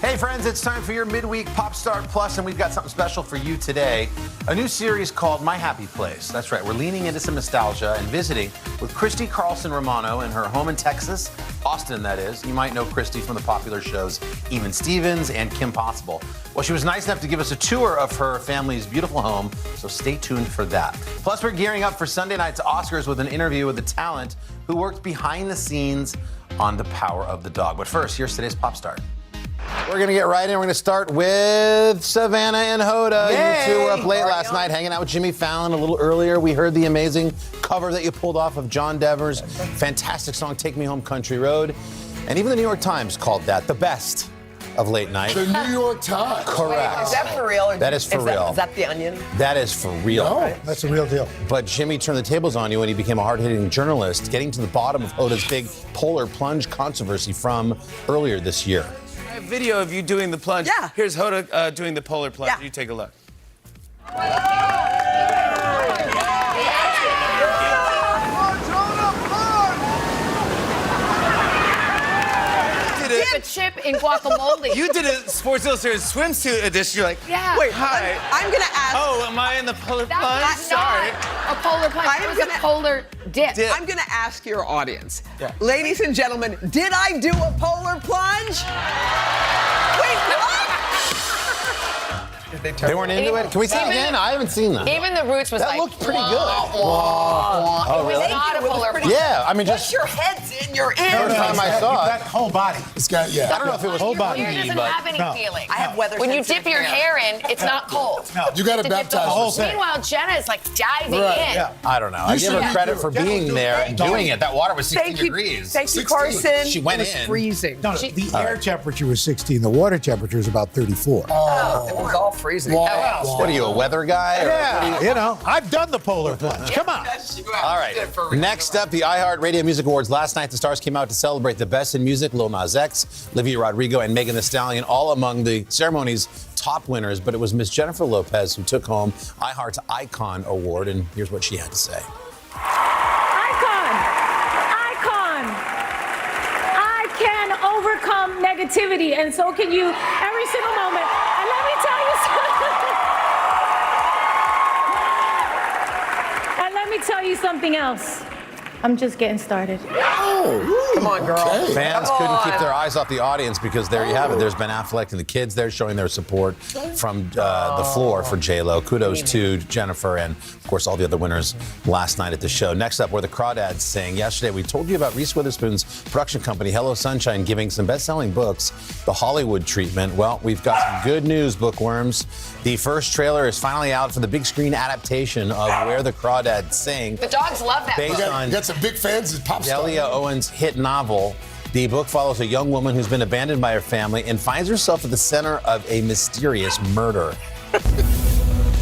Hey friends, it's time for your midweek Pop Start Plus, and we've got something special for you today. A new series called My Happy Place. That's right, we're leaning into some nostalgia and visiting with Christy Carlson Romano in her home in Texas, Austin that is. You might know Christy from the popular shows Even Stevens and Kim Possible. Well, she was nice enough to give us a tour of her family's beautiful home, so stay tuned for that. Plus, we're gearing up for Sunday night's Oscars with an interview with the talent who worked behind the scenes on The Power of the Dog. But first, here's today's Pop Start. We're going to get right in. We're going to start with Savannah and Hoda. Yay. You two were up late last night hanging out with Jimmy Fallon a little earlier. We heard the amazing cover that you pulled off of John Denver's fantastic song, Take Me Home Country Road. And even the New York Times called that the best of late night. The New York Times. Correct. Wait, is that for real? That is for real. Is that The Onion? That is for real. No, that's a real deal. But Jimmy turned the tables on you when he became a hard-hitting journalist, getting to the bottom of Hoda's big polar plunge controversy from earlier this year. Video of you doing the plunge. Yeah. Here's Hoda doing the polar plunge. Yeah. You take a look. A chip in guacamole. You did a Sports Illustrated swimsuit edition. You're like, Yeah. Wait, hi. I'm going to ask. Oh, am I in the polar plunge? That's Sorry. not a polar plunge. I'm It was gonna- a polar dip. I'm going to ask your audience. Yeah. Ladies and gentlemen, did I do a polar plunge? Wait, what? They weren't into it? Can we see it again? I haven't seen that. Even the roots was That like. looked pretty good. It was not a polar plunge. Yeah, I mean, Once just your head's in, you're in. every time I saw it. Whole body. It's got, yeah. I don't know if it was whole body. Hair doesn't but have any feeling. I have weather When you sensitive dip your hair in, it's not cold. You got to To dip baptize the whole thing. Meanwhile, Jenna is like diving Right, in. yeah. I don't know. I give her should credit do for it. Jenna being was there doing and it. doing it. That water was 16 Thank you, degrees. Thank you, 16. Carson. She went It was in. freezing. No, the air temperature was 16. The water temperature is about 34. It was all freezing. What are you, a weather guy? Or Yeah, you know, I've done the polar plunge. Come on. All right. Next up, the iHeartRadio Music Awards. Last night, the stars came out to celebrate the best in music. Lil Nas X, Olivia Rodrigo, and Megan Thee Stallion, all among the ceremony's top winners. But it was Miss Jennifer Lopez who took home iHeart's Icon Award. And here's what she had to say. Icon! I can overcome negativity, and so can you every single moment. And let me tell you something. And let me tell you something else. I'm just getting started. Come on, girl. Fans couldn't keep their eyes off the audience because there you have it. There's Ben Affleck and the kids there showing their support from the floor for J-Lo. Kudos to Jennifer and, of course, all the other winners last night at the show. Next up, where the crawdads sing. Yesterday, we told you about Reese Witherspoon's production company, Hello Sunshine, giving some best-selling books the Hollywood treatment. Well, we've got some good news, bookworms. The first trailer is finally out for the big screen adaptation of Where the Crawdads Sing. The dogs love that Based book. on Got some big fans at Pop Star. Delia Owens' hit novel. The book follows a young woman who's been abandoned by her family and finds herself at the center of a mysterious murder.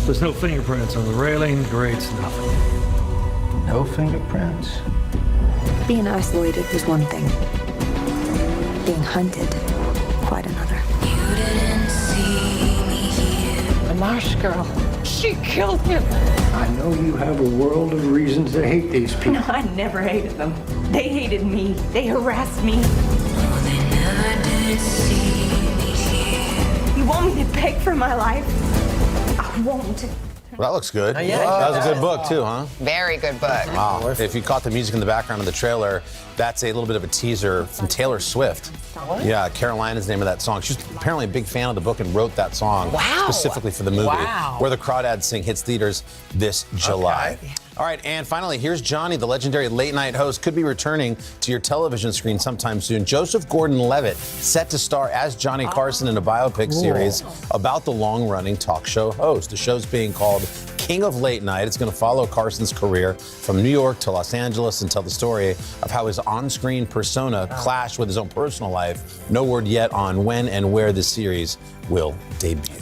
There's no fingerprints on the railing, grates, nothing. No fingerprints? Being isolated was one thing. Being hunted, quite another. You didn't see me here. The Marsh girl. She killed him. I know you have a world of reasons to hate these people. No, I never hated them. They hated me. They harassed me. They never did see me here. You want me to beg for my life? I won't. Well, that looks good. yeah, that was a good book, too, huh? Very good book. Wow. If you caught the music in the background of the trailer, that's a little bit of a teaser from Taylor Swift. Yeah, Carolina is the name of that song. She's apparently a big fan of the book and wrote that song specifically for the movie. Wow. Where the Crawdads Sing hits theaters this July. All right, and finally, here's Johnny, the legendary late-night host, could be returning to your television screen sometime soon. Joseph Gordon-Levitt, set to star as Johnny Carson in a biopic series about the long-running talk show host. The show's being called King of Late Night. It's going to follow Carson's career from New York to Los Angeles and tell the story of how his on-screen persona clashed with his own personal life. No word yet on when and where the series will debut.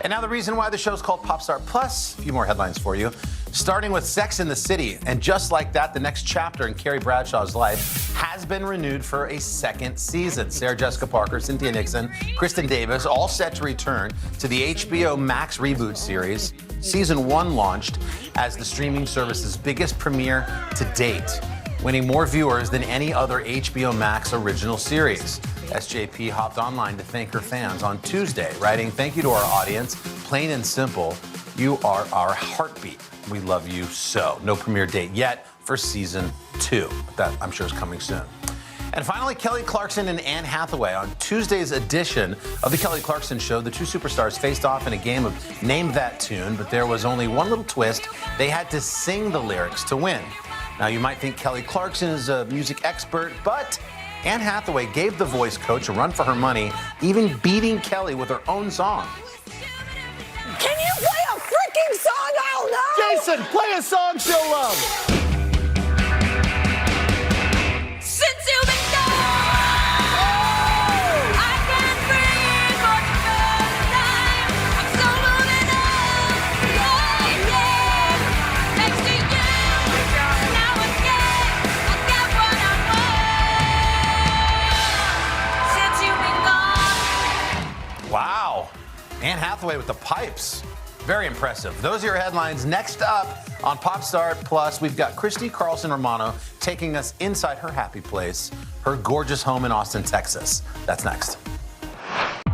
And now the reason why the show's called Pop Star Plus. A few more headlines for you. Starting with Sex in the City. And just like that, the next chapter in Carrie Bradshaw's life has been renewed for a second season. Sarah Jessica Parker, Cynthia Nixon, Kristen Davis, all set to return to the HBO Max reboot series. Season 1 launched as the streaming service's biggest premiere to date, winning more viewers than any other HBO Max original series. SJP hopped online to thank her fans on Tuesday, writing, "Thank you to our audience. Plain and simple, you are our heartbeat. We love you so." No premiere date yet for season 2, but that I'm sure is coming soon. And finally, Kelly Clarkson and Anne Hathaway. On Tuesday's edition of The Kelly Clarkson Show, the two superstars faced off in a game of Name That Tune, but there was only one little twist. They had to sing the lyrics to win. Now, you might think Kelly Clarkson is a music expert, but Anne Hathaway gave the voice coach a run for her money, even beating Kelly with her own song. Can you play a freaking song I'll know? Jason, play a song she'll love. Since you've been gone, I can't breathe for the first time. I'm so moving on, yeah. Next to you, now again, I got what I want. Since you've been gone. Wow. Anne Hathaway with the pipes. Very impressive. Those are your headlines. Next up on Popstar Plus, we've got Christy Carlson Romano taking us inside her happy place, her gorgeous home in Austin, Texas. That's next.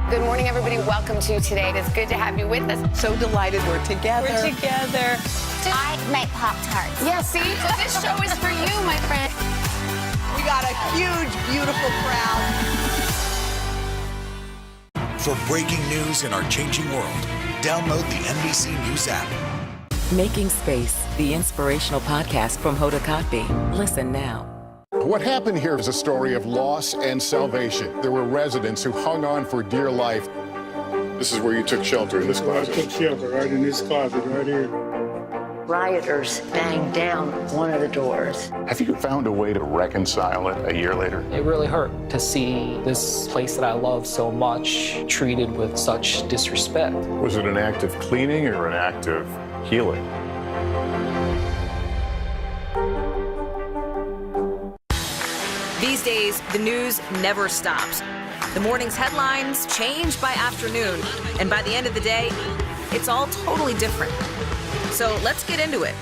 Good morning, everybody. Welcome to Today. It's good to have you with us. So delighted we're together. We're together. I make Pop-Tarts. Yeah, see? So this show is for you, my friend. We got a huge, beautiful crowd. For breaking news in our changing world, download the NBC News app. Making Space, the inspirational podcast from Hoda Kotb. Listen now. What happened here is a story of loss and salvation. There were residents who hung on for dear life. This is where you took shelter, in this closet. I took shelter right in this closet right here. Rioters banged down one of the doors. Have you found a way to reconcile it a year later? It really hurt to see this place that I love so much treated with such disrespect. Was it an act of cleaning or an act of healing? These days, the news never stops. The morning's headlines change by afternoon, and by the end of the day, it's all totally different. So let's get into it.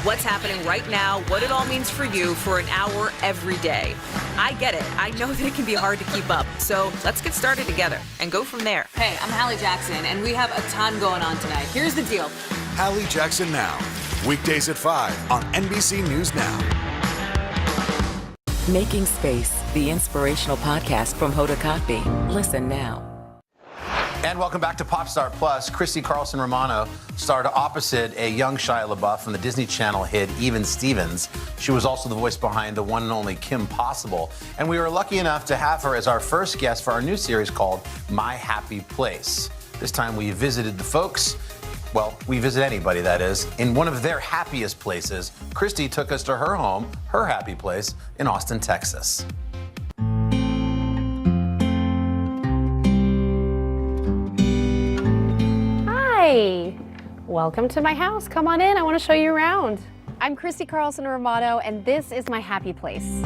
What's happening right now, what it all means for you for an hour every day. I get it. I know that it can be hard to keep up. So let's get started together and go from there. Hey, I'm Hallie Jackson, and we have a ton going on tonight. Here's the deal. Hallie Jackson Now. Weekdays at 5 on NBC News Now. Making Space, the inspirational podcast from Hoda Kotb. Listen now. And welcome back to Popstar Plus. Christy Carlson Romano starred opposite a young Shia LaBeouf in the Disney Channel hit Even Stevens. She was also the voice behind the one and only Kim Possible. And we were lucky enough to have her as our first guest for our new series called My Happy Place. This time we visited the folks, well, we visit anybody, that is, in one of their happiest places. Christy took us to her home, her happy place, in Austin, Texas. Hi, welcome to my house. Come on in, I want to show you around. I'm Christy Carlson Romano, and this is my happy place.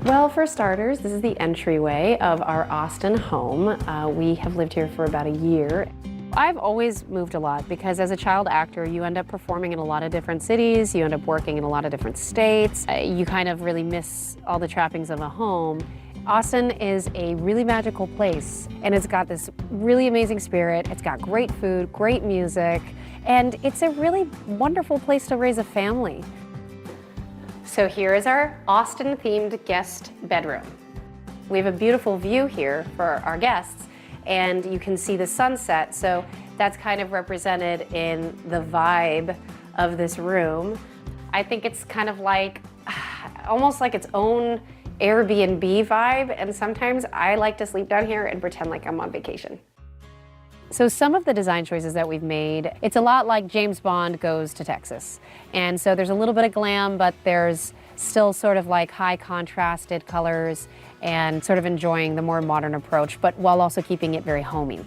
Well, for starters, this is the entryway of our Austin home. We have lived here for about a year. I've always moved a lot because as a child actor, you end up performing in a lot of different cities, you end up working in a lot of different states. You kind of really miss all the trappings of a home. Austin is a really magical place, and it's got this really amazing spirit. It's got great food, great music, and it's a really wonderful place to raise a family. So here is our Austin-themed guest bedroom. We have a beautiful view here for our guests, and you can see the sunset, so that's kind of represented in the vibe of this room. I think it's kind of like, almost like its own Airbnb vibe, and sometimes I like to sleep down here and pretend like I'm on vacation. So some of the design choices that we've made, it's a lot like James Bond Goes to Texas. And so there's a little bit of glam, but there's still sort of like high contrasted colors and sort of enjoying the more modern approach, but while also keeping it very homey.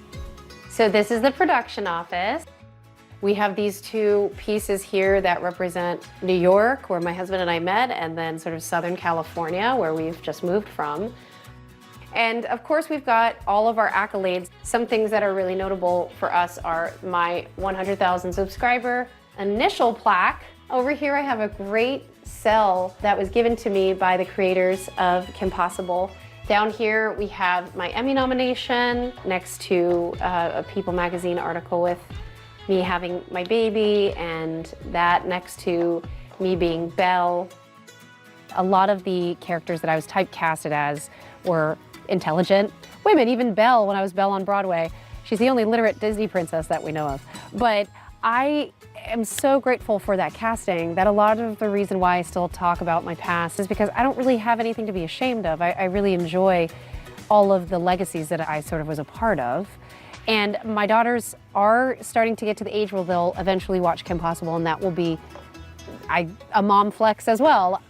So this is the production office. We have these two pieces here that represent New York, where my husband and I met, and then sort of Southern California, where we've just moved from. And of course, we've got all of our accolades. Some things that are really notable for us are my 100,000 subscriber initial plaque. Over here, I have a great cell that was given to me by the creators of Kim Possible. Down here we have my Emmy nomination next to a People magazine article with me having my baby, and that next to me being Belle. A lot of the characters that I was typecasted as were intelligent women, even Belle, when I was Belle on Broadway. She's the only literate Disney princess that we know of. But I am so grateful for that casting that a lot of the reason why I still talk about my past is because I don't really have anything to be ashamed of. I really enjoy all of the legacies that I sort of was a part of. And my daughters are starting to get to the age where they'll eventually watch Kim Possible, and that will be a mom flex as well.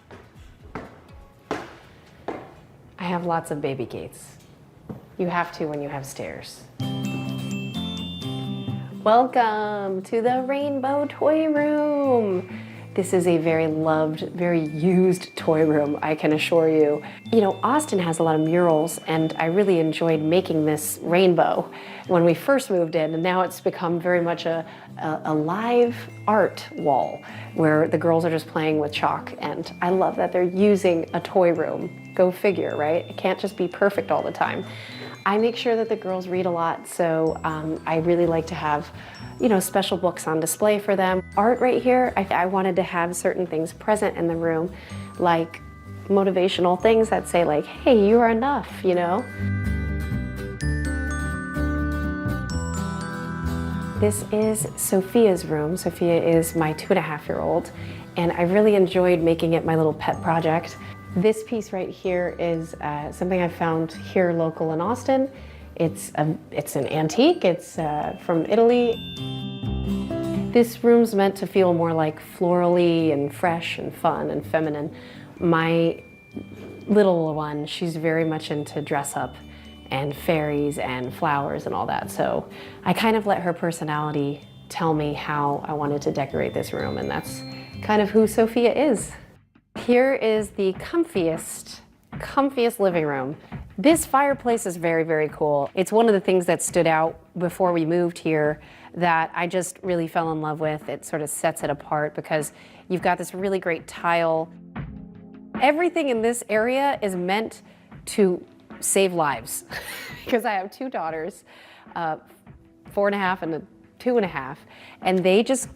I have lots of baby gates. You have to when you have stairs. Welcome to the Rainbow Toy Room. This is a very loved, very used toy room, I can assure you. You know, Austin has a lot of murals, and I really enjoyed making this rainbow when we first moved in, and now it's become very much a live art wall where the girls are just playing with chalk, and I love that they're using a toy room. Go figure, right? It can't just be perfect all the time. I make sure that the girls read a lot, so I really like to have, you know, special books on display for them. Art right here, I wanted to have certain things present in the room, like motivational things that say like, hey, you are enough, you know? This is Sophia's room. Sophia is my 2.5-year-old, and I really enjoyed making it my little pet project. This piece right here is something I found here local in Austin. It's an antique, it's from Italy. This room's meant to feel more like florally and fresh and fun and feminine. My little one, she's very much into dress up and fairies and flowers and all that. So I kind of let her personality tell me how I wanted to decorate this room, and that's kind of who Sophia is. Here is the comfiest living room. This fireplace is very, very cool. It's one of the things that stood out before we moved here that I just really fell in love with. It sort of sets it apart because you've got this really great tile. Everything in this area is meant to save lives because I have 2 daughters, 4.5 and a 2.5, and they just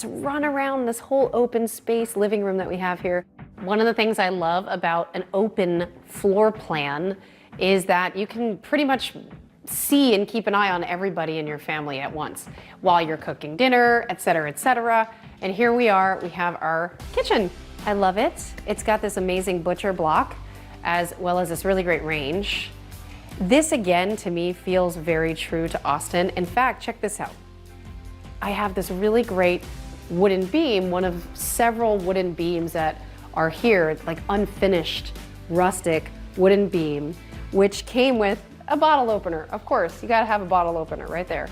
run around this whole open space living room that we have here. One of the things I love about an open floor plan is that you can pretty much see and keep an eye on everybody in your family at once while you're cooking dinner, et cetera, et cetera. And here we are, we have our kitchen. I love it. It's got this amazing butcher block as well as this really great range. This again, to me, feels very true to Austin. In fact, check this out. I have this really great wooden beam, one of several wooden beams that are here, like unfinished, rustic wooden beam, which came with a bottle opener. Of course, you gotta have a bottle opener right there.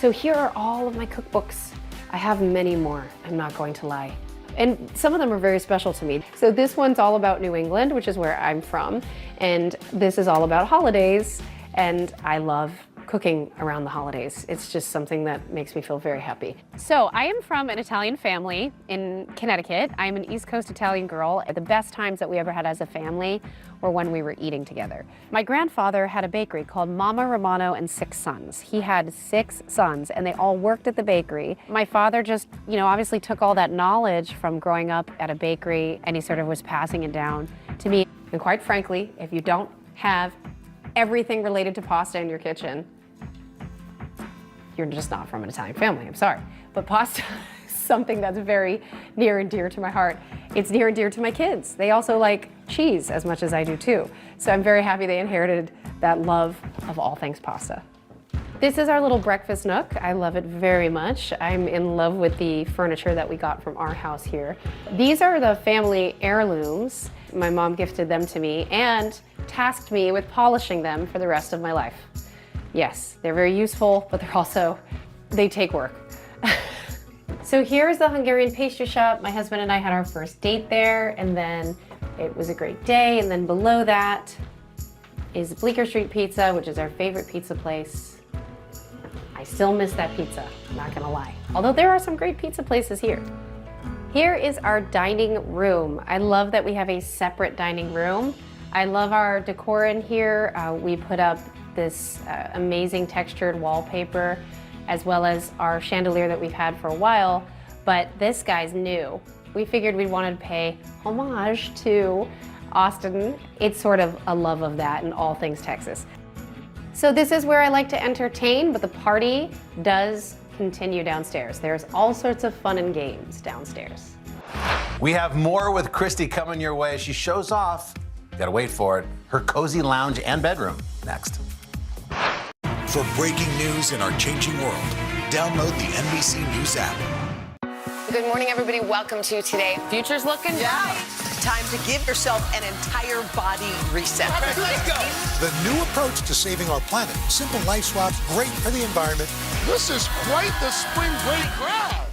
So here are all of my cookbooks. I have many more, I'm not going to lie. And some of them are very special to me. So this one's all about New England, which is where I'm from. And this is all about holidays. And I love cooking around the holidays. It's just something that makes me feel very happy. So I am from an Italian family in Connecticut. I'm an East Coast Italian girl. The best times that we ever had as a family were when we were eating together. My grandfather had a bakery called Mama Romano and 6 Sons. He had 6 sons and they all worked at the bakery. My father just, you know, obviously took all that knowledge from growing up at a bakery and he sort of was passing it down to me. And quite frankly, if you don't have everything related to pasta in your kitchen, you're just not from an Italian family, I'm sorry. But pasta is something that's very near and dear to my heart. It's near and dear to my kids. They also like cheese as much as I do too. So I'm very happy they inherited that love of all things pasta. This is our little breakfast nook. I love it very much. I'm in love with the furniture that we got from our house here. These are the family heirlooms. My mom gifted them to me and tasked me with polishing them for the rest of my life. Yes, they're very useful, but they take work. So here's the Hungarian pastry shop. My husband and I had our first date there, and then it was a great day. And then below that is Bleecker Street Pizza, which is our favorite pizza place. I still miss that pizza, I'm not gonna lie. Although there are some great pizza places here. Here is our dining room. I love that we have a separate dining room. I love our decor in here. We put up this amazing textured wallpaper, as well as our chandelier that we've had for a while, but this guy's new. We figured we wanted to pay homage to Austin. It's sort of a love of that in all things Texas. So this is where I like to entertain, but the party does continue downstairs. There's all sorts of fun and games downstairs. We have more with Christy coming your way. She shows off, gotta wait for it, her cozy lounge and bedroom next. For breaking news in our changing world, download the NBC News app. Good morning, everybody. Welcome to Today. Future's looking bright. Time to give yourself an entire body reset. Let's go. The new approach to saving our planet. Simple life swaps, great for the environment. This is quite the spring break crowd.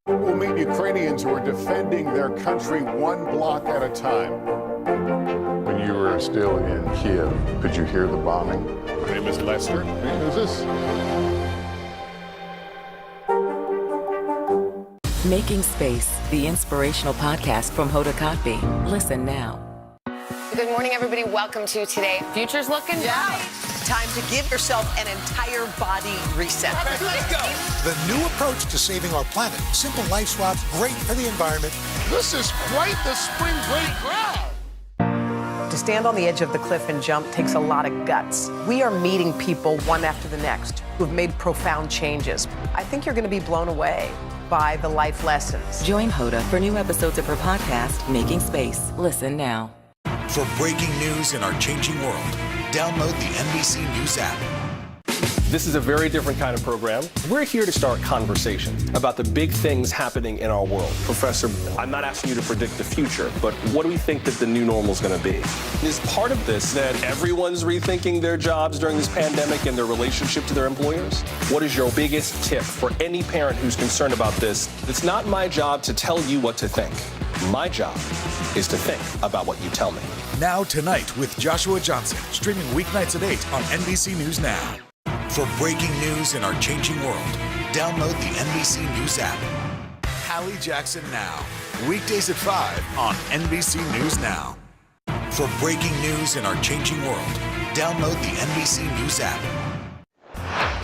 We'll meet Ukrainians who are defending their country one block at a time. When you were still in Kiev, could you hear the bombing? My name is Lester. Who's this? Making Space, the inspirational podcast from Hoda Kotb. Listen now. Good morning, everybody. Welcome to Today. Future's looking bright. Time to give yourself an entire body reset. Let's go. The new approach to saving our planet. Simple life swaps, great for the environment. This is quite the spring break crowd. To stand on the edge of the cliff and jump takes a lot of guts. We are meeting people one after the next who have made profound changes. I think you're going to be blown away by the life lessons. Join Hoda for new episodes of her podcast, Making Space. Listen now. For breaking news in our changing world, download the NBC News app. This is a very different kind of program. We're here to start conversation about the big things happening in our world. Professor, I'm not asking you to predict the future, but what do we think that the new normal is going to be? Is part of this that everyone's rethinking their jobs during this pandemic and their relationship to their employers? What is your biggest tip for any parent who's concerned about this? It's not my job to tell you what to think. My job is to think about what you tell me. Now Tonight with Joshua Johnson, streaming weeknights at 8 on NBC News Now. For breaking news in our changing world, download the NBC News app. Hallie Jackson Now, weekdays at 5 on NBC News Now. For breaking news in our changing world, download the NBC News app.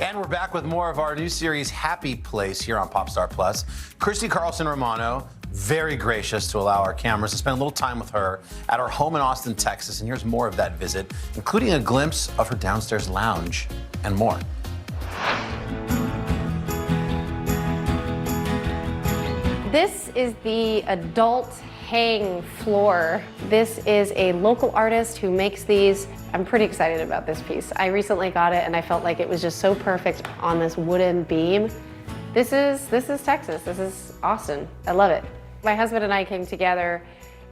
And we're back with more of our new series, Happy Place, here on Popstar Plus. Christy Carlson Romano, very gracious to allow our cameras to spend a little time with her at her home in Austin, Texas. And here's more of that visit, including a glimpse of her downstairs lounge and more. This is the adult hang floor. This is a local artist who makes these. I'm pretty excited about this piece. I recently got it and I felt like it was just so perfect on this wooden beam. This is Texas. This is Austin. I love it. My husband and I came together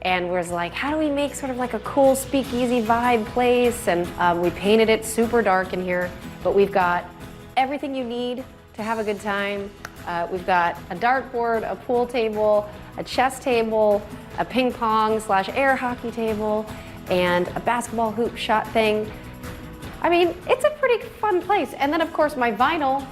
and was like, how do we make sort of like a cool speakeasy vibe place? And we painted it super dark in here, but we've got everything you need to have a good time. We've got a dartboard, a pool table, a chess table, a ping pong / air hockey table, and a basketball hoop shot thing. I mean, it's a pretty fun place. And then of course my vinyl,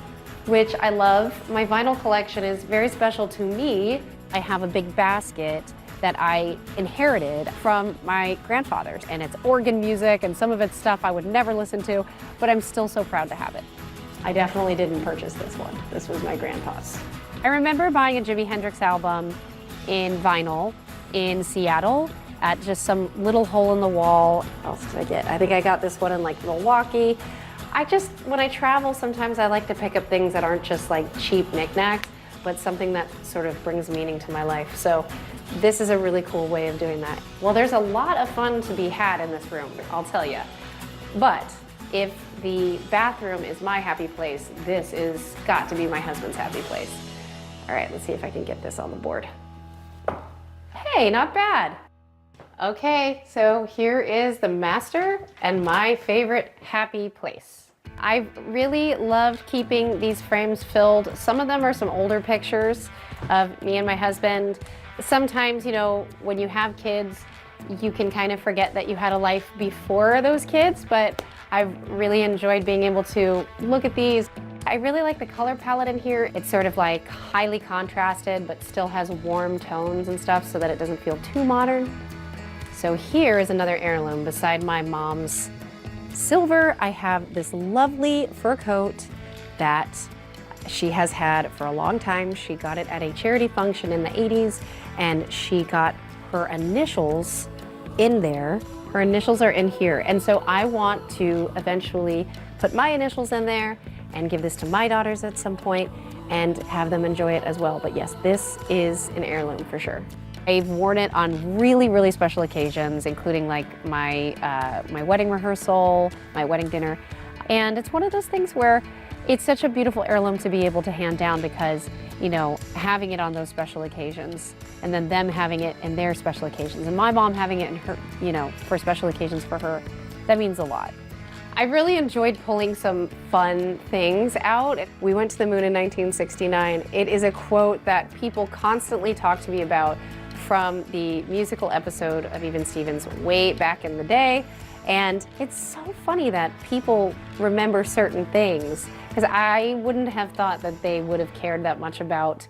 which I love. My vinyl collection is very special to me. I have a big basket that I inherited from my grandfather, and it's organ music and some of it's stuff I would never listen to, but I'm still so proud to have it. I definitely didn't purchase this one. This was my grandpa's. I remember buying a Jimi Hendrix album in vinyl in Seattle at just some little hole in the wall. What else did I get? I think I got this one in like Milwaukee. When I travel, sometimes I like to pick up things that aren't just like cheap knickknacks, but something that sort of brings meaning to my life. So this is a really cool way of doing that. Well, there's a lot of fun to be had in this room, I'll tell you. But if the bathroom is my happy place, this is got to be my husband's happy place. All right, let's see if I can get this on the board. Hey, not bad. Okay, so here is the master and my favorite happy place. I've really loved keeping these frames filled. Some of them are some older pictures of me and my husband. Sometimes, you know, when you have kids, you can kind of forget that you had a life before those kids, but I've really enjoyed being able to look at these. I really like the color palette in here. It's sort of like highly contrasted, but still has warm tones and stuff so that it doesn't feel too modern. So here is another heirloom. Beside my mom's silver, I have this lovely fur coat that she has had for a long time. She got it at a charity function in the 80s, and she got her initials in there. Her initials are in here. And so I want to eventually put my initials in there and give this to my daughters at some point and have them enjoy it as well. But yes, this is an heirloom for sure. I've worn it on really, really special occasions, including like my wedding rehearsal, my wedding dinner. And it's one of those things where it's such a beautiful heirloom to be able to hand down because, you know, having it on those special occasions and then them having it in their special occasions and my mom having it in her, you know, for special occasions for her, that means a lot. I really enjoyed pulling some fun things out. We went to the moon in 1969. It is a quote that people constantly talk to me about from the musical episode of Even Stevens way back in the day. And it's so funny that people remember certain things because I wouldn't have thought that they would have cared that much about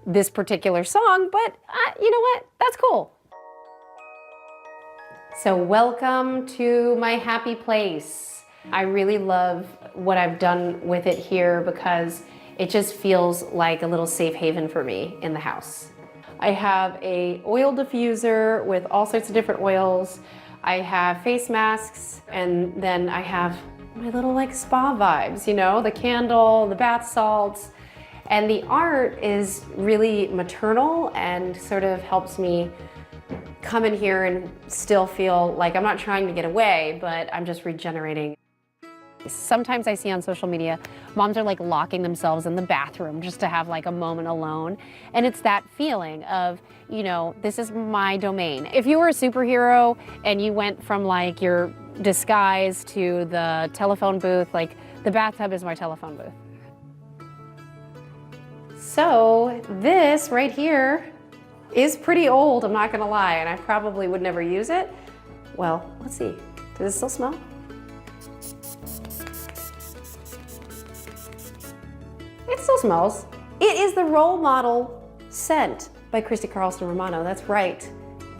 this particular song, but you know what? That's cool. So welcome to my happy place. I really love what I've done with it here because it just feels like a little safe haven for me in the house. I have a oil diffuser with all sorts of different oils. I have face masks, and then I have my little like spa vibes, you know, the candle, the bath salts, and the art is really maternal and sort of helps me come in here and still feel like I'm not trying to get away, but I'm just regenerating. Sometimes I see on social media, moms are like locking themselves in the bathroom just to have like a moment alone. And it's that feeling of, you know, this is my domain. If you were a superhero and you went from like your disguise to the telephone booth, like the bathtub is my telephone booth. So this right here is pretty old, I'm not gonna lie, and I probably would never use it. Well, let's see, does it still smell? It still smells. It is the Role Model scent by Christy Carlson Romano. That's right.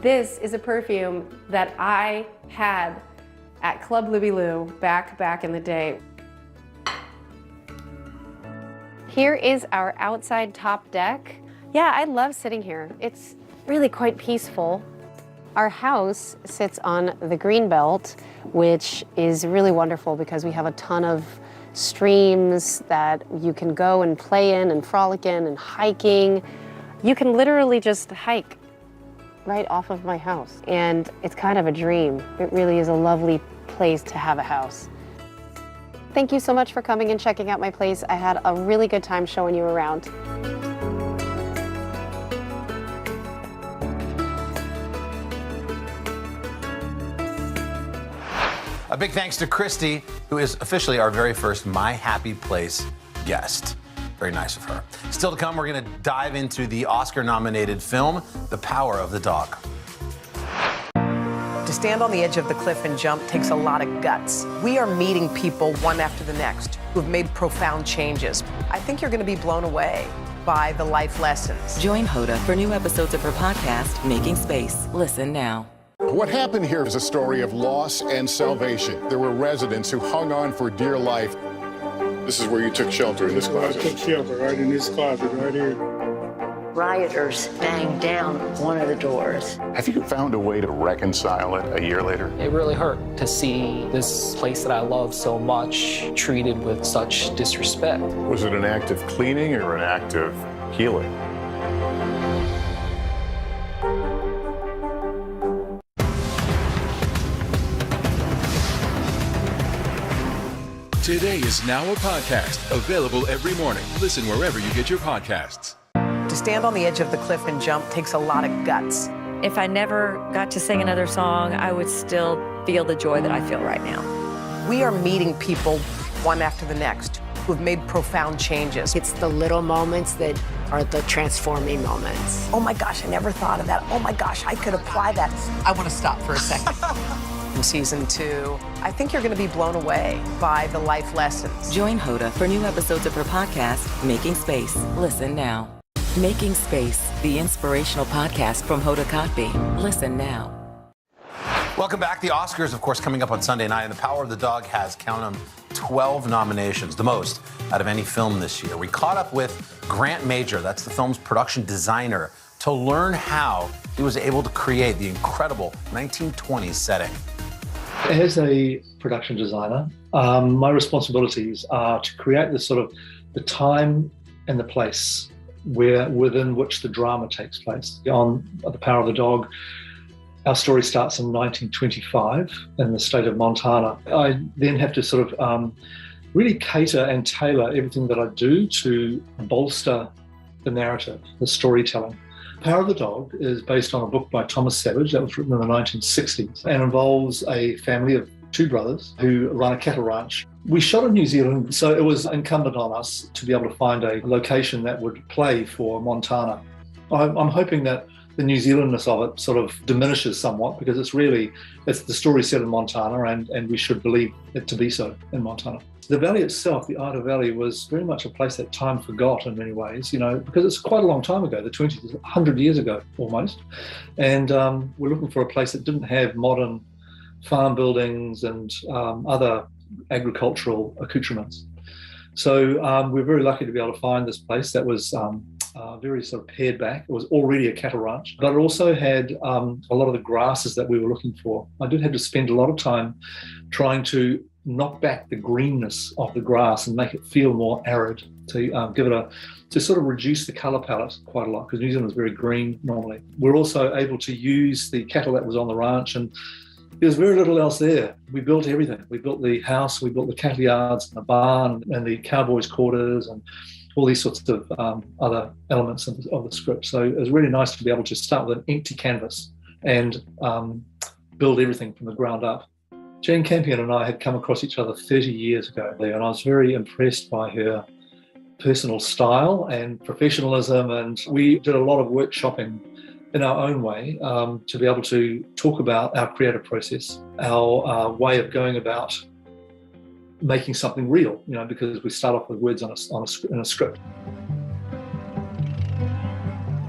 This is a perfume that I had at Club Luby-Loo back in the day. Here is our outside top deck. Yeah, I love sitting here. It's really quite peaceful. Our house sits on the Greenbelt, which is really wonderful because we have a ton of streams that you can go and play in and frolic in and hiking. You can literally just hike right off of my house. And it's kind of a dream. It really is a lovely place to have a house. Thank you so much for coming and checking out my place. I had a really good time showing you around. A big thanks to Christy, who is officially our very first My Happy Place guest. Very nice of her. Still to come, we're going to dive into the Oscar-nominated film, The Power of the Dog. To stand on the edge of the cliff and jump takes a lot of guts. We are meeting people one after the next who've made profound changes. I think you're going to be blown away by the life lessons. Join Hoda for new episodes of her podcast, Making Space. Listen now. What happened here is a story of loss and salvation. There were residents who hung on for dear life. This is where you took shelter, in this closet. I took shelter right in this closet right here. Rioters banged down one of the doors. Have you found a way to reconcile it a year later? It really hurt to see this place that I love so much treated with such disrespect. Was it an act of cleaning or an act of healing? Today is now a podcast, available every morning. Listen wherever you get your podcasts. To stand on the edge of the cliff and jump takes a lot of guts. If I never got to sing another song, I would still feel the joy that I feel right now. We are meeting people one after the next who have made profound changes. It's the little moments that are the transforming moments. Oh my gosh, I never thought of that. Oh my gosh, I could apply that. I want to stop for a second. In season 2, I think you're going to be blown away by the life lessons. Join Hoda for new episodes of her podcast, Making Space. Listen now. Making Space, the inspirational podcast from Hoda Kotb. Listen now. Welcome back. The Oscars, of course, coming up on Sunday night, and The Power of the Dog has, count them, 12 nominations, the most out of any film this year. We caught up with Grant Major, that's the film's production designer, to learn how he was able to create the incredible 1920s setting. As a production designer, my responsibilities are to create the time and the place within which the drama takes place. On The Power of the Dog, our story starts in 1925 in the state of Montana. I then have to really cater and tailor everything that I do to bolster the narrative, the storytelling. Power of the Dog is based on a book by Thomas Savage that was written in the 1960s and involves a family of 2 brothers who run a cattle ranch. We shot in New Zealand, so it was incumbent on us to be able to find a location that would play for Montana. I'm hoping that the New Zealandness of it sort of diminishes somewhat because it's the story set in Montana and we should believe it to be so in Montana. The valley itself, the Ida Valley, was very much a place that time forgot in many ways, because it's quite a long time ago, the 20s, 100 years ago almost. And we're looking for a place that didn't have modern farm buildings and other agricultural accoutrements. So we're very lucky to be able to find this place that was very sort of pared back. It was already a cattle ranch, but it also had a lot of the grasses that we were looking for. I did have to spend a lot of time trying to knock back the greenness of the grass and make it feel more arid, to sort of reduce the colour palette quite a lot, because New Zealand is very green normally. We're also able to use the cattle that was on the ranch, and there's very little else there. We built everything. We built the house, we built the cattle yards and the barn and the cowboys' quarters and all these sorts of other elements of the script. So it was really nice to be able to start with an empty canvas and build everything from the ground up. Jane Campion and I had come across each other 30 years ago there, and I was very impressed by her personal style and professionalism, and we did a lot of workshopping in our own way to be able to talk about our creative process, our way of going about making something real, because we start off with words in a script.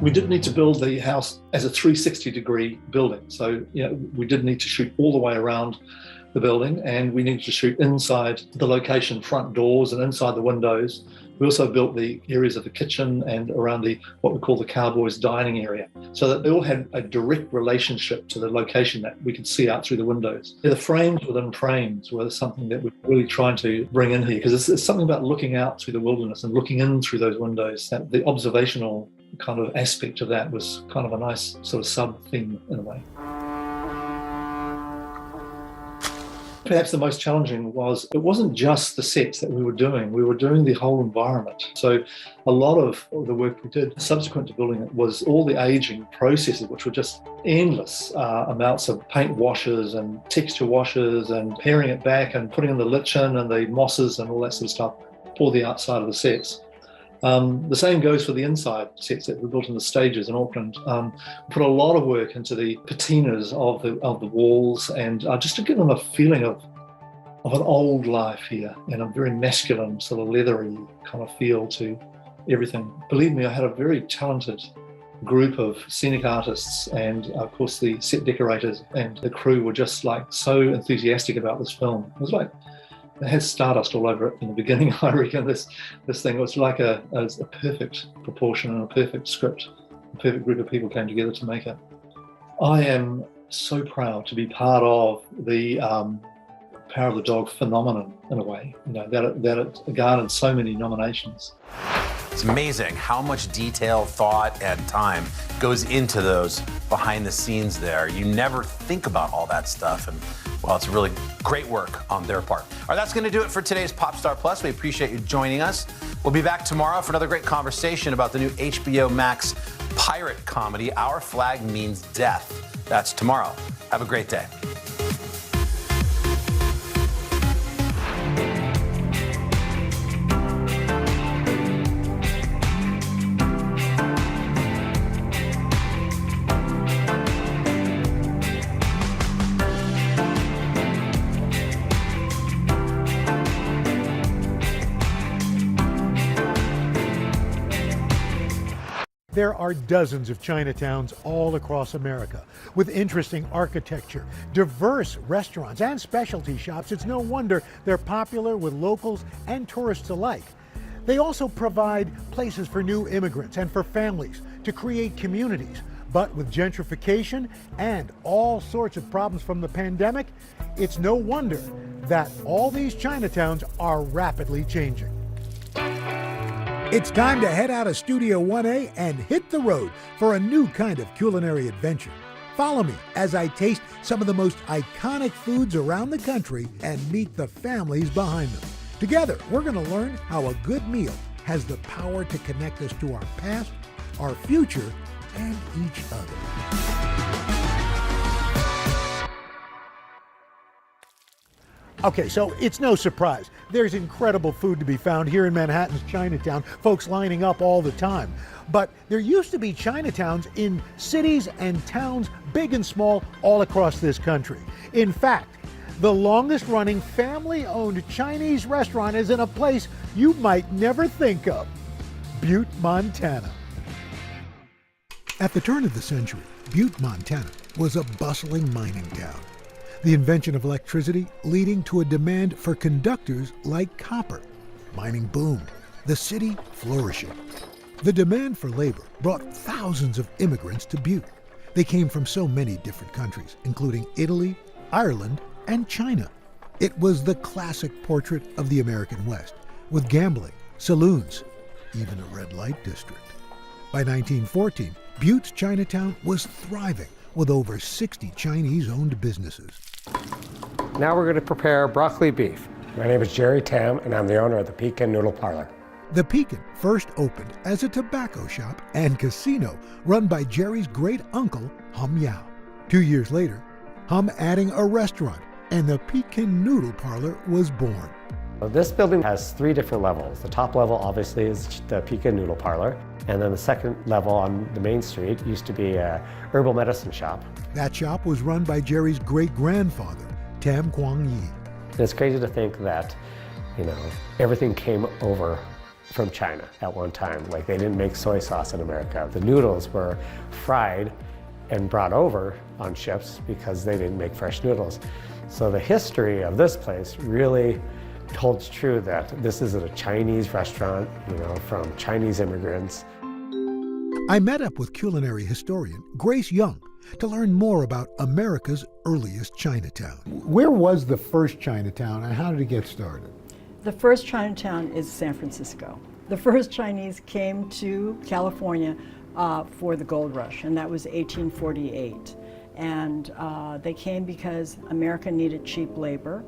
We did need to build the house as a 360-degree building. So, we did need to shoot all the way around the building, and we needed to shoot inside the location, front doors and inside the windows. We also built the areas of the kitchen and around what we call the cowboys' dining area, so that they all had a direct relationship to the location that we could see out through the windows. The frames within frames were something that we're really trying to bring in here, because it's something about looking out through the wilderness and looking in through those windows. That the observational kind of aspect of that was kind of a nice sort of sub-theme in a way. Perhaps the most challenging was, it wasn't just the sets that we were doing the whole environment. So a lot of the work we did subsequent to building it was all the aging processes, which were just endless amounts of paint washes and texture washes and paring it back and putting in the lichen and the mosses and all that sort of stuff for the outside of the sets. The same goes for the inside sets that we built in the stages in Auckland. Put a lot of work into the patinas of the walls, and just to give them a feeling of an old life here, and a very masculine, sort of leathery kind of feel to everything. Believe me, I had a very talented group of scenic artists, and of course the set decorators and the crew were just so enthusiastic about this film. It was it had stardust all over it in the beginning. I reckon this thing was like a perfect proportion and a perfect script. A perfect group of people came together to make it. I am so proud to be part of the Power of the Dog phenomenon in a way. That it garnered so many nominations. It's amazing how much detail, thought, and time goes into those behind the scenes there. You never think about all that stuff, and well, it's really great work on their part. All right, that's going to do it for today's Pop Star Plus. We appreciate you joining us. We'll be back tomorrow for another great conversation about the new HBO Max pirate comedy, Our Flag Means Death. That's tomorrow. Have a great day. There are dozens of Chinatowns all across America with interesting architecture, diverse restaurants, and specialty shops. It's no wonder they're popular with locals and tourists alike. They also provide places for new immigrants and for families to create communities. But with gentrification and all sorts of problems from the pandemic, it's no wonder that all these Chinatowns are rapidly changing. It's time to head out of Studio 1A and hit the road for a new kind of culinary adventure. Follow me as I taste some of the most iconic foods around the country and meet the families behind them. Together, we're going to learn how a good meal has the power to connect us to our past, our future, and each other. Okay, so it's no surprise. There's incredible food to be found here in Manhattan's Chinatown, folks lining up all the time. But there used to be Chinatowns in cities and towns, big and small, all across this country. In fact, the longest running family-owned Chinese restaurant is in a place you might never think of, Butte, Montana. At the turn of the century, Butte, Montana was a bustling mining town. The invention of electricity leading to a demand for conductors like copper. Mining boomed, the city flourishing. The demand for labor brought thousands of immigrants to Butte. They came from so many different countries, including Italy, Ireland, and China. It was the classic portrait of the American West, with gambling, saloons, even a red light district. By 1914, Butte's Chinatown was thriving with over 60 Chinese-owned businesses. Now we're going to prepare broccoli beef. My name is Jerry Tam, and I'm the owner of the Pekin Noodle Parlor. The Pekin first opened as a tobacco shop and casino run by Jerry's great-uncle, Hum Yao. 2 years later, Hum adding a restaurant, and the Pekin Noodle Parlor was born. This building has 3 different levels. The top level obviously is the Pekin Noodle Parlor, and then the second level on the main street used to be a herbal medicine shop. That shop was run by Jerry's great-grandfather, Tam Kwang Yi. And it's crazy to think that, everything came over from China at one time. Like, they didn't make soy sauce in America. The noodles were fried and brought over on ships because they didn't make fresh noodles. So the history of this place really holds true that this is a Chinese restaurant, from Chinese immigrants. I met up with culinary historian Grace Young to learn more about America's earliest Chinatown. Where was the first Chinatown and how did it get started? The first Chinatown is San Francisco. The first Chinese came to California for the gold rush, and that was 1848. And they came because America needed cheap labor.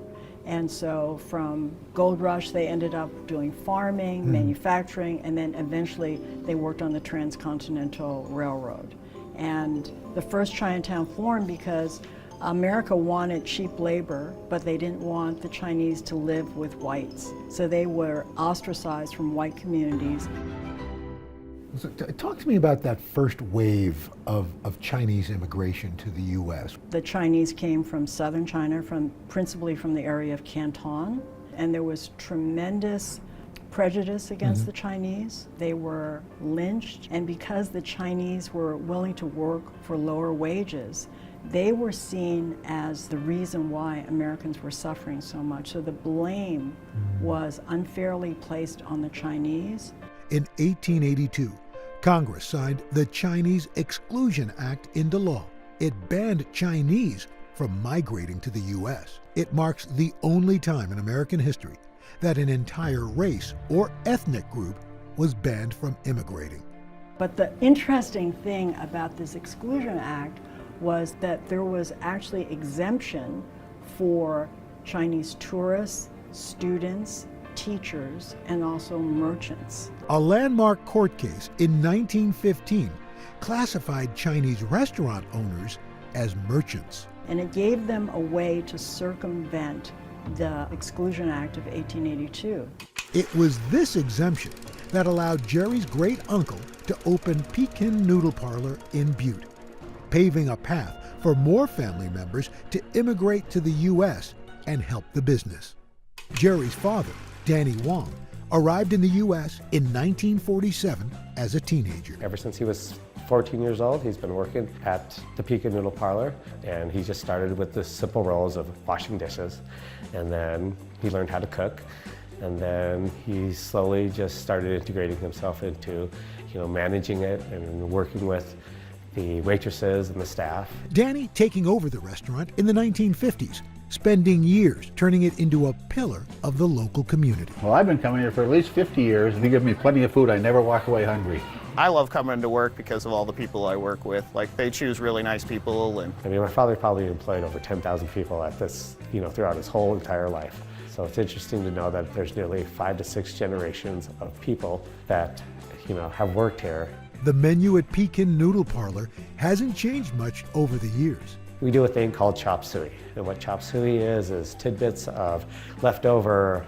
And so from gold rush, they ended up doing farming, manufacturing, and then eventually they worked on the Transcontinental Railroad. And the first Chinatown formed because America wanted cheap labor, but they didn't want the Chinese to live with whites. So they were ostracized from white communities. So talk to me about that first wave of Chinese immigration to the U.S. The Chinese came from southern China, principally from the area of Canton, and there was tremendous prejudice against the Chinese. They were lynched, and because the Chinese were willing to work for lower wages, they were seen as the reason why Americans were suffering so much. So the blame was unfairly placed on the Chinese. In 1882, Congress signed the Chinese Exclusion Act into law. It banned Chinese from migrating to the U.S. It marks the only time in American history that an entire race or ethnic group was banned from immigrating. But the interesting thing about this Exclusion Act was that there was actually exemption for Chinese tourists, students, teachers, and also merchants. A landmark court case in 1915 classified Chinese restaurant owners as merchants. And it gave them a way to circumvent the Exclusion Act of 1882. It was this exemption that allowed Jerry's great-uncle to open Pekin Noodle Parlor in Butte, paving a path for more family members to immigrate to the U.S. and help the business. Jerry's father, Danny Wong, arrived in the U.S. in 1947 as a teenager. Ever since he was 14 years old, he's been working at the Pekin Noodle Parlor, and he just started with the simple roles of washing dishes, and then he learned how to cook, and then he slowly just started integrating himself into, managing it and working with the waitresses and the staff. Danny taking over the restaurant in the 1950s, spending years turning it into a pillar of the local community. Well, I've been coming here for at least 50 years, and they give me plenty of food. I never walk away hungry. I love coming to work because of all the people I work with. Like, they choose really nice people. And my father probably employed over 10,000 people at this, throughout his whole entire life. So it's interesting to know that there's nearly 5 to 6 generations of people that, have worked here. The menu at Pekin Noodle Parlor hasn't changed much over the years. We do a thing called chop suey. And what chop suey is tidbits of leftover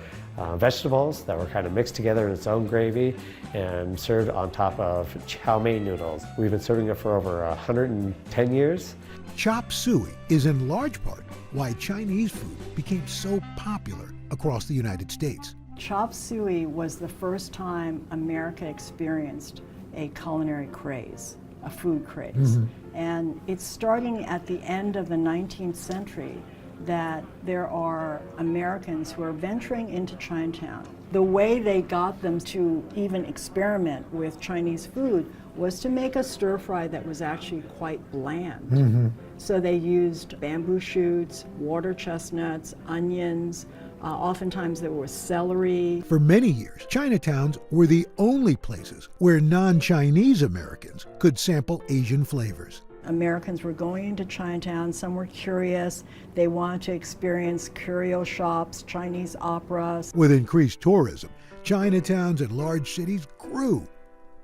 vegetables that were kind of mixed together in its own gravy and served on top of chow mein noodles. We've been serving it for over 110 years. Chop suey is in large part why Chinese food became so popular across the United States. Chop suey was the first time America experienced a culinary craze, a food craze. Mm-hmm. And it's starting at the end of the 19th century that there are Americans who are venturing into Chinatown. The way they got them to even experiment with Chinese food was to make a stir fry that was actually quite bland. Mm-hmm. So they used bamboo shoots, water chestnuts, onions, oftentimes there was celery. For many years, Chinatowns were the only places where non-Chinese Americans could sample Asian flavors. Americans were going into Chinatown, some were curious, they wanted to experience curio shops, Chinese operas. With increased tourism, Chinatowns in large cities grew,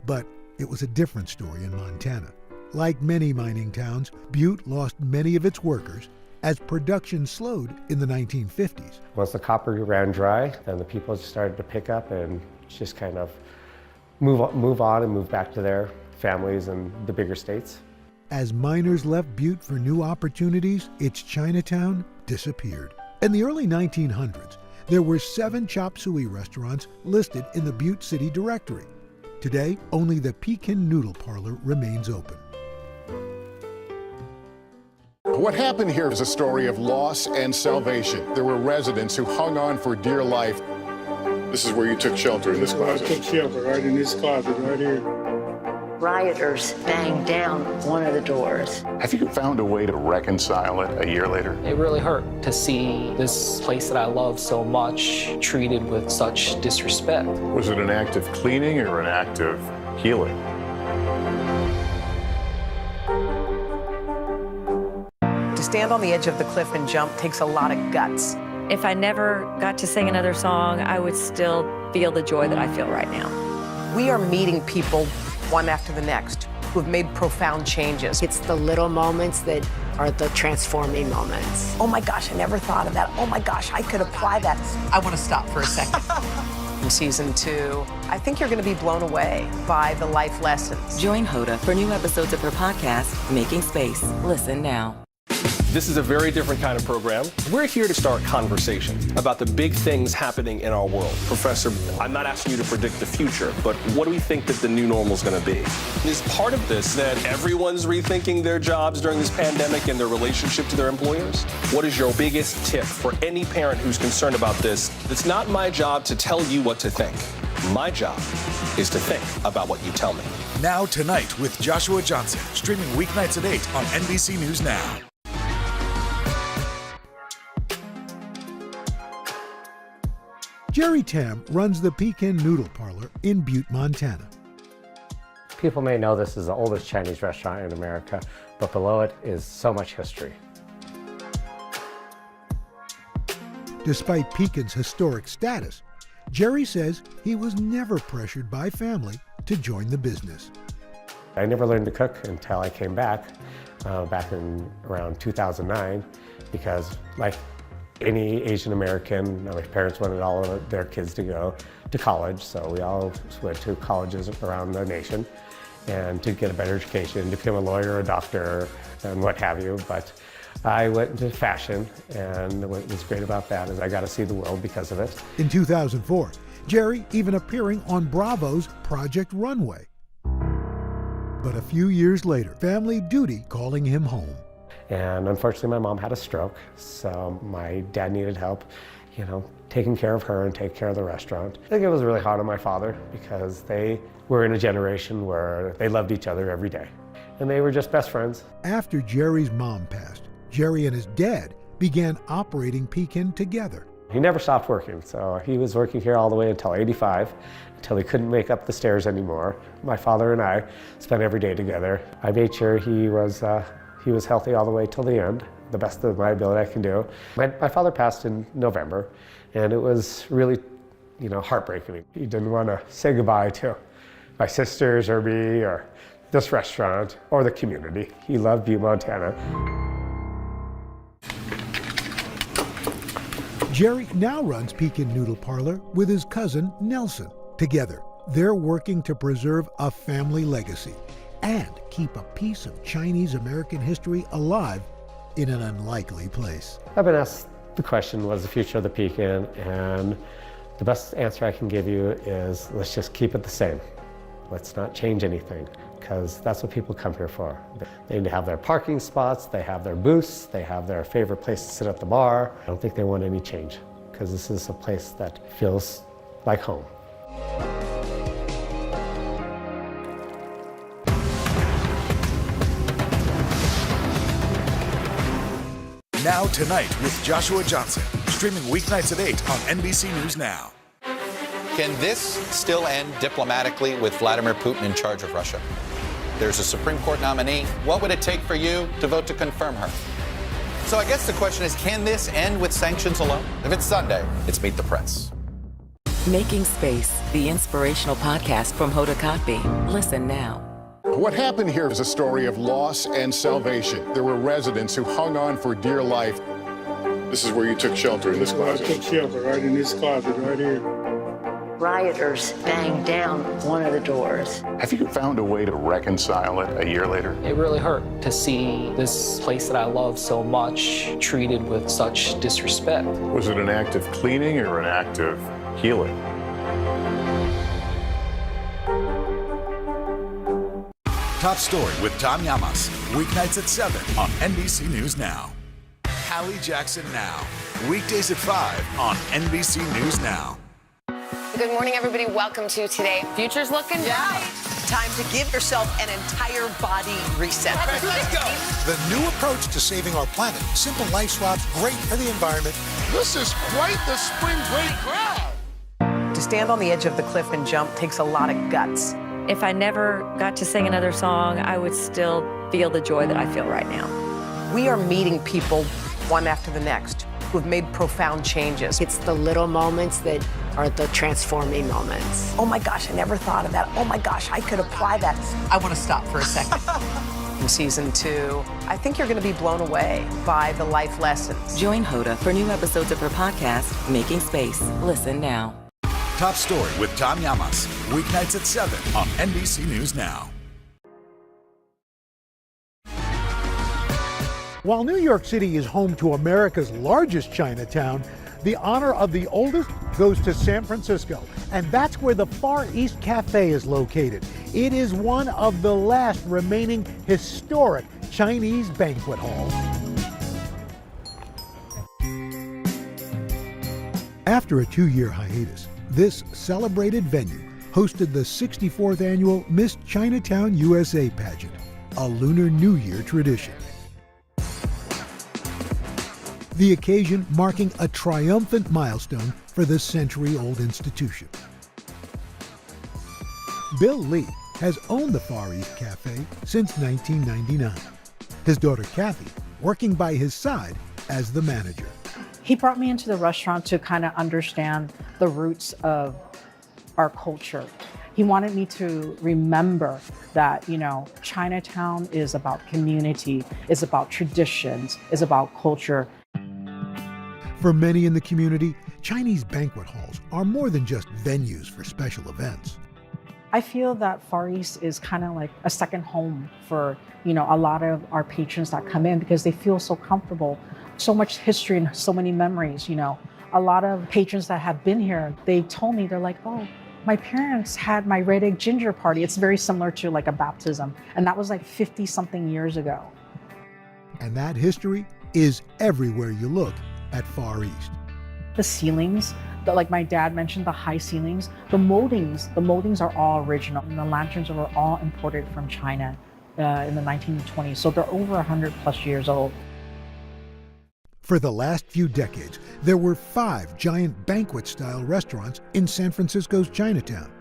but it was a different story in Montana. Like many mining towns, Butte lost many of its workers as production slowed in the 1950s. Once the copper ran dry, then the people started to pick up and just kind of move on and move back to their families and the bigger states. As miners left Butte for new opportunities, its Chinatown disappeared. In the early 1900s, there were 7 chop suey restaurants listed in the Butte City Directory. Today, only the Pekin Noodle Parlor remains open. What happened here is a story of loss and salvation. There were residents who hung on for dear life. This is where you took shelter, in this closet. I took shelter right in this closet right here. Rioters banged down one of the doors. Have you found a way to reconcile it a year later? It really hurt to see this place that I love so much treated with such disrespect. Was it an act of cleaning or an act of healing? To stand on the edge of the cliff and jump takes a lot of guts. If I never got to sing another song, I would still feel the joy that I feel right now. We are meeting people one after the next who have made profound changes. It's the little moments that are the transforming moments. Oh my gosh, I never thought of that. Oh my gosh, I could apply that. I want to stop for a second. In season 2, I think you're going to be blown away by the life lessons. Join Hoda for new episodes of her podcast, Making Space. Listen now. This is a very different kind of program. We're here to start conversations about the big things happening in our world. Professor, I'm not asking you to predict the future, but what do we think that the new normal is going to be? Is part of this that everyone's rethinking their jobs during this pandemic and their relationship to their employers? What is your biggest tip for any parent who's concerned about this? It's not my job to tell you what to think. My job is to think about what you tell me. Now Tonight with Joshua Johnson, streaming weeknights at 8 on NBC News Now. Jerry Tam runs the Pekin Noodle Parlor in Butte, Montana. People may know this is the oldest Chinese restaurant in America, but below it is so much history. Despite Pekin's historic status, Jerry says he was never pressured by family to join the business. I never learned to cook until I came back in around 2009, because like any Asian American, my parents wanted all of their kids to go to college, so we all went to colleges around the nation and to get a better education, to become a lawyer, a doctor, and what have you. But I went into fashion, and what was great about that is I got to see the world because of it. In 2004, Jerry even appearing on Bravo's Project Runway. But a few years later, family duty calling him home. And unfortunately, my mom had a stroke, so my dad needed help, taking care of her and taking care of the restaurant. I think it was really hard on my father because they were in a generation where they loved each other every day. And they were just best friends. After Jerry's mom passed, Jerry and his dad began operating Pekin together. He never stopped working, so he was working here all the way until 85, until he couldn't make up the stairs anymore. My father and I spent every day together. I made sure he was healthy all the way till the end, the best of my ability I can do. My father passed in November, and it was really, heartbreaking. He didn't want to say goodbye to my sisters or me or this restaurant or the community. He loved Butte, Montana. Jerry now runs Pekin Noodle Parlor with his cousin Nelson. Together, they're working to preserve a family legacy and keep a piece of Chinese-American history alive in an unlikely place. I've been asked the question, what is the future of the Pekin? And the best answer I can give you is, let's just keep it the same. Let's not change anything, because that's what people come here for. They have their parking spots, they have their booths, they have their favorite place to sit at the bar. I don't think they want any change, because this is a place that feels like home. Now Tonight with Joshua Johnson, streaming weeknights at 8 on NBC News Now. Can this still end diplomatically with Vladimir Putin in charge of Russia? There's a Supreme Court nominee. What would it take for you to vote to confirm her? So I guess the question is, can this end with sanctions alone? If it's Sunday, it's Meet the Press. Making Space, the inspirational podcast from Hoda Kotb. Listen now. What happened here is a story of loss and salvation. There were residents who hung on for dear life. This is where you took shelter, in this closet. I took shelter right in this closet right here. Rioters banged down one of the doors. Have you found a way to reconcile it a year later? It really hurt to see this place that I love so much treated with such disrespect. Was it an act of cleaning or an act of healing? Top Story with Tom Llamas, weeknights at 7 on NBC News Now. Hallie Jackson Now, weekdays at 5 on NBC News Now. Good morning, everybody. Welcome to Today. Future's looking bright. Time to give yourself an entire body reset. Let's go. The new approach to saving our planet. Simple life swaps, great for the environment. This is quite the spring break crowd. To stand on the edge of the cliff and jump takes a lot of guts. If I never got to sing another song, I would still feel the joy that I feel right now. We are meeting people one after the next who have made profound changes. It's the little moments that are the transforming moments. Oh my gosh, I never thought of that. Oh my gosh, I could apply that. I want to stop for a second. In season 2, I think you're going to be blown away by the life lessons. Join Hoda for new episodes of her podcast, Making Space. Listen now. Top Story with Tom Llamas, weeknights at 7 on NBC News Now. While New York City is home to America's largest Chinatown, the honor of the oldest goes to San Francisco, and that's where the Far East Cafe is located. It is one of the last remaining historic Chinese banquet halls. After a 2-year hiatus, this celebrated venue hosted the 64th annual Miss Chinatown USA pageant, a Lunar New Year tradition. The occasion marking a triumphant milestone for this century-old institution. Bill Lee has owned the Far East Cafe since 1999. His daughter Kathy working by his side as the manager. He brought me into the restaurant to kind of understand the roots of our culture. He wanted me to remember that, Chinatown is about community, is about traditions, is about culture. For many in the community, Chinese banquet halls are more than just venues for special events. I feel that Far East is kind of like a second home for, a lot of our patrons that come in because they feel so comfortable. So much history and so many memories, A lot of patrons that have been here, they told me, they're like, oh, my parents had my red egg ginger party. It's very similar to like a baptism. And that was like 50 something years ago. And that history is everywhere you look at Far East. The ceilings, like my dad mentioned, the high ceilings, the moldings are all original. And the lanterns were all imported from China in the 1920s. So they're over 100 plus years old. For the last few decades, there were 5 giant banquet-style restaurants in San Francisco's Chinatown.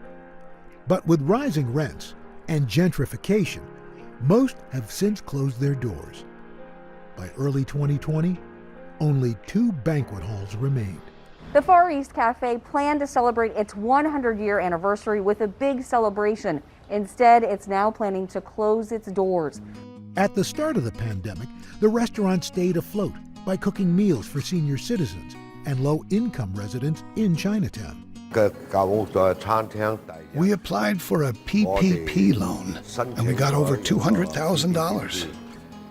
But with rising rents and gentrification, most have since closed their doors. By early 2020, only 2 banquet halls remained. The Far East Cafe planned to celebrate its 100-year anniversary with a big celebration. Instead, it's now planning to close its doors. At the start of the pandemic, the restaurant stayed afloat by cooking meals for senior citizens and low-income residents in Chinatown. We applied for a PPP loan, and we got over $200,000.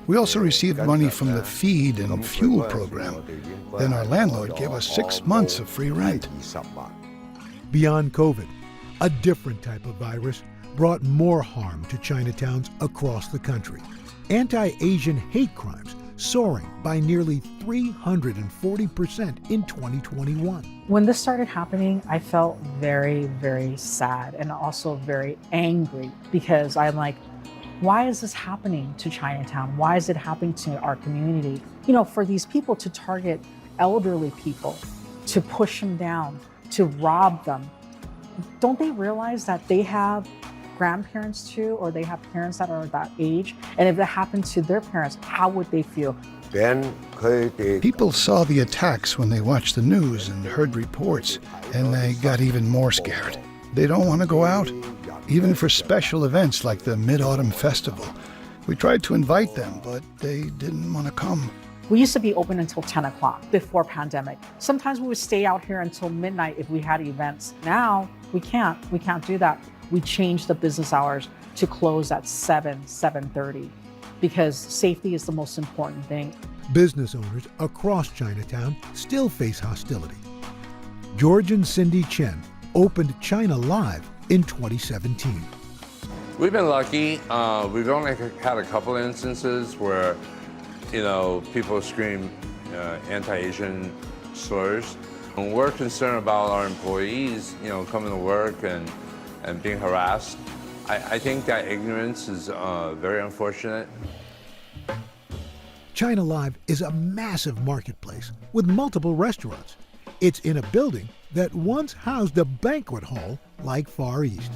We also received money from the feed and fuel program. Then our landlord gave us 6 months of free rent. Beyond COVID, a different type of virus brought more harm to Chinatowns across the country. Anti-Asian hate crimes soaring by nearly 340% in 2021. When this started happening, I felt very, very sad and also very angry because I'm like, why is this happening to Chinatown? Why is it happening to our community? You know, for these people to target elderly people, to push them down, to rob them, don't they realize that they have grandparents too, or they have parents that are that age? And if that happened to their parents, how would they feel? People saw the attacks when they watched the news and heard reports, and they got even more scared. They don't want to go out, even for special events like the Mid-Autumn Festival. We tried to invite them, but they didn't want to come. We used to be open until 10 o'clock before pandemic. Sometimes we would stay out here until midnight if we had events. Now we can't do that. We changed the business hours to close at 7:30, because safety is the most important thing. Business owners across Chinatown still face hostility. George and Cindy Chen opened China Live in 2017. We've been lucky. We've only had a couple instances where, people scream anti-Asian slurs. And we're concerned about our employees, coming to work and being harassed. I think that ignorance is very unfortunate. China Live is a massive marketplace with multiple restaurants. It's in a building that once housed a banquet hall like Far East.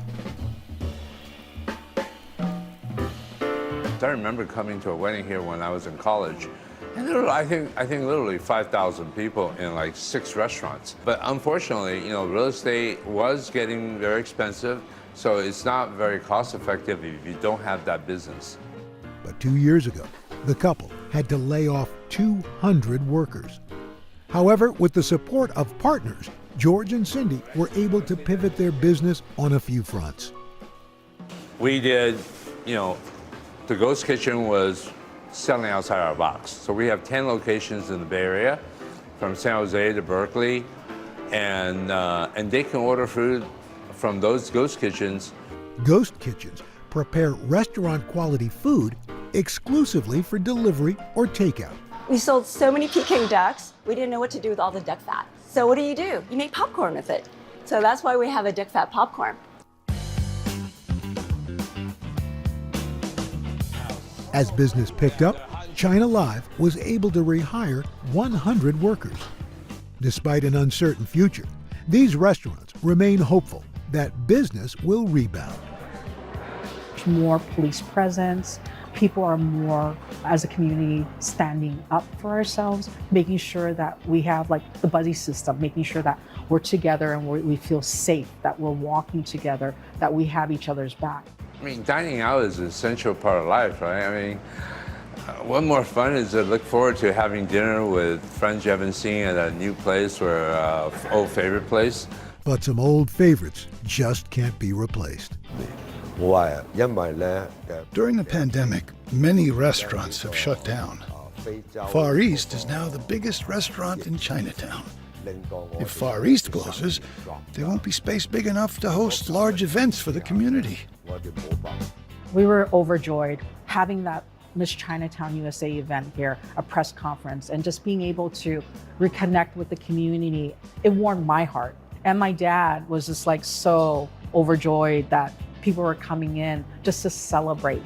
I remember coming to a wedding here when I was in college, and there were, I think literally 5,000 people in like 6 restaurants. But unfortunately, real estate was getting very expensive, so it's not very cost effective if you don't have that business. But 2 years ago, the couple had to lay off 200 workers. However, with the support of partners, George and Cindy were able to pivot their business on a few fronts. We did, the ghost kitchen was selling outside our box. So we have 10 locations in the Bay Area, from San Jose to Berkeley, and they can order food from those ghost kitchens. Ghost kitchens prepare restaurant-quality food exclusively for delivery or takeout. We sold so many Peking ducks, we didn't know what to do with all the duck fat. So what do? You make popcorn with it. So that's why we have a duck fat popcorn. As business picked up, China Live was able to rehire 100 workers. Despite an uncertain future, these restaurants remain hopeful that business will rebound. More police presence. People are more, as a community, standing up for ourselves, making sure that we have the buddy system, making sure that we're together and we feel safe, that we're walking together, that we have each other's back. Dining out is an essential part of life, right? What more fun is to look forward to having dinner with friends you haven't seen at a new place or an old favorite place. But some old favorites just can't be replaced. During the pandemic, many restaurants have shut down. Far East is now the biggest restaurant in Chinatown. If Far East closes, there won't be space big enough to host large events for the community. We were overjoyed having that Miss Chinatown USA event here, a press conference, and just being able to reconnect with the community. It warmed my heart. And my dad was just like so overjoyed that people were coming in just to celebrate.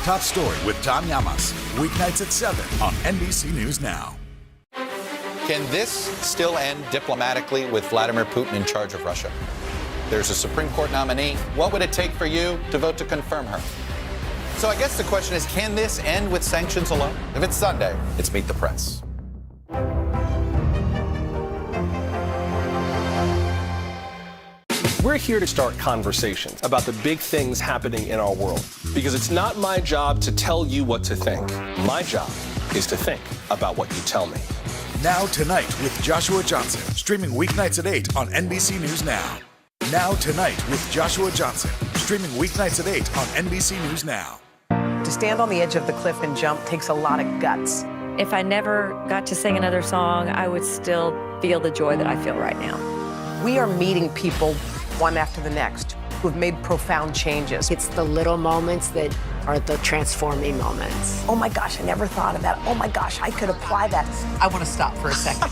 Top Story with Tom Llamas, weeknights at 7 on NBC News Now. Can this still end diplomatically with Vladimir Putin in charge of Russia? There's a Supreme Court nominee. What would it take for you to vote to confirm her? So I guess the question is, can this end with sanctions alone? If it's Sunday, it's Meet the Press. We're here to start conversations about the big things happening in our world, because it's not my job to tell you what to think. My job is to think about what you tell me. Now Tonight with Joshua Johnson, streaming weeknights at 8 on NBC News Now. Now Tonight with Joshua Johnson, streaming weeknights at 8 on NBC News Now. To stand on the edge of the cliff and jump takes a lot of guts. If I never got to sing another song, I would still feel the joy that I feel right now. We are meeting people one after the next who've made profound changes. It's the little moments that are the transforming moments. Oh my gosh, I never thought of that. Oh my gosh, I could apply that. I want to stop for a second.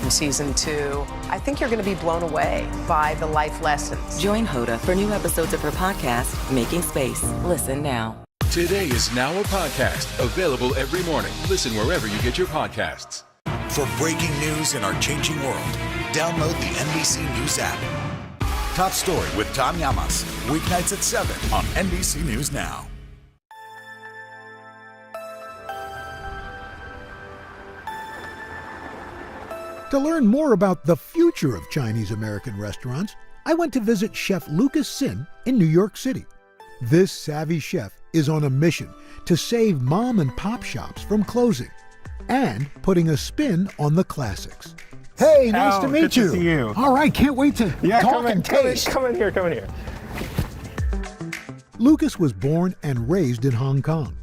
In season 2, I think you're going to be blown away by the life lessons. Join Hoda for new episodes of her podcast, Making Space. Listen now. Today is now a podcast, available every morning. Listen wherever you get your podcasts. For breaking news in our changing world, download the NBC News app. Top Story with Tom Llamas, weeknights at 7 on NBC News Now. To learn more about the future of Chinese American restaurants, I went to visit Chef Lucas Sin in New York City. This savvy chef is on a mission to save mom and pop shops from closing and putting a spin on the classics. Hey, nice to meet you. Good to see you. All right, can't wait to talk and taste. Come in here. Lucas was born and raised in Hong Kong.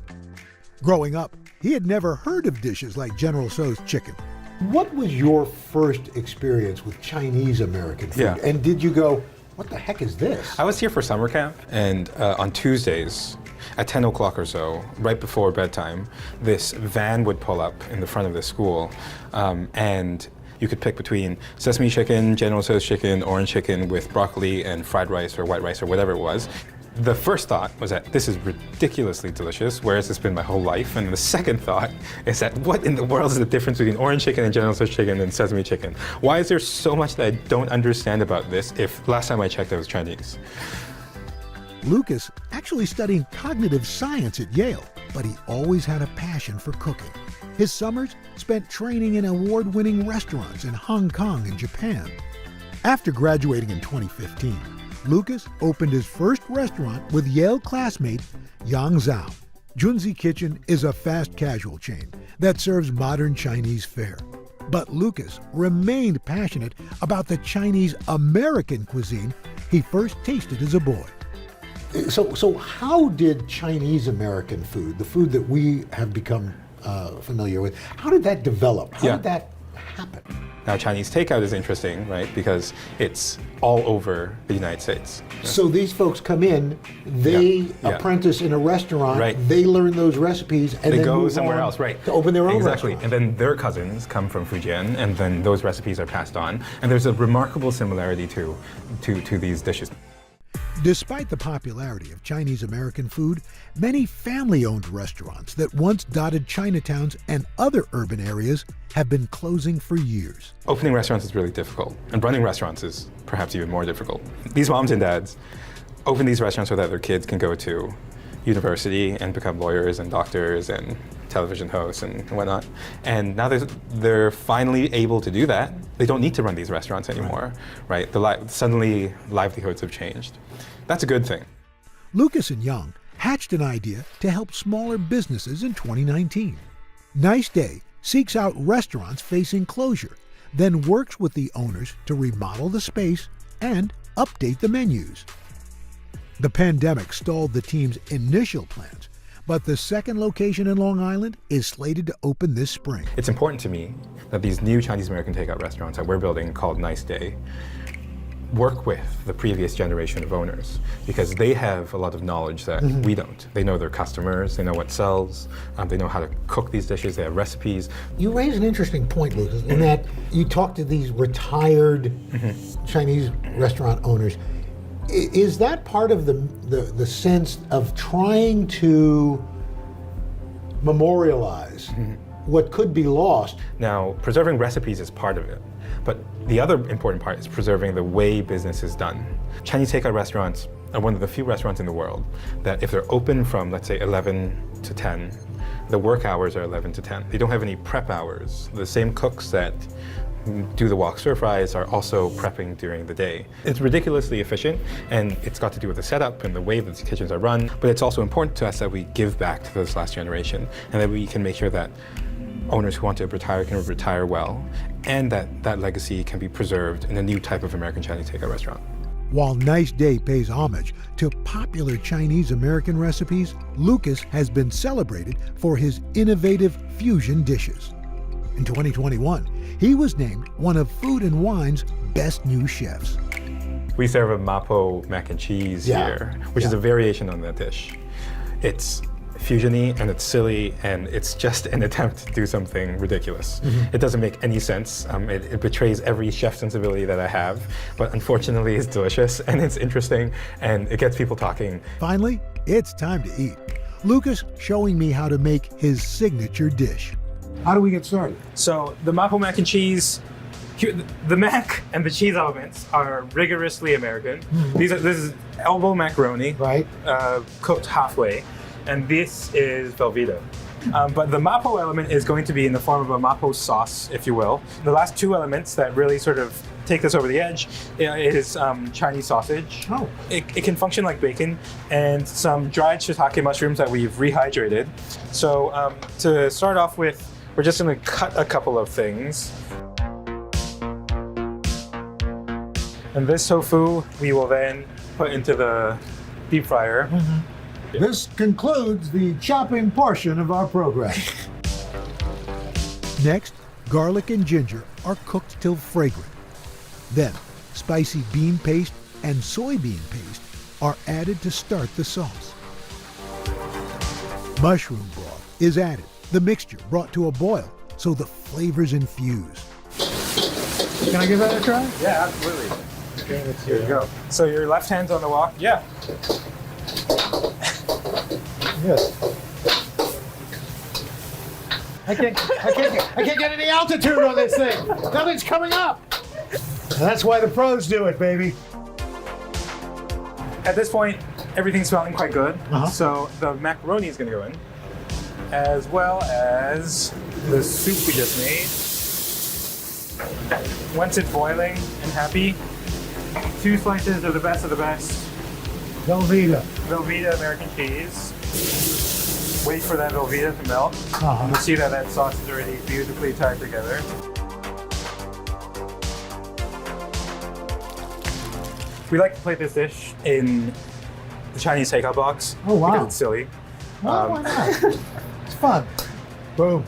Growing up, he had never heard of dishes like General Tso's chicken. What was your first experience with Chinese American food? Yeah. And did you go, what the heck is this? I was here for summer camp, and on Tuesdays at 10 o'clock or so, right before bedtime, this van would pull up in the front of the school, and you could pick between sesame chicken, General Tso's chicken, orange chicken with broccoli and fried rice or white rice or whatever it was. The first thought was that this is ridiculously delicious, where has this been my whole life? And the second thought is that what in the world is the difference between orange chicken and General Tso's chicken and sesame chicken? Why is there so much that I don't understand about this if last time I checked it was Chinese? Lucas actually studied cognitive science at Yale, but he always had a passion for cooking. His summers spent training in award-winning restaurants in Hong Kong and Japan. After graduating in 2015, Lucas opened his first restaurant with Yale classmate Yang Zhao. Junzi Kitchen is a fast casual chain that serves modern Chinese fare. But Lucas remained passionate about the Chinese American cuisine he first tasted as a boy. So how did Chinese American food, the food that we have become familiar with, how did that develop? How did that happen? Now, Chinese takeout is interesting, right? Because it's all over the United States. So these folks come in, they apprentice in a restaurant, they learn those recipes, and they then go move somewhere on else, right? to open their own exactly. restaurant. And then their cousins come from Fujian, and then those recipes are passed on. And there's a remarkable similarity to these dishes. Despite the popularity of Chinese American food, many family-owned restaurants that once dotted Chinatowns and other urban areas have been closing for years. Opening restaurants is really difficult, and running restaurants is perhaps even more difficult. These moms and dads open these restaurants so that their kids can go to university and become lawyers and doctors and television hosts and whatnot. And now they're finally able to do that. They don't need to run these restaurants anymore, right? Suddenly livelihoods have changed. That's a good thing. Lucas and Young hatched an idea to help smaller businesses in 2019. Nice Day seeks out restaurants facing closure, then works with the owners to remodel the space and update the menus. The pandemic stalled the team's initial plans, But the second location in Long Island is slated to open this spring. It's important to me that these new Chinese American takeout restaurants that we're building called Nice Day work with the previous generation of owners, because they have a lot of knowledge that we don't. They know their customers, they know what sells, they know how to cook these dishes, they have recipes. You raise an interesting point, Lucas, in that you talk to these retired Chinese restaurant owners. Is that part of the sense of trying to memorialize what could be lost? Now, preserving recipes is part of it, but the other important part is preserving the way business is done. Chinese takeout restaurants are one of the few restaurants in the world that if they're open from, let's say, 11 to 10, the work hours are 11 to 10. They don't have any prep hours. The same cooks that do the wok stir fries are also prepping during the day. It's ridiculously efficient, and it's got to do with the setup and the way that the kitchens are run, but it's also important to us that we give back to this last generation, and that we can make sure that owners who want to retire can retire well, and that that legacy can be preserved in a new type of American Chinese takeout restaurant. While Nice Day pays homage to popular Chinese American recipes, Lucas has been celebrated for his innovative fusion dishes. In 2021, he was named one of Food and Wine's best new chefs. We serve a mapo mac and cheese here, which is a variation on that dish. It's fusion-y and it's silly, and it's just an attempt to do something ridiculous. It doesn't make any sense. It betrays every chef sensibility that I have, but unfortunately it's delicious and it's interesting and it gets people talking. Finally, it's time to eat. Lucas showing me how to make his signature dish. How do we get started? So the mapo mac and cheese, the mac and the cheese elements are rigorously American. This is elbow macaroni, right? Cooked halfway. And this is Velveeta. But the mapo element is going to be in the form of a mapo sauce, if you will. The last two elements that really sort of take this over the edge is Chinese sausage. Oh. It can function like bacon, and some dried shiitake mushrooms that we've rehydrated. So to start off with, we're just going to cut a couple of things. And this tofu we will then put into the deep fryer. This concludes the chopping portion of our program. Next, garlic and ginger are cooked till fragrant. Then, spicy bean paste and soybean paste are added to start the sauce. Mushroom broth is added, the mixture brought to a boil so the flavors infuse. Can I give that a try? Yeah, absolutely. Here you go. So your left hand's on the wok? Yeah. Yes. I can't get any altitude on this thing. Nothing's coming up. And that's why the pros do it, baby. At this point, everything's smelling quite good. So the macaroni is going to go in, as well as the soup we just made. Once it's boiling and happy, 2 slices of the best Velveeta American cheese. Wait for that Velveeta to melt. You'll see that sauce is already beautifully tied together. We like to plate this dish in the Chinese takeout box. Oh, wow. Because it's silly. Why not? It's fun. Boom.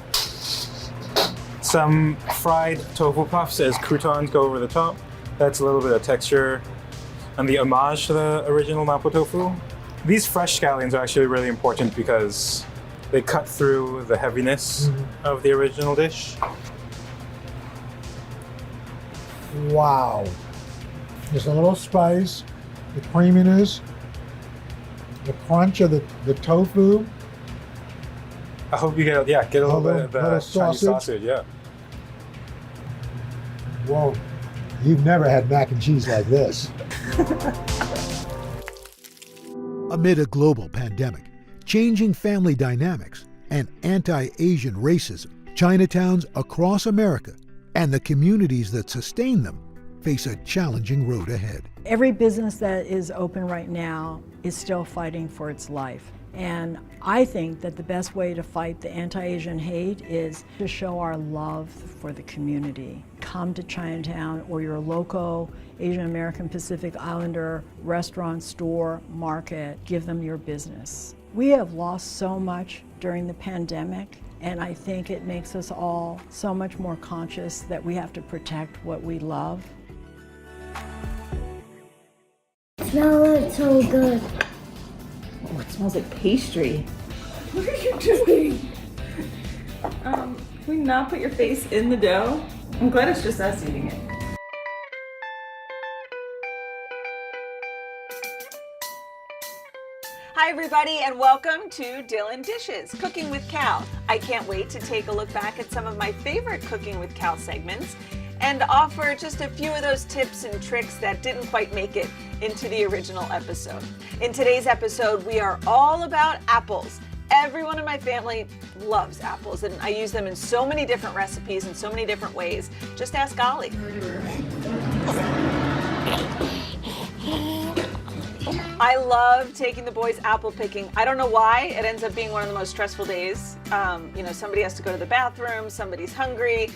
Some fried tofu puffs as croutons go over the top. That's a little bit of texture and the homage to the original mapo tofu. These fresh scallions are actually really important because they cut through the heaviness of the original dish. Wow. Just a little spice, the creaminess, the crunch of the tofu. I hope you get a little bit of the Chinese sausage, yeah. Whoa, you've never had mac and cheese like this. Amid a global pandemic, changing family dynamics, and anti-Asian racism, Chinatowns across America and the communities that sustain them face a challenging road ahead. Every business that is open right now is still fighting for its life. And I think that the best way to fight the anti-Asian hate is to show our love for the community. Come to Chinatown or your local Asian American Pacific Islander restaurant, store, market, give them your business. We have lost so much during the pandemic, and I think it makes us all so much more conscious that we have to protect what we love. Smells so good. Oh, it smells like pastry. What are you doing? Can we not put your face in the dough? I'm glad it's just us eating it. Hi everybody and welcome to Dylan Dishes, Cooking with Cal. I can't wait to take a look back at some of my favorite Cooking with Cal segments and offer just a few of those tips and tricks that didn't quite make it into the original episode. In today's episode, we are all about apples. Everyone in my family loves apples and I use them in so many different recipes in so many different ways. Just ask Ollie. I love taking the boys apple picking. I don't know why, it ends up being one of the most stressful days. Somebody has to go to the bathroom, somebody's hungry,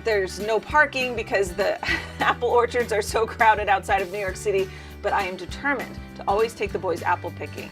there's no parking because the apple orchards are so crowded outside of New York City, but I am determined to always take the boys apple picking.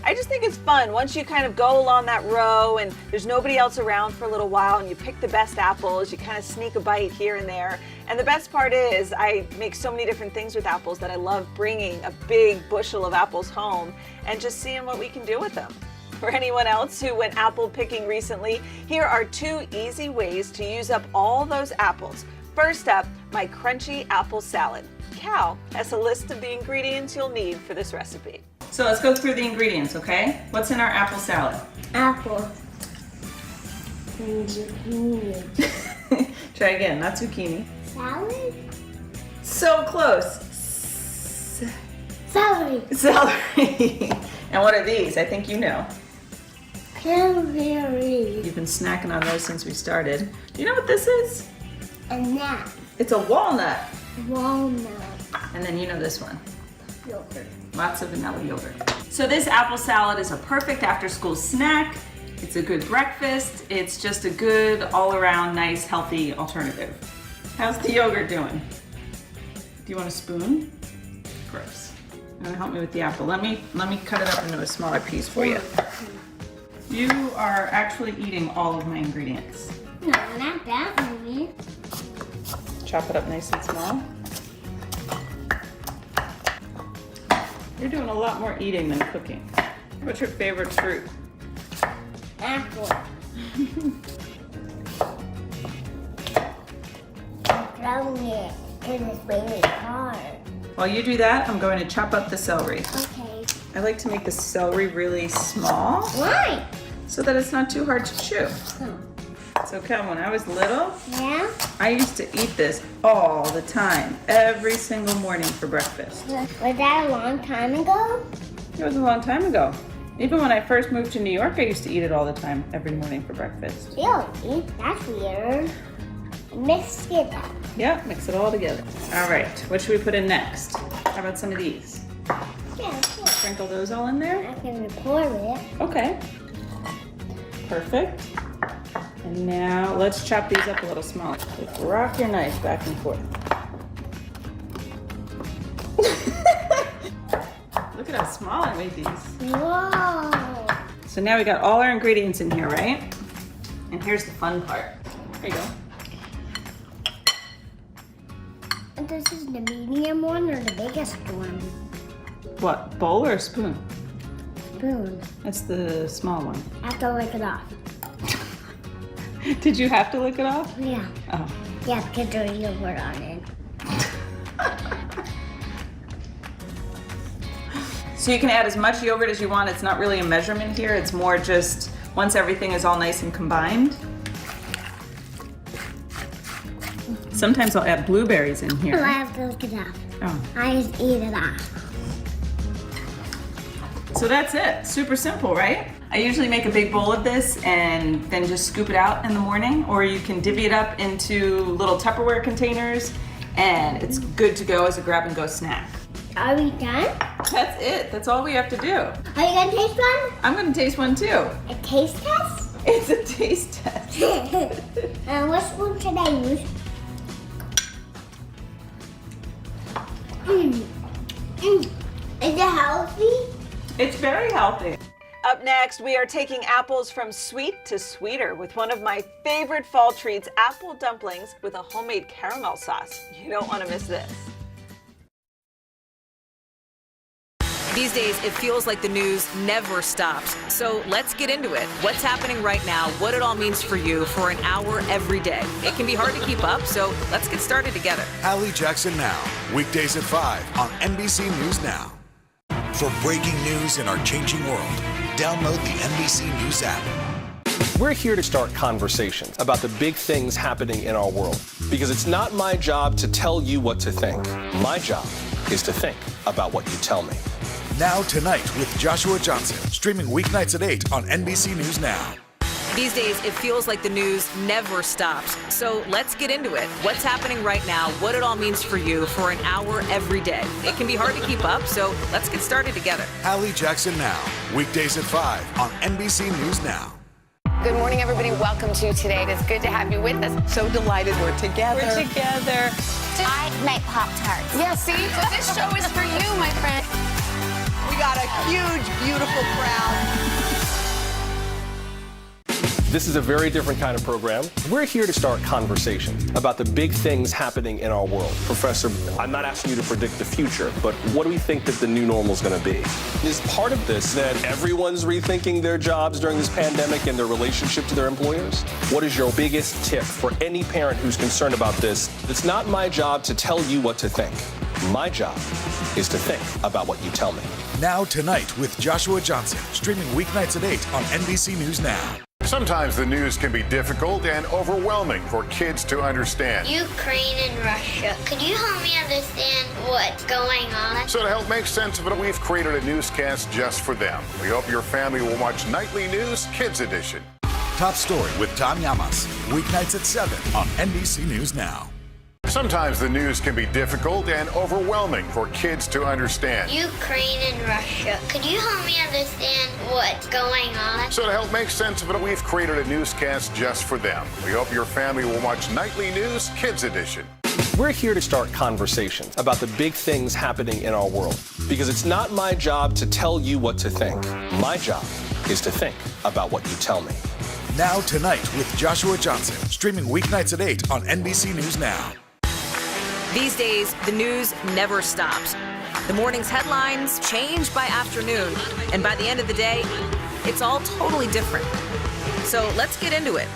I just think it's fun once you kind of go along that row and there's nobody else around for a little while and you pick the best apples, you kind of sneak a bite here and there. And the best part is I make so many different things with apples that I love bringing a big bushel of apples home and just seeing what we can do with them. For anyone else who went apple picking recently, here are 2 easy ways to use up all those apples. First up, my crunchy apple salad. Cal has a list of the ingredients you'll need for this recipe. So let's go through the ingredients, okay? What's in our apple salad? Apple. And zucchini. Try again, not zucchini. Salad? So close. Celery. Celery. And what are these? I think you know. Cranberry. You've been snacking on those since we started. Do you know what this is? A nut. It's a walnut. Walnut. And then you know this one. Yogurt. Lots of vanilla yogurt. So this apple salad is a perfect after-school snack. It's a good breakfast. It's just a good all-around nice healthy alternative. How's the yogurt doing? Do you want a spoon? Gross. You want to help me with the apple? Let me cut it up into a smaller piece for you. You are actually eating all of my ingredients. No, not that, Mommy. Chop it up nice and small. You're doing a lot more eating than cooking. What's your favorite fruit? Apple. I'm throwing it because it's really hard. While you do that, I'm going to chop up the celery. Okay. I like to make the celery really small. Why? So that it's not too hard to chew. Oh. So Kel, when I was little, Yeah? I used to eat this all the time, every single morning for breakfast. Was that a long time ago? It was a long time ago. Even when I first moved to New York, I used to eat it all the time, every morning for breakfast. Really? That's weird. Mix it up. Yep, mix it all together. All right, what should we put in next? How about some of these? Yeah, sure. Sprinkle those all in there? I can pour it. Okay. Perfect. And now let's chop these up a little smaller. Just rock your knife back and forth. Look at how small I made these. Whoa. So now we got all our ingredients in here, right? And here's the fun part. There you go. And this is the medium one or the biggest one? What, bowl or spoon? Spoon. That's the small one. I have to lick it off. Did you have to lick it off? Yeah. Oh. Yeah, because there's yogurt on it. So you can add as much yogurt as you want. It's not really a measurement here. It's more just once everything is all nice and combined. Sometimes I'll add blueberries in here. Oh, I have to lick it off. Oh. I just eat it off. So that's it. Super simple, right? I usually make a big bowl of this and then just scoop it out in the morning, or you can divvy it up into little Tupperware containers and it's good to go as a grab-and-go snack. Are we done? That's it. That's all we have to do. Are you gonna taste one? I'm gonna taste one too. A taste test? It's a taste test. What spoon should I use? Is it healthy? It's very healthy. Up next, we are taking apples from sweet to sweeter with one of my favorite fall treats, apple dumplings with a homemade caramel sauce. You don't want to miss this. These days, it feels like the news never stops. So let's get into it. What's happening right now, what it all means for you for an hour every day. It can be hard to keep up, so let's get started together. Hallie Jackson Now, weekdays at 5 on NBC News Now. For breaking news in our changing world, download the NBC News app. We're here to start conversations about the big things happening in our world, because it's not my job to tell you what to think. My job is to think about what you tell me. Now Tonight with Joshua Johnson, streaming weeknights at 8 on NBC News Now. These days, it feels like the news never stops. So let's get into it. What's happening right now, what it all means for you for an hour every day. It can be hard to keep up, so let's get started together. Hallie Jackson Now, weekdays at 5 on NBC News Now. Good morning, everybody. Welcome to Today. It's good to have you with us. So delighted we're together. We're together. I make Pop-Tarts. Yeah, see? So this show is for you, my friend. We got a huge, beautiful crowd. This is a very different kind of program. We're here to start conversations about the big things happening in our world. Professor, I'm not asking you to predict the future, but what do we think that the new normal is going to be? Is part of this that everyone's rethinking their jobs during this pandemic and their relationship to their employers? What is your biggest tip for any parent who's concerned about this? It's not my job to tell you what to think. My job is to think about what you tell me. Now Tonight with Joshua Johnson, streaming weeknights at 8 on NBC News Now. Sometimes the news can be difficult and overwhelming for kids to understand. Ukraine and Russia. Could you help me understand what's going on? So to help make sense of it, we've created a newscast just for them. We hope your family will watch Nightly News Kids Edition. Top Story with Tom Llamas, weeknights at 7 on NBC News Now. Sometimes the news can be difficult and overwhelming for kids to understand. Ukraine and Russia. Could you help me understand what's going on? So to help make sense of it, we've created a newscast just for them. We hope your family will watch Nightly News Kids Edition. We're here to start conversations about the big things happening in our world, because it's not my job to tell you what to think. My job is to think about what you tell me. Now Tonight with Joshua Johnson, streaming weeknights at 8 on NBC News Now. These days, the news never stops. The morning's headlines change by afternoon, and by the end of the day, it's all totally different. So let's get into it.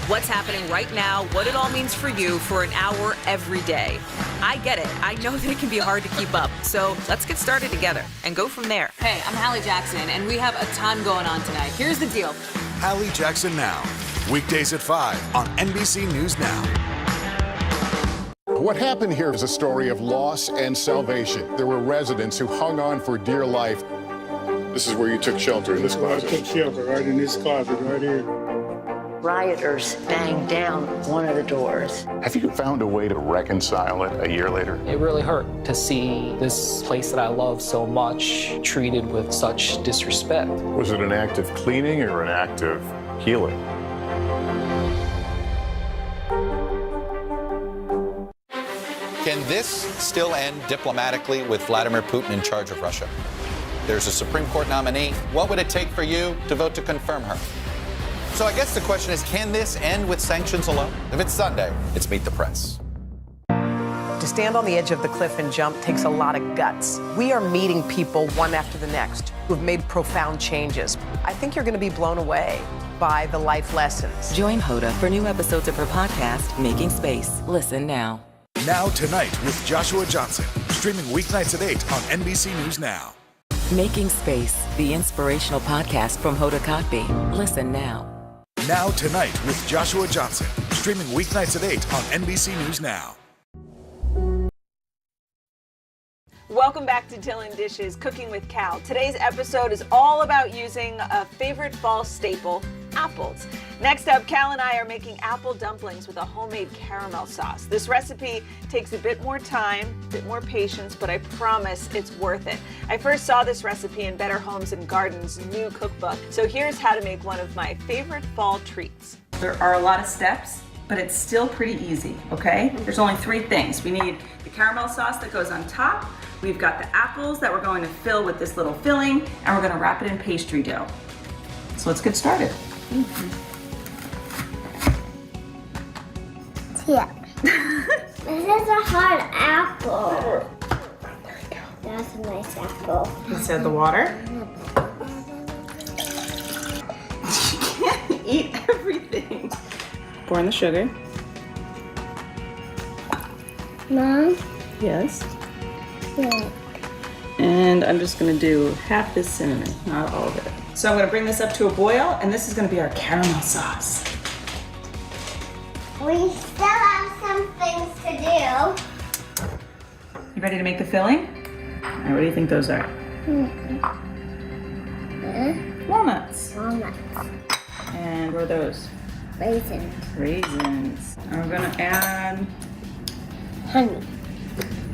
What's happening right now, what it all means for you for an hour every day. I get it. I know that it can be hard to keep up. So let's get started together and go from there. Hey, I'm Hallie Jackson, and we have a ton going on tonight. Here's the deal. Hallie Jackson Now, weekdays at 5 on NBC News Now. What happened here is a story of loss and salvation. There were residents who hung on for dear life. This is where you took shelter, in this closet. I took shelter right in this closet right here. Rioters banged down one of the doors. Have you found a way to reconcile it a year later? It really hurt to see this place that I love so much treated with such disrespect. Was it an act of cleaning or an act of healing? Can this still end diplomatically with Vladimir Putin in charge of Russia? There's a Supreme Court nominee. What would it take for you to vote to confirm her? So I guess the question is, can this end with sanctions alone? If it's Sunday, it's Meet the Press. To stand on the edge of the cliff and jump takes a lot of guts. We are meeting people one after the next who've made profound changes. I think you're going to be blown away by the life lessons. Join Coda for new episodes of her podcast, Making Space. Listen now. Now Tonight with Joshua Johnson, streaming weeknights at 8 on NBC News Now. Making Space, the inspirational podcast from Hoda Kotb. Listen now. Now Tonight with Joshua Johnson, streaming weeknights at 8 on NBC News Now. Welcome back to Dylan Dishes, Cooking with Cal. Today's episode is all about using a favorite fall staple, apples. Next up, Cal and I are making apple dumplings with a homemade caramel sauce. This recipe takes a bit more time, a bit more patience, but I promise it's worth it. I first saw this recipe in Better Homes and Garden's new cookbook. So here's how to make one of my favorite fall treats. There are a lot of steps, but it's still pretty easy, okay? There's only 3 things. We need the caramel sauce that goes on top. We've got the apples that we're going to fill with this little filling, and we're gonna wrap it in pastry dough. So let's get started. Yeah. This is a hard apple. There we go. That's a nice apple. Let's add the water. You can't eat everything. Pour in the sugar. Mom? Yes. Yeah. And I'm just gonna do half this cinnamon, not all of it. So I'm gonna bring this up to a boil, and this is gonna be our caramel sauce. We still have some things to do. You ready to make the filling? And what do you think those are? Walnuts. Walnuts. And what are those? Raisins. Raisins. And we're gonna add honey.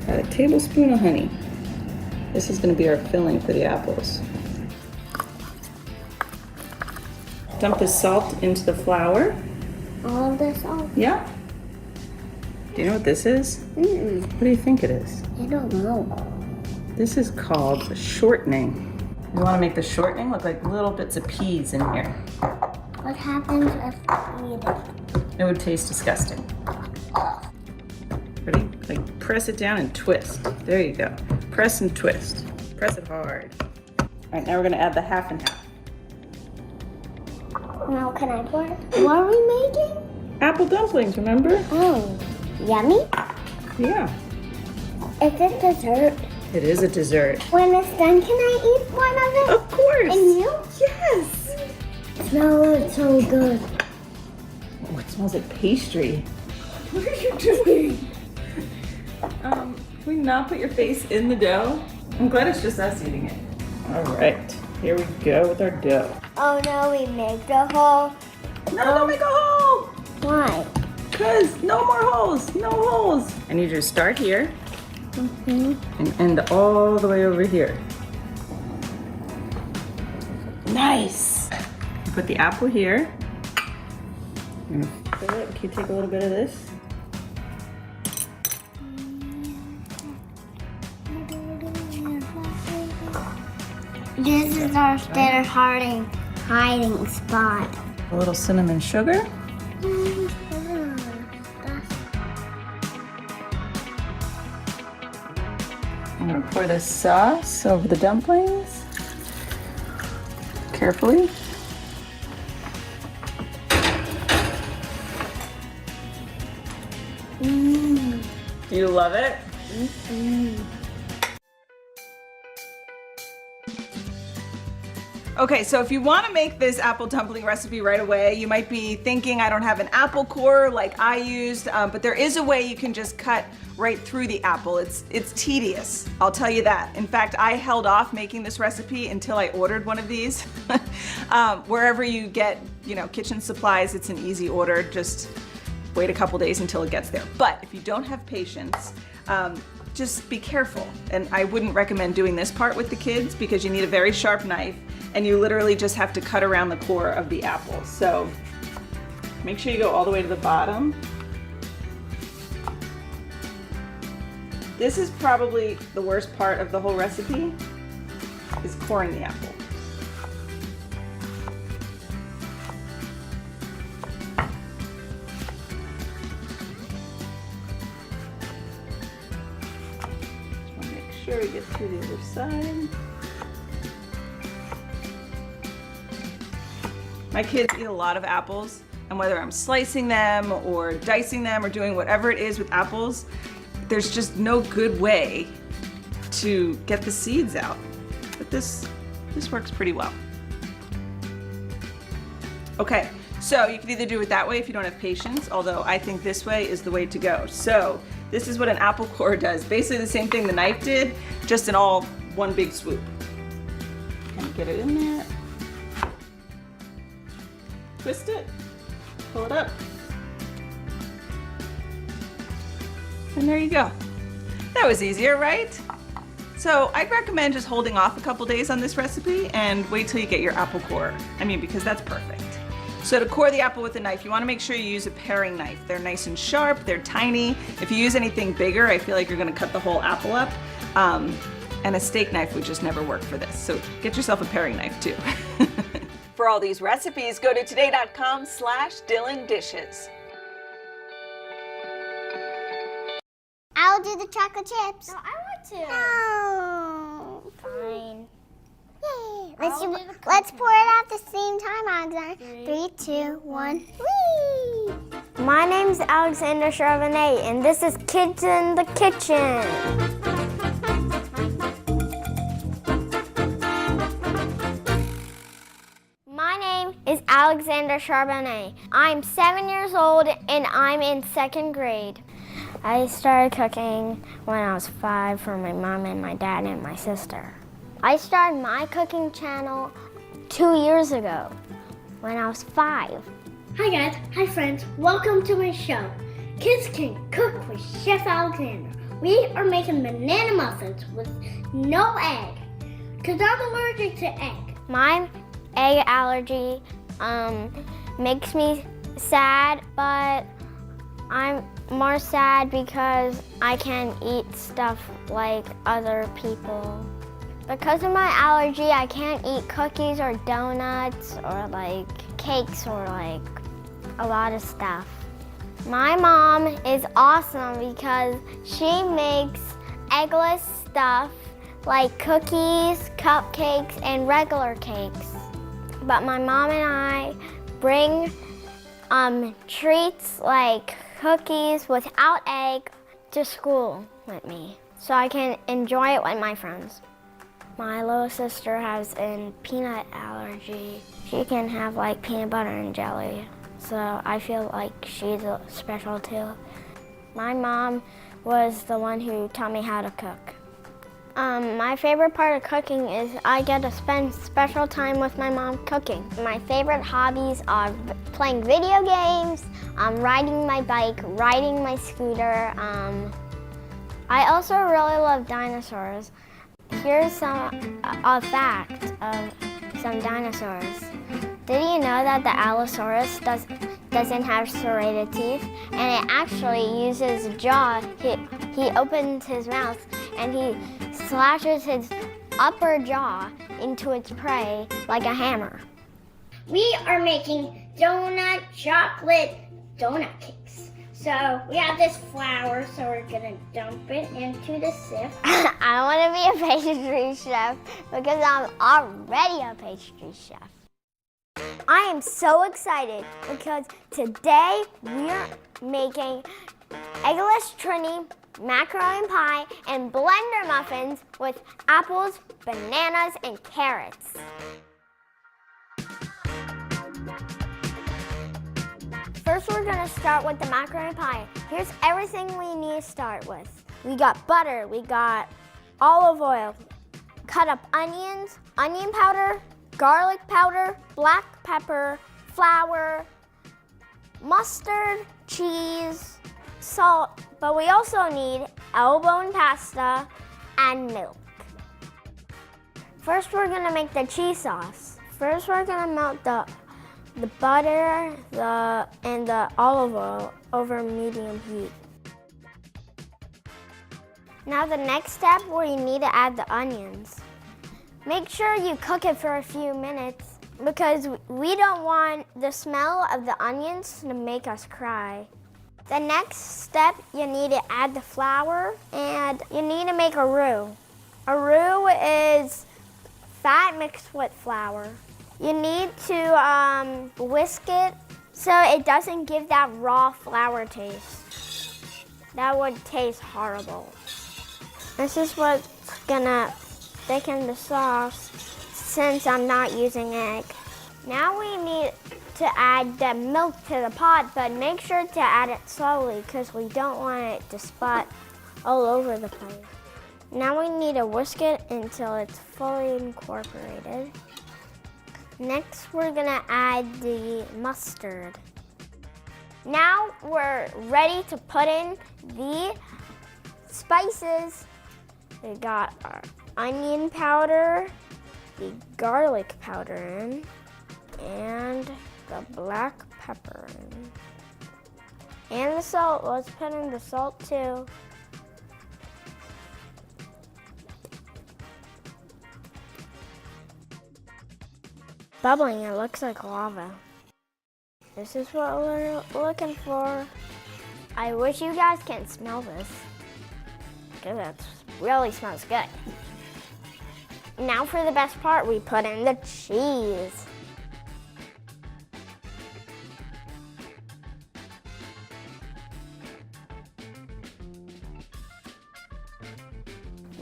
Add a tablespoon of honey. This is gonna be our filling for the apples. Dump the salt into the flour. All of this salt? Yeah. Do you know what this is? What do you think it is? I don't know. This is called shortening. We want to make the shortening look like little bits of peas in here. What happens if we eat it? It would taste disgusting. Ready? Like press it down and twist. There you go. Press and twist. Press it hard. All right, now we're gonna add the half and half. Now can I pour it? What are we making? Apple dumplings, remember? Oh, yummy. Yeah. Is it dessert? It is a dessert. When it's done, can I eat one of it? Of course. And you? Yes. Smells so good. Oh, it smells like pastry. What are you doing? Can we not put your face in the dough? I'm glad it's just us eating it. All right, here we go with our dough. Oh no, we make the hole. No, don't make a hole. Why? Because no more holes, no holes. I need you to start here and end all the way over here. Nice. Put the apple here. I'm gonna fill it. Can you take a little bit of this? This is our standard hiding spot. A little cinnamon sugar. I'm gonna pour this sauce over the dumplings. Carefully. Do you love it? Okay, so if you want to make this apple dumpling recipe right away, you might be thinking I don't have an apple core like I used, but there is a way you can just cut right through the apple. It's tedious, I'll tell you that. In fact, I held off making this recipe until I ordered one of these. Wherever you get, kitchen supplies, it's an easy order. Just wait a couple days until it gets there. But if you don't have patience, just be careful. And I wouldn't recommend doing this part with the kids because you need a very sharp knife and you literally just have to cut around the core of the apple. So make sure you go all the way to the bottom. This is probably the worst part of the whole recipe, is coring the apple. Sure we get through the other side. My kids eat a lot of apples, and whether I'm slicing them or dicing them or doing whatever it is with apples, there's just no good way to get the seeds out. But this works pretty well. Okay, so you can either do it that way if you don't have patience, although I think this way is the way to go. So this is what an apple core does. Basically the same thing the knife did, just in all one big swoop. And get it in there. Twist it, pull it up. And there you go. That was easier, right? So I'd recommend just holding off a couple days on this recipe and wait till you get your apple core. Because that's perfect. So to core the apple with a knife, you want to make sure you use a paring knife. They're nice and sharp, they're tiny. If you use anything bigger, I feel like you're going to cut the whole apple up. And a steak knife would just never work for this. So get yourself a paring knife too. For all these recipes, go to today.com/DylanDishes. I'll do the chocolate chips. No, I want to. No. Fine. Yay. Let's pour it at the same time, Alexander. 3, 2, 1. Whee! My name's Alexander Charbonnet, and this is Kids in the Kitchen. My name is Alexander Charbonnet. I'm 7 years old, and I'm in 2nd grade. I started cooking when I was 5 for my mom and my dad and my sister. I started my cooking channel 2 years ago when I was 5. Hi guys, hi friends, welcome to my show. Kids Can Cook with Chef Alexander. We are making banana muffins with no egg, because I'm allergic to egg. My egg allergy makes me sad, but I'm more sad because I can't eat stuff like other people. Because of my allergy, I can't eat cookies or donuts or like cakes or like a lot of stuff. My mom is awesome because she makes eggless stuff like cookies, cupcakes, and regular cakes. But my mom and I bring treats like cookies without egg to school with me so I can enjoy it with my friends. My little sister has a peanut allergy. She can have like peanut butter and jelly, so I feel like she's special too. My mom was the one who taught me how to cook. My favorite part of cooking is I get to spend special time with my mom cooking. My favorite hobbies are playing video games, riding my bike, riding my scooter. I also really love dinosaurs. Here's a fact of some dinosaurs. Did you know that the Allosaurus doesn't have serrated teeth, and it actually uses a jaw? He opens his mouth and he slashes his upper jaw into its prey like a hammer. We are making chocolate donut cakes. So we have this flour, so we're gonna dump it into the sieve. I want to be a pastry chef because I'm already a pastry chef. I am so excited because today we are making eggless Trini, macaroni pie, and blender muffins with apples, bananas, and carrots. First, we're gonna start with the macaroni pie. Here's everything we need to start with. We got butter, we got olive oil, cut up onions, onion powder, garlic powder, black pepper, flour, mustard, cheese, salt, but we also need elbow and and milk. First, we're gonna make the cheese sauce. First, we're gonna melt the butter and the olive oil over medium heat. Now the next step where you need to add the onions. Make sure you cook it for a few minutes because we don't want the smell of the onions to make us cry. The next step, you need to add the flour and you need to make a roux. A roux is fat mixed with flour. You need to whisk it so it doesn't give that raw flour taste. That would taste horrible. This is what's gonna thicken the sauce since I'm not using egg. Now we need to add the milk to the pot, but make sure to add it slowly because we don't want it to spot all over the place. Now we need to whisk it until it's fully incorporated. Next, we're gonna add the mustard. Now we're ready to put in the spices. We got our onion powder, the garlic powder in, and the black pepper in. And the salt, let's put in the salt too. bubbling. It looks like lava. This is what we're looking for. I wish you guys can smell this, because it really smells good. Now for the best part, we put in the cheese.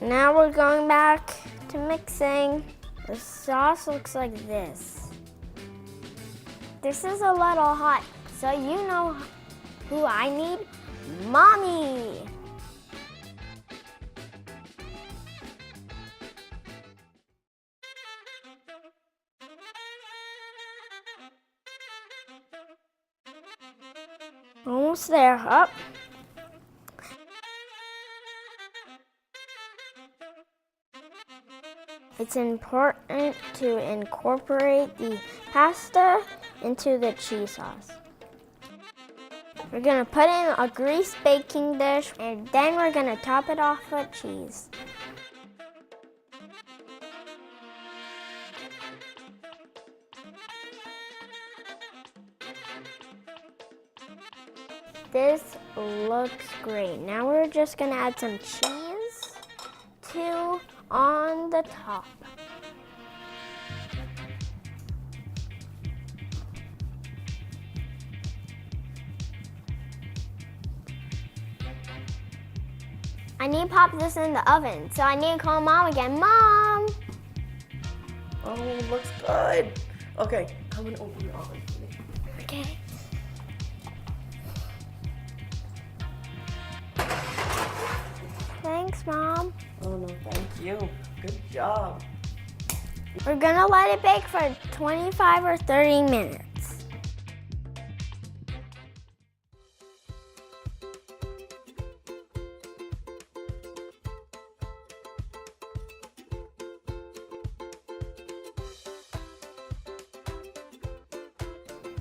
Now we're going back to mixing. The sauce looks like this. This is a little hot, so you know who I need? Mommy! Almost there, up. It's important to incorporate the pasta into the cheese sauce. We're gonna put in a greased baking dish, and then we're gonna top it off with cheese. This looks great. Now we're just gonna add some cheese on the top. I need to pop this in the oven, so I need to call Mom again. Mom! Oh, it looks good. Okay, I'm gonna open the oven for me. Okay. Thanks, Mom. Oh no, thank you. Good job. We're gonna let it bake for 25 or 30 minutes.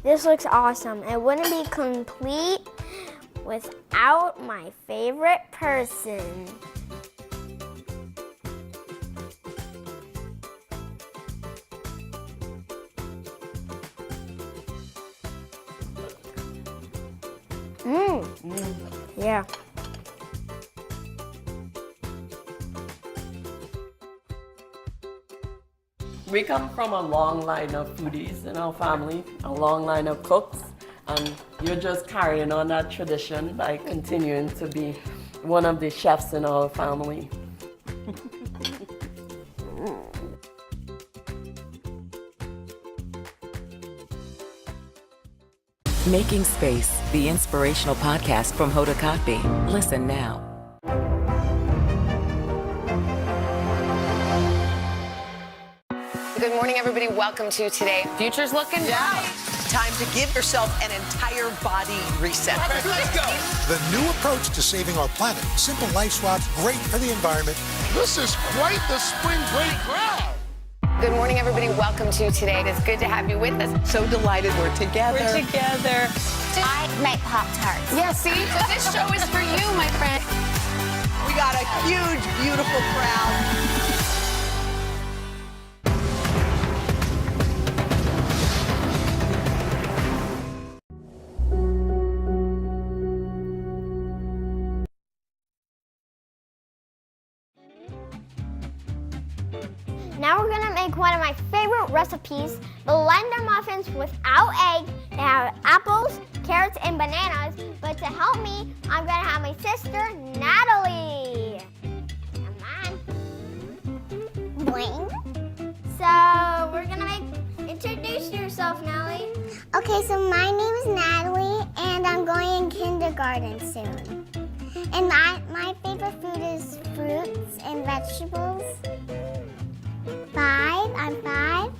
This looks awesome. It wouldn't be complete without my favorite person. Yeah. We come from a long line of foodies in our family, a long line of cooks, and you're just carrying on that tradition by continuing to be one of the chefs in our family. Making Space, the inspirational podcast from Hoda Kotb. Listen now. Good morning, everybody. Welcome to Today. Future's looking bright. Time to give yourself an entire body reset. Let's go. The new approach to saving our planet. Simple life swaps, great for the environment. This is quite the spring break crowd. Good morning, everybody. Welcome to Today. It's good to have you with us. So delighted we're together. We're together. I make Pop-Tarts. Yeah, see? So this show is for you, my friend. We got a huge, beautiful crowd. Now we're gonna make one of my favorite recipes, blender muffins without egg. They have apples, carrots, and bananas. But to help me, I'm gonna have my sister, Natalie. Come on. Bling. So we're gonna introduce yourself, Natalie. Okay, so my name is Natalie, and I'm going in kindergarten soon. And my favorite food is fruits and vegetables. I'm 5,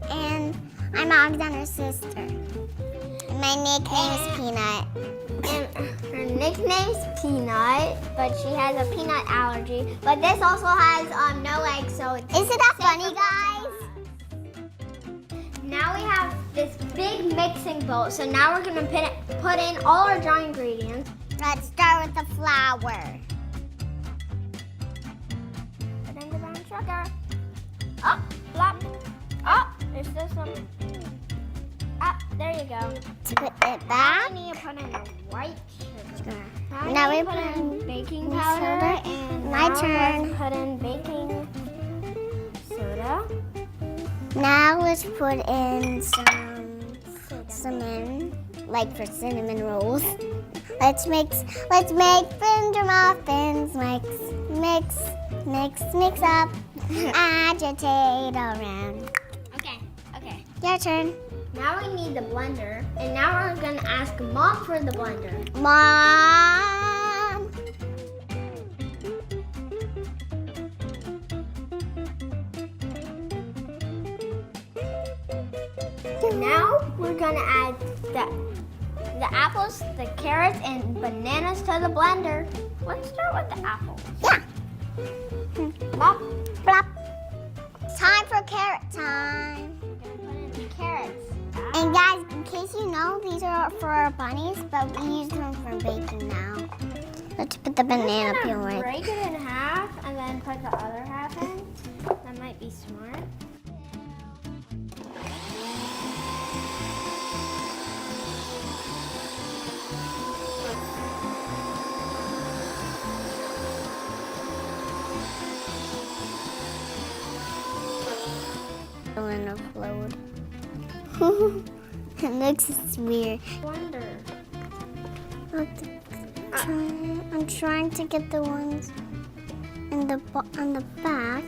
and I'm Alexander's sister. And my nickname is Peanut. And her nickname's Peanut, but she has a peanut allergy. But this also has no eggs, so it's Isn't that funny, guys? Now we have this big mixing bowl. So now we're gonna put in all our dry ingredients. Let's start with the flour. Put in the brown sugar. Up, flop, up, some. Ah, there you go. Put it back. Now we need to put in the white sugar. Now we put put in baking powder, and my now turn. let's put in baking soda. Now let's put in some cinnamon, like for cinnamon rolls. Let's make Fender muffins. Mix up. Agitate all around. Okay. Your turn. Now we need the blender, and now we're gonna ask Mom for the blender. Mom. Now we're gonna add the apples, the carrots, and bananas to the blender. Let's start with the apples. Yeah. Plop. Plop. Time for carrot time. We're gonna put in the carrots. And guys, in case you know, these are for our bunnies, but we use them for baking now. Let's put the banana peel right. Break it in half and then put the other half in. That might be smart. In a float. It looks weird. Wonder. I'm trying to get the ones on the back.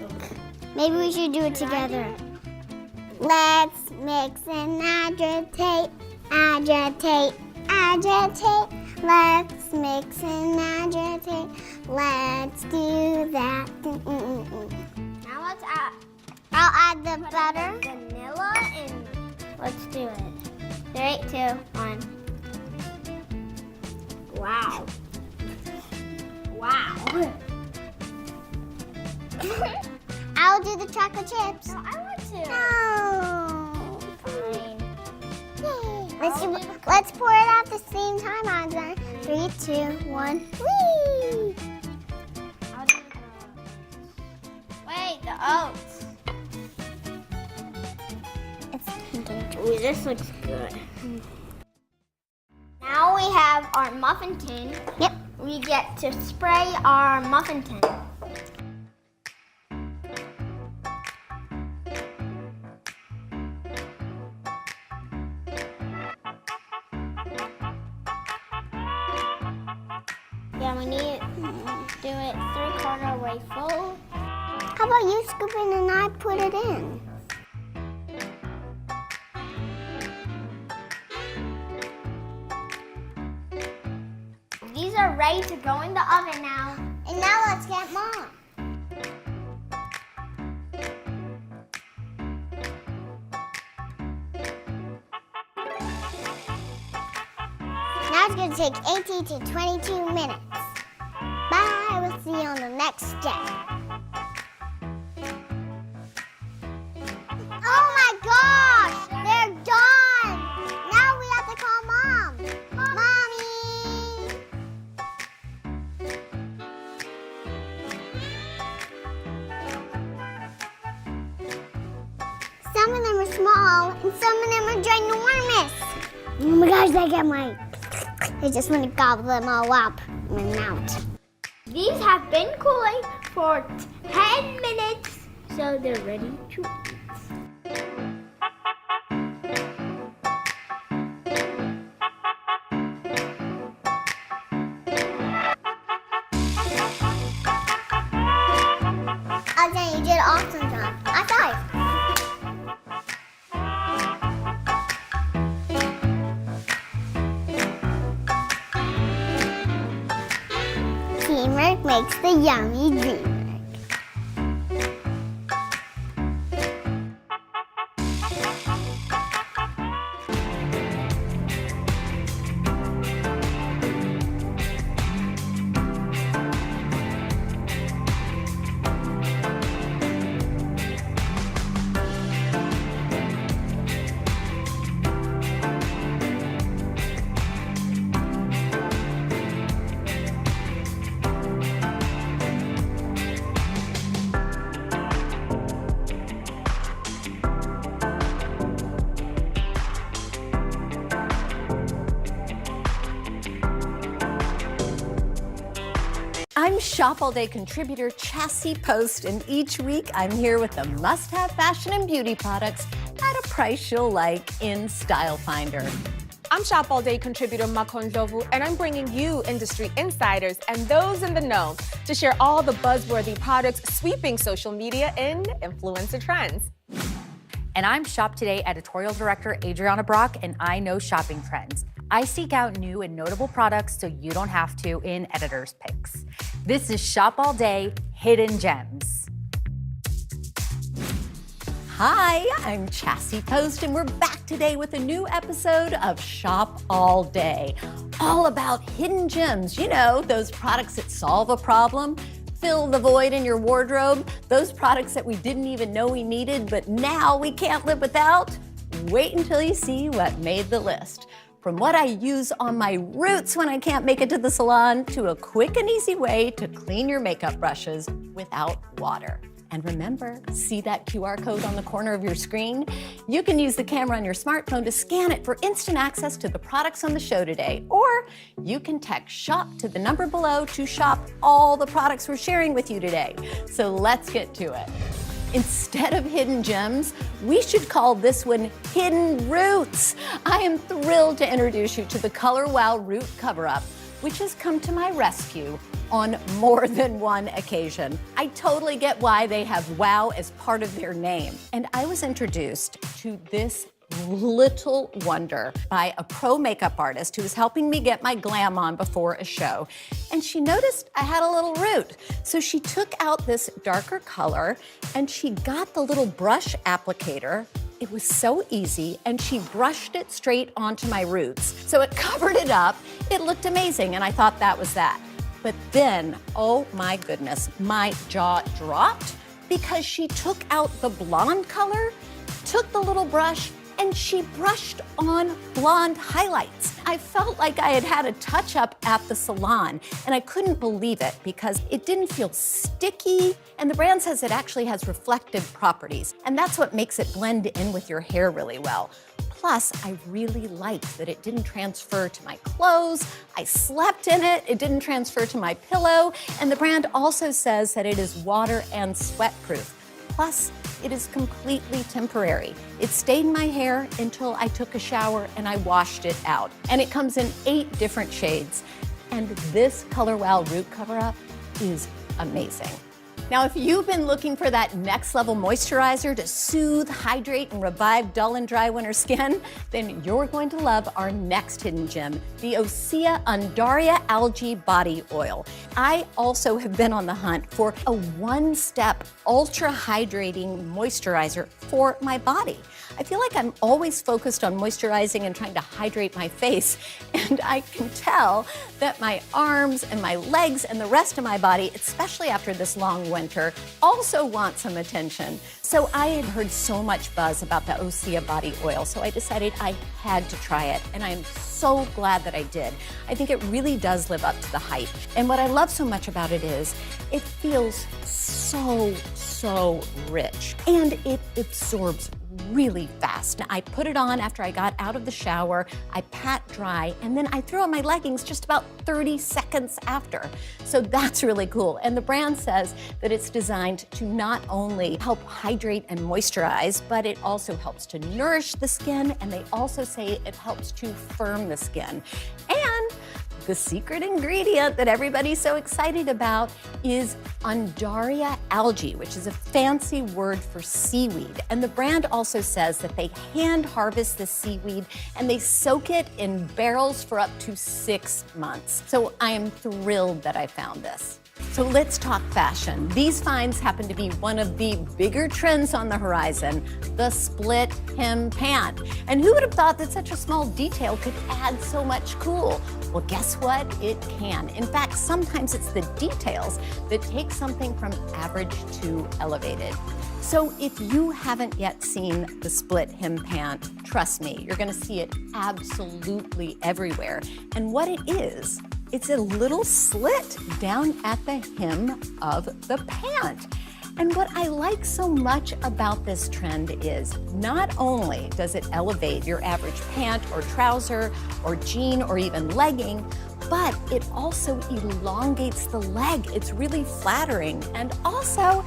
Maybe we should do it together. Let's mix and agitate, agitate, agitate. Let's mix and agitate. Let's do that. Now let's add. I'll add the butter. Vanilla and let's do it. 3, 2, 1. Wow. Wow. I'll do the chocolate chips. No, I want to. No. Fine. Yay. Let's pour it at the same time, Andre. 3, 2, 1. Whee! I'll do the... Wait, the oats. Ooh, this looks good. Now we have our muffin tin. Yep. We get to spray our muffin tin. Yeah, we need to do it 3/4 way full. How about you scoop it and I put it in? These are ready to go in the oven now. And now let's get Mom. Now it's going to take 18 to 22 minutes. Bye. We'll see you on the next step. Oh my gosh! They're done! Now we have to call Mom. Mommy! Some of them are small and some of them are ginormous. Oh my gosh, I just want to gobble them all up in my mouth. These have been cooling for 10 minutes, so they're ready to eat. You did an awesome job. High five. Teamwork makes the yummy dream. I'm Shop All Day contributor Chassie Post, and each week I'm here with the must-have fashion and beauty products at a price you'll like in Style Finder. I'm Shop All Day contributor Makon Jovu, and I'm bringing you industry insiders and those in the know to share all the buzzworthy products sweeping social media in influencer trends. And I'm Shop Today editorial director Adriana Brock, and I know shopping trends. I seek out new and notable products so you don't have to in editor's picks. This is Shop All Day Hidden Gems. Hi, I'm Chassie Post, and we're back today with a new episode of Shop All Day, all about hidden gems. You know, those products that solve a problem, fill the void in your wardrobe, those products that we didn't even know we needed, but now we can't live without. Wait until you see what made the list. From what I use on my roots when I can't make it to the salon, to a quick and easy way to clean your makeup brushes without water. And remember, see that QR code on the corner of your screen? You can use the camera on your smartphone to scan it for instant access to the products on the show today. Or you can text SHOP to the number below to shop all the products we're sharing with you today. So let's get to it. Instead of hidden gems, we should call this one Hidden Roots. I am thrilled to introduce you to the Color Wow Root Cover-Up, which has come to my rescue on more than one occasion. I totally get why they have wow as part of their name. And I was introduced to this little wonder by a pro makeup artist who was helping me get my glam on before a show. And she noticed I had a little root. So she took out this darker color and she got the little brush applicator. It was so easy, and she brushed it straight onto my roots. So it covered it up. It looked amazing, and I thought that was that. But then, oh my goodness, my jaw dropped because she took out the blonde color, took the little brush, and she brushed on blonde highlights. I felt like I had had a touch-up at the salon, and I couldn't believe it because it didn't feel sticky, and the brand says it actually has reflective properties, and that's what makes it blend in with your hair really well. Plus, I really liked that it didn't transfer to my clothes. I slept in it. It didn't transfer to my pillow, and the brand also says that it is water and sweat-proof. Plus, it is completely temporary. It stayed in my hair until I took a shower and I washed it out. And it comes in 8 different shades. And this Color Wow Root Cover-Up is amazing. Now, if you've been looking for that next level moisturizer to soothe, hydrate, and revive dull and dry winter skin, then you're going to love our next hidden gem, the Osea Undaria Algae Body Oil. I also have been on the hunt for a one-step ultra hydrating moisturizer for my body. I feel like I'm always focused on moisturizing and trying to hydrate my face, and I can tell that my arms and my legs and the rest of my body, especially after this long winter, also want some attention. So I had heard so much buzz about the Osea body oil, so I decided I had to try it, and I'm so glad that I did. I think it really does live up to the hype. And what I love so much about it is it feels so rich, and it absorbs really fast. I put it on after I got out of the shower, I pat dry, and then I throw on my leggings just about 30 seconds after. So that's really cool. And the brand says that it's designed to not only help hydrate and moisturize, but it also helps to nourish the skin, and they also say it helps to firm the skin. And the secret ingredient that everybody's so excited about is Undaria algae, which is a fancy word for seaweed. And the brand also says that they hand harvest the seaweed and they soak it in barrels for up to 6 months. So I am thrilled that I found this. So let's talk fashion. These finds happen to be one of the bigger trends on the horizon, the split hem pant. And who would have thought that such a small detail could add so much cool? Well, guess what? It can. In fact, sometimes it's the details that take something from average to elevated. So if you haven't yet seen the split hem pant, trust me, you're gonna see it absolutely everywhere. And what it is, it's a little slit down at the hem of the pant. And what I like so much about this trend is not only does it elevate your average pant or trouser or jean or even legging, but it also elongates the leg. It's really flattering. And also,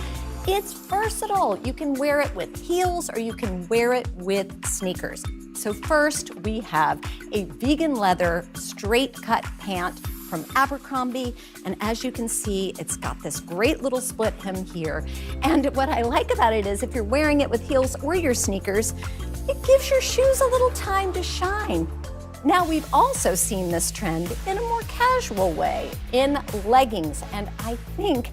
it's versatile. You can wear it with heels or you can wear it with sneakers. So first, we have a vegan leather straight cut pant from Abercrombie. And as you can see, it's got this great little split hem here. And what I like about it is if you're wearing it with heels or your sneakers, it gives your shoes a little time to shine. Now, we've also seen this trend in a more casual way in leggings. And I think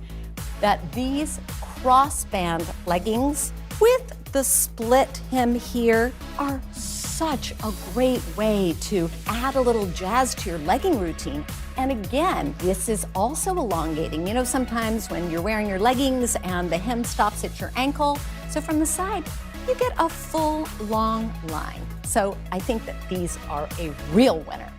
that these crossband leggings with the split hem here are such a great way to add a little jazz to your legging routine. And again, this is also elongating. You know, sometimes when you're wearing your leggings and the hem stops at your ankle, so from the side, you get a full long line. So I think that these are a real winner.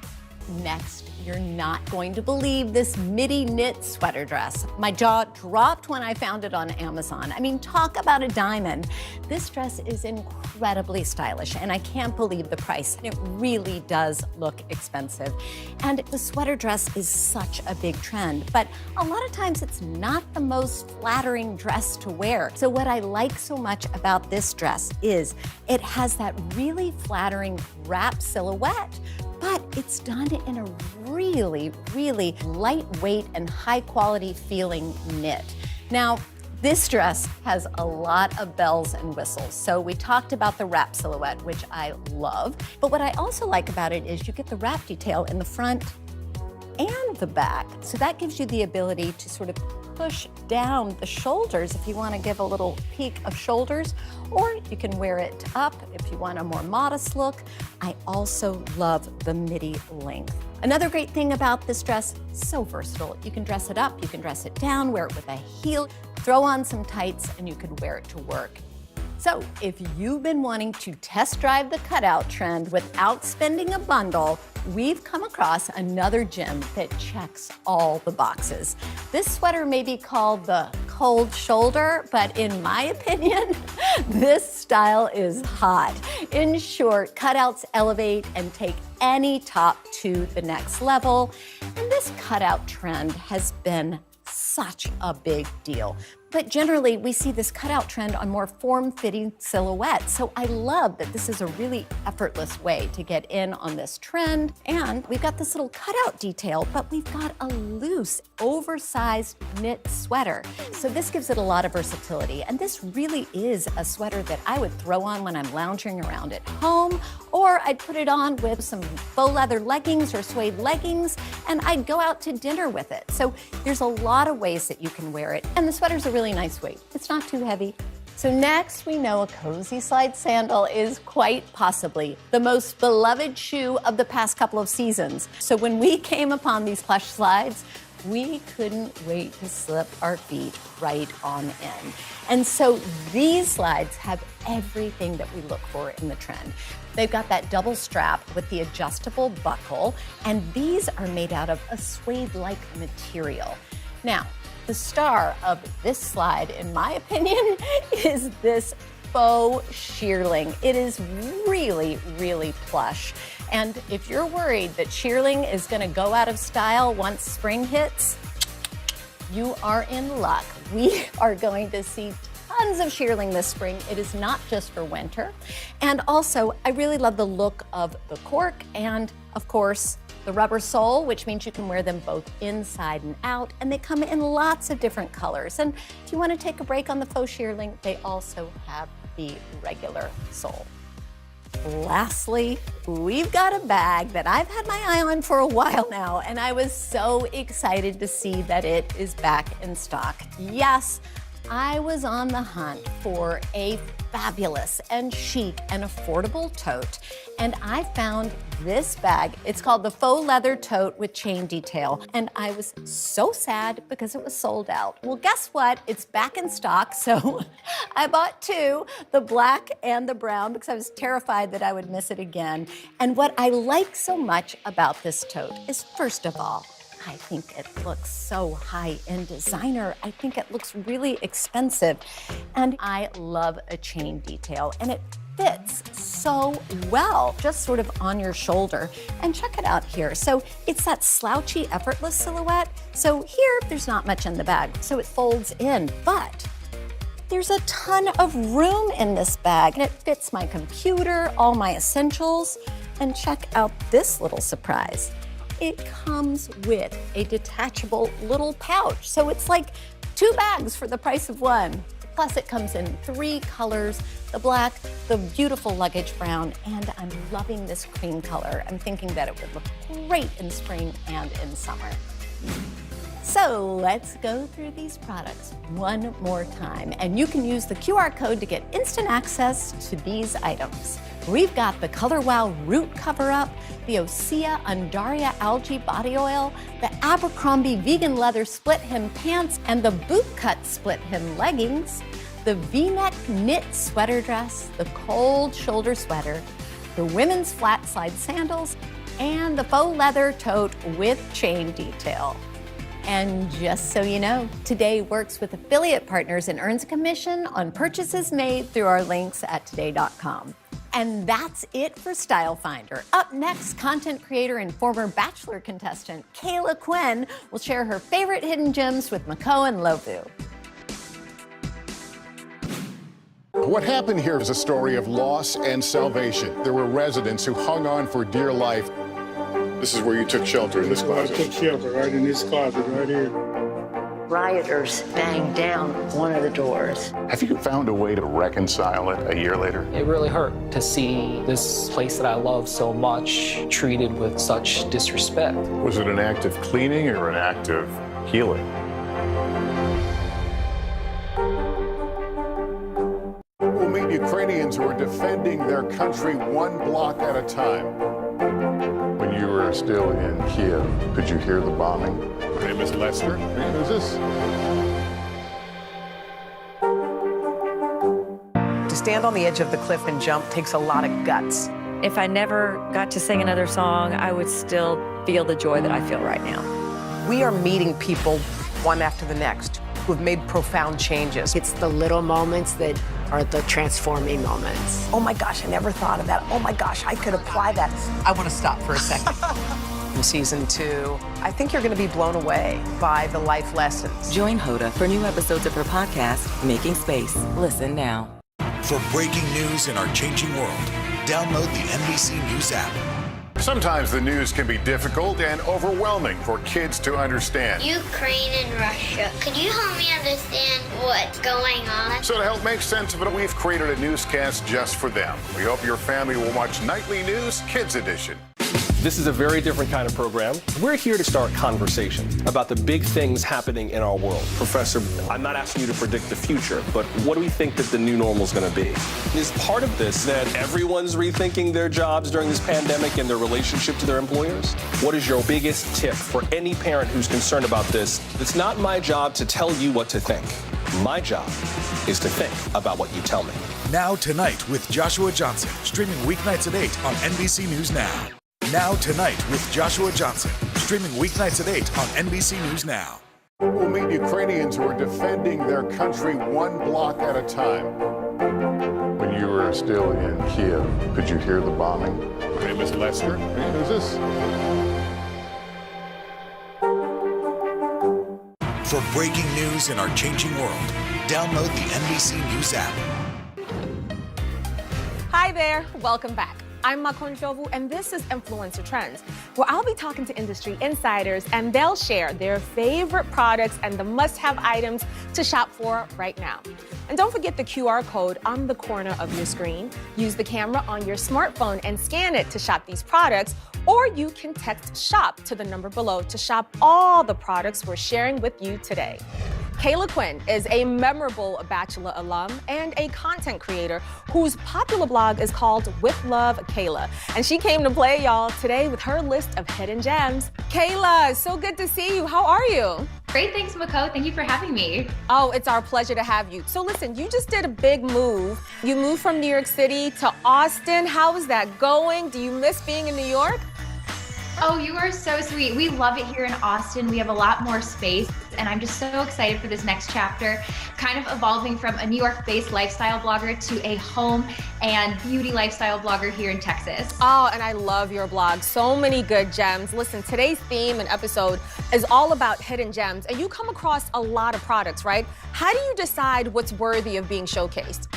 Next, you're not going to believe this midi knit sweater dress. My jaw dropped when I found it on Amazon. I mean, talk about a diamond. This dress is incredibly stylish, and I can't believe the price. It really does look expensive. And the sweater dress is such a big trend, but a lot of times it's not the most flattering dress to wear. So what I like so much about this dress is it has that really flattering wrap silhouette, but it's done in a really, really lightweight and high quality feeling knit. Now, this dress has a lot of bells and whistles. So we talked about the wrap silhouette, which I love. But what I also like about it is you get the wrap detail in the front and the back. So that gives you the ability to sort of push down the shoulders if you want to give a little peek of shoulders, or you can wear it up if you want a more modest look. I also love the midi length. Another great thing about this dress, so versatile. You can dress it up, you can dress it down, wear it with a heel, throw on some tights, and you could wear it to work. So if you've been wanting to test drive the cutout trend without spending a bundle, we've come across another gem that checks all the boxes. This sweater may be called the cold shoulder, but in my opinion, this style is hot. In short, cutouts elevate and take any top to the next level. And this cutout trend has been such a big deal. But generally, we see this cutout trend on more form-fitting silhouettes. So I love that this is a really effortless way to get in on this trend. And we've got this little cutout detail, but we've got a loose, oversized knit sweater. So this gives it a lot of versatility. And this really is a sweater that I would throw on when I'm lounging around at home, or I'd put it on with some faux leather leggings or suede leggings, and I'd go out to dinner with it. So there's a lot of ways that you can wear it. And the sweater's a really nice weight. It's not too heavy. So next, we know a cozy slide sandal is quite possibly the most beloved shoe of the past couple of seasons. So when we came upon these plush slides, we couldn't wait to slip our feet right on in. And so these slides have everything that we look for in the trend. They've got that double strap with the adjustable buckle, and these are made out of a suede-like material. Now, the star of this slide, in my opinion, is this faux shearling. It is really, really plush. And if you're worried that shearling is gonna go out of style once spring hits, you are in luck. We are going to see tons of shearling this spring. It is not just for winter. And also, I really love the look of the cork and, of course, the rubber sole, which means you can wear them both inside and out, and they come in lots of different colors. And if you want to take a break on the faux shearling, they also have the regular sole. Lastly, we've got a bag that I've had my eye on for a while now, and I was so excited to see that it is back in stock. Yes, I was on the hunt for a fabulous and chic and affordable tote, and I found this bag. It's called the faux leather tote with chain detail, and I was so sad because it was sold out. Well, guess what? It's back in stock, so I bought two, the black and the brown, because I was terrified that I would miss it again. And what I like so much about this tote is, first of all, I think it looks so high-end designer. I think it looks really expensive. And I love a chain detail. And it fits so well, just sort of on your shoulder. And check it out here. So it's that slouchy, effortless silhouette. So here, there's not much in the bag, so it folds in, but there's a ton of room in this bag, and it fits my computer, all my essentials. And check out this little surprise. It comes with a detachable little pouch. So it's like 2 bags for the price of 1. Plus it comes in 3 colors, the black, the beautiful luggage brown, and I'm loving this cream color. I'm thinking that it would look great in spring and in summer. So let's go through these products one more time, and you can use the QR code to get instant access to these items. We've got the Color Wow Root Cover-Up, the Osea Undaria Algae Body Oil, the Abercrombie Vegan Leather Split Hem Pants, and the Boot Cut Split Hem Leggings, the V-neck knit sweater dress, the cold shoulder sweater, the women's flat slide sandals, and the faux leather tote with chain detail. And just so you know, Today works with affiliate partners and earns a commission on purchases made through our links at today.com. And that's it for Style Finder. Up next, content creator and former Bachelor contestant Kayla Quinn will share her favorite hidden gems with Mako and Lovu. What happened here is a story of loss and salvation. There were residents who hung on for dear life. This is where you took shelter, in this closet. I took shelter right in this closet right here. Rioters banged down one of the doors. Have you found a way to reconcile it a year later? It really hurt to see this place that I love so much treated with such disrespect. Was it an act of cleaning or an act of healing? We'll meet Ukrainians who are defending their country one block at a time. When you were still in Kiev, could you hear the bombing? My name is Lester. Hey, who's this? To stand on the edge of the cliff and jump takes a lot of guts. If I never got to sing another song, I would still feel the joy that I feel right now. We are meeting people one after the next who have made profound changes. It's the little moments that are the transforming moments. Oh my gosh, I never thought of that. Oh my gosh, I could apply that. I want to stop for a second. In season 2, I think you're going to be blown away by the life lessons. Join Hoda for new episodes of her podcast, Making Space. Listen now. For breaking news in our changing world, download the NBC News app. Sometimes the news can be difficult and overwhelming for kids to understand. Ukraine and Russia. Could you help me understand what's going on? So to help make sense of it, we've created a newscast just for them. We hope your family will watch Nightly News Kids Edition. This is a very different kind of program. We're here to start conversations about the big things happening in our world. Professor, I'm not asking you to predict the future, but what do we think that the new normal is going to be? Is part of this that everyone's rethinking their jobs during this pandemic and their relationship to their employers? What is your biggest tip for any parent who's concerned about this? It's not my job to tell you what to think. My job is to think about what you tell me. Now Tonight with Joshua Johnson, streaming weeknights at 8 on NBC News Now. Now Tonight with Joshua Johnson, streaming weeknights at 8 on NBC News Now. We'll meet Ukrainians who are defending their country one block at a time. When you were still in Kiev, could you hear the bombing? My name is Lester. Hey, who's this? For breaking news in our changing world, download the NBC News app. Hi there, welcome back. I'm Mako, and this is Influencer Trends, where I'll be talking to industry insiders and they'll share their favorite products and the must-have items to shop for right now. And don't forget the QR code on the corner of your screen. Use the camera on your smartphone and scan it to shop these products, or you can text SHOP to the number below to shop all the products we're sharing with you today. Kayla Quinn is a memorable Bachelor alum and a content creator whose popular blog is called With Love Kayla. And she came to play y'all today with her list of hidden gems. Kayla, so good to see you. How are you? Great, thanks, Mako. Thank you for having me. Oh, it's our pleasure to have you. So listen, you just did a big move. You moved from New York City to Austin. How is that going? Do you miss being in New York? Oh, you are so sweet. We love it here in Austin. We have a lot more space, and I'm just so excited for this next chapter, kind of evolving from a New York-based lifestyle blogger to a home and beauty lifestyle blogger here in Texas. Oh, and I love your blog. So many good gems. Listen, today's theme and episode is all about hidden gems, and you come across a lot of products, right? How do you decide what's worthy of being showcased?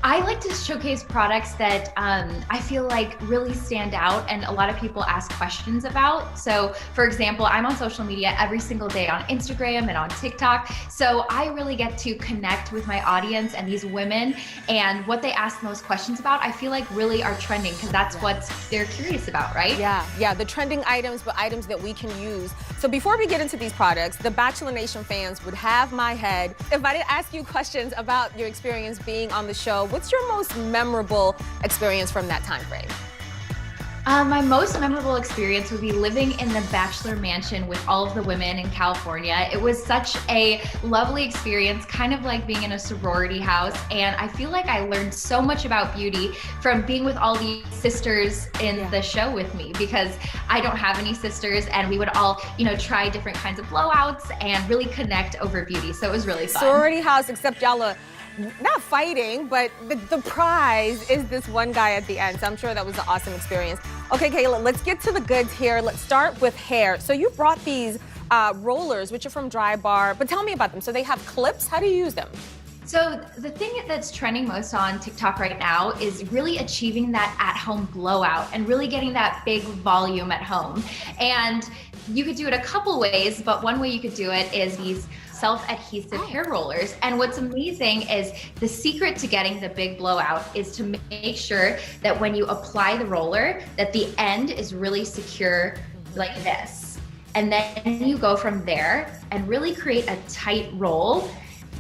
I like to showcase products that I feel like really stand out and a lot of people ask questions about. So for example, I'm on social media every single day on Instagram and on TikTok. So I really get to connect with my audience and these women, and what they ask most questions about, I feel like really are trending because that's what they're curious about, right? Yeah, the trending items, but items that we can use. So before we get into these products, the Bachelor Nation fans would have my head if I did ask you questions about your experience being on the show. What's your most memorable experience from that time frame? My most memorable experience would be living in the Bachelor Mansion with all of the women in California. It was such a lovely experience, kind of like being in a sorority house. And I feel like I learned so much about beauty from being with all these sisters in the show with me, because I don't have any sisters, and we would all, try different kinds of blowouts and really connect over beauty. So it was really fun. Sorority house, except y'all are not fighting, but the prize is this one guy at the end. So I'm sure that was an awesome experience. Okay, Kayla, let's get to the goods here. Let's start with hair. So you brought these rollers, which are from Dry Bar, but tell me about them. So they have clips. How do you use them? So the thing that's trending most on TikTok right now is really achieving that at-home blowout and really getting that big volume at home. And you could do it a couple ways, but one way you could do it is these self-adhesive hair rollers. And what's amazing is the secret to getting the big blowout is to make sure that when you apply the roller, that the end is really secure like this. And then you go from there and really create a tight roll.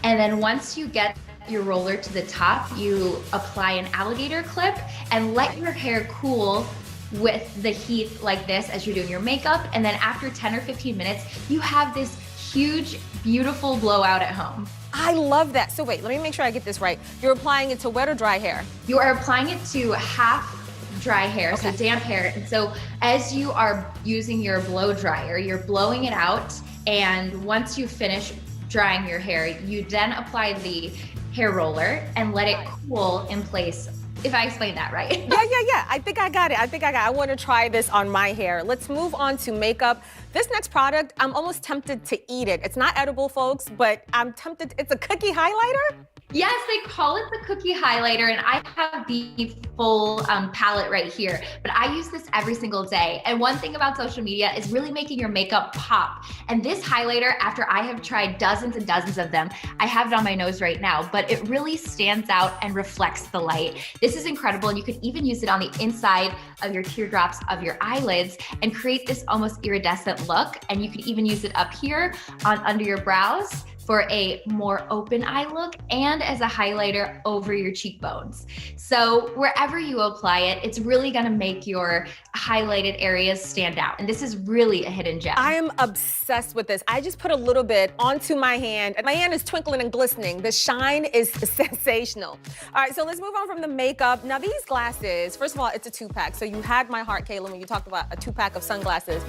And then once you get your roller to the top, you apply an alligator clip and let your hair cool with the heat like this as you're doing your makeup. And then after 10 or 15 minutes, you have this huge, beautiful blowout at home. I love that. So wait, let me make sure I get this right. You're applying it to wet or dry hair? You are applying it to half dry hair, so damp hair. And so as you are using your blow dryer, you're blowing it out. And once you finish drying your hair, you then apply the hair roller and let it cool in place. If I explained that right. Yeah. I think I got it. I want to try this on my hair. Let's move on to makeup. This next product, I'm almost tempted to eat it. It's not edible, folks, but I'm tempted. It's a cookie highlighter? Yes, they call it the cookie highlighter, and I have the full palette right here, but I use this every single day. And one thing about social media is really making your makeup pop. And this highlighter, after I have tried dozens and dozens of them, I have it on my nose right now, but it really stands out and reflects the light. This is incredible, and you could even use it on the inside of your teardrops of your eyelids and create this almost iridescent look. And you could even use it up here on under your brows for a more open eye look and as a highlighter over your cheekbones. So wherever you apply it, it's really gonna make your highlighted areas stand out. And this is really a hidden gem. I am obsessed with this. I just put a little bit onto my hand, and my hand is twinkling and glistening. The shine is sensational. All right, so let's move on from the makeup. Now these glasses, first of all, it's a 2-pack. So you had my heart, Kayla, when you talked about a 2-pack of sunglasses.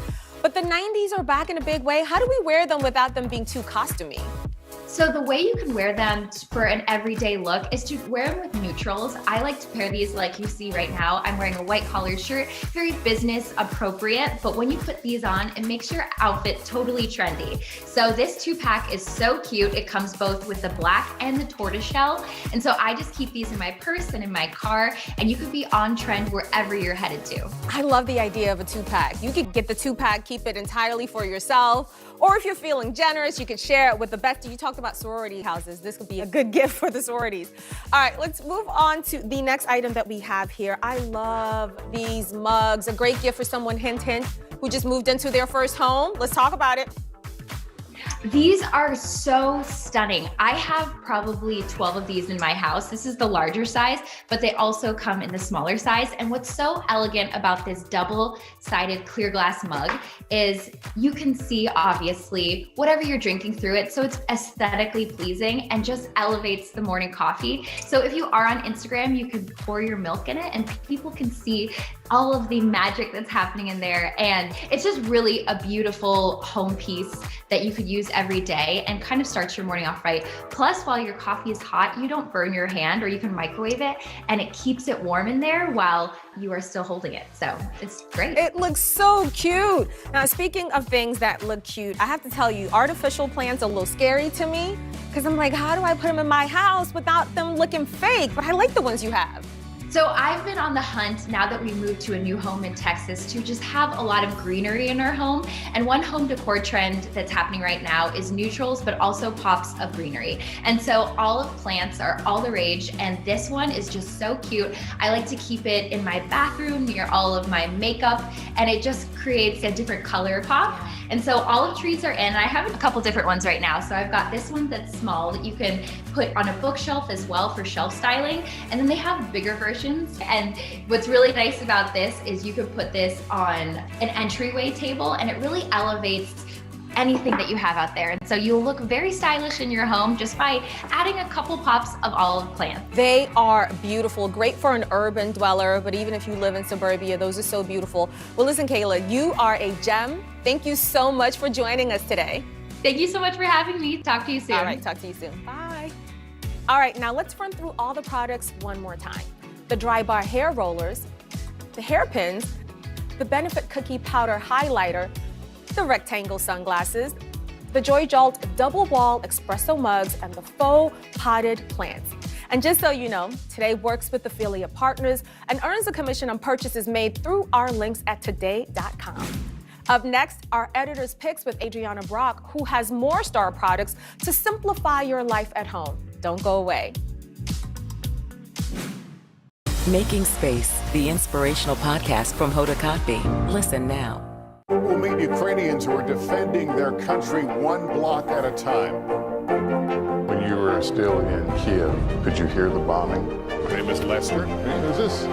But the 90s are back in a big way. How do we wear them without them being too costumey? So the way you can wear them for an everyday look is to wear them with neutrals. I like to pair these like you see right now. I'm wearing a white collared shirt, very business appropriate, but when you put these on, it makes your outfit totally trendy. So this 2-pack is so cute. It comes both with the black and the tortoiseshell. And so I just keep these in my purse and in my car, and you could be on trend wherever you're headed to. I love the idea of a 2-pack. You could get the 2-pack, keep it entirely for yourself, or if you're feeling generous, you could share it with the bestie. You talked about sorority houses. This could be a good gift for the sororities. All right, let's move on to the next item that we have here. I love these mugs. A great gift for someone, hint, hint, who just moved into their first home. Let's talk about it. These are so stunning. I have probably 12 of these in my house. This is the larger size, but they also come in the smaller size. And what's so elegant about this double-sided clear glass mug is you can see, obviously, whatever you're drinking through it. So it's aesthetically pleasing and just elevates the morning coffee. So if you are on Instagram, you can pour your milk in it and people can see all of the magic that's happening in there. And it's just really a beautiful home piece that you could use every day and kind of starts your morning off right. Plus, while your coffee is hot, you don't burn your hand, or you can microwave it and it keeps it warm in there while you are still holding it. So it's great. It looks so cute. Now, speaking of things that look cute, I have to tell you, artificial plants are a little scary to me because I'm like, how do I put them in my house without them looking fake? But I like the ones you have. So I've been on the hunt now that we moved to a new home in Texas to just have a lot of greenery in our home. And one home decor trend that's happening right now is neutrals, but also pops of greenery. And so olive plants are all the rage. And this one is just so cute. I like to keep it in my bathroom near all of my makeup, and it just creates a different color pop. And so olive trees are in. I have a couple different ones right now. So I've got this one that's small that you can put on a bookshelf as well for shelf styling. And then they have bigger versions. And what's really nice about this is you could put this on an entryway table, and it really elevates anything that you have out there. And so you'll look very stylish in your home just by adding a couple pops of olive plants. They are beautiful, great for an urban dweller, but even if you live in suburbia, those are so beautiful. Well, listen, Kayla, you are a gem. Thank you so much for joining us today. Thank you so much for having me. Talk to you soon. All right, talk to you soon. Bye. All right, now let's run through all the products one more time. The Dry Bar hair rollers, the hairpins, the Benefit Cookie Powder highlighter, the rectangle sunglasses, the Joy Jolt double wall espresso mugs, and the faux potted plants. And just so you know, Today works with affiliate partners and earns a commission on purchases made through our links at today.com. Up next, our editor's picks with Ariana Brock, who has more star products to simplify your life at home. Don't go away. Making Space, the inspirational podcast from Hocus Pocus. Listen now. We'll meet Ukrainians who are defending their country one block at a time. When you were still in Kiev, could you hear the bombing? Hey, Miss Lester, hey, who's this?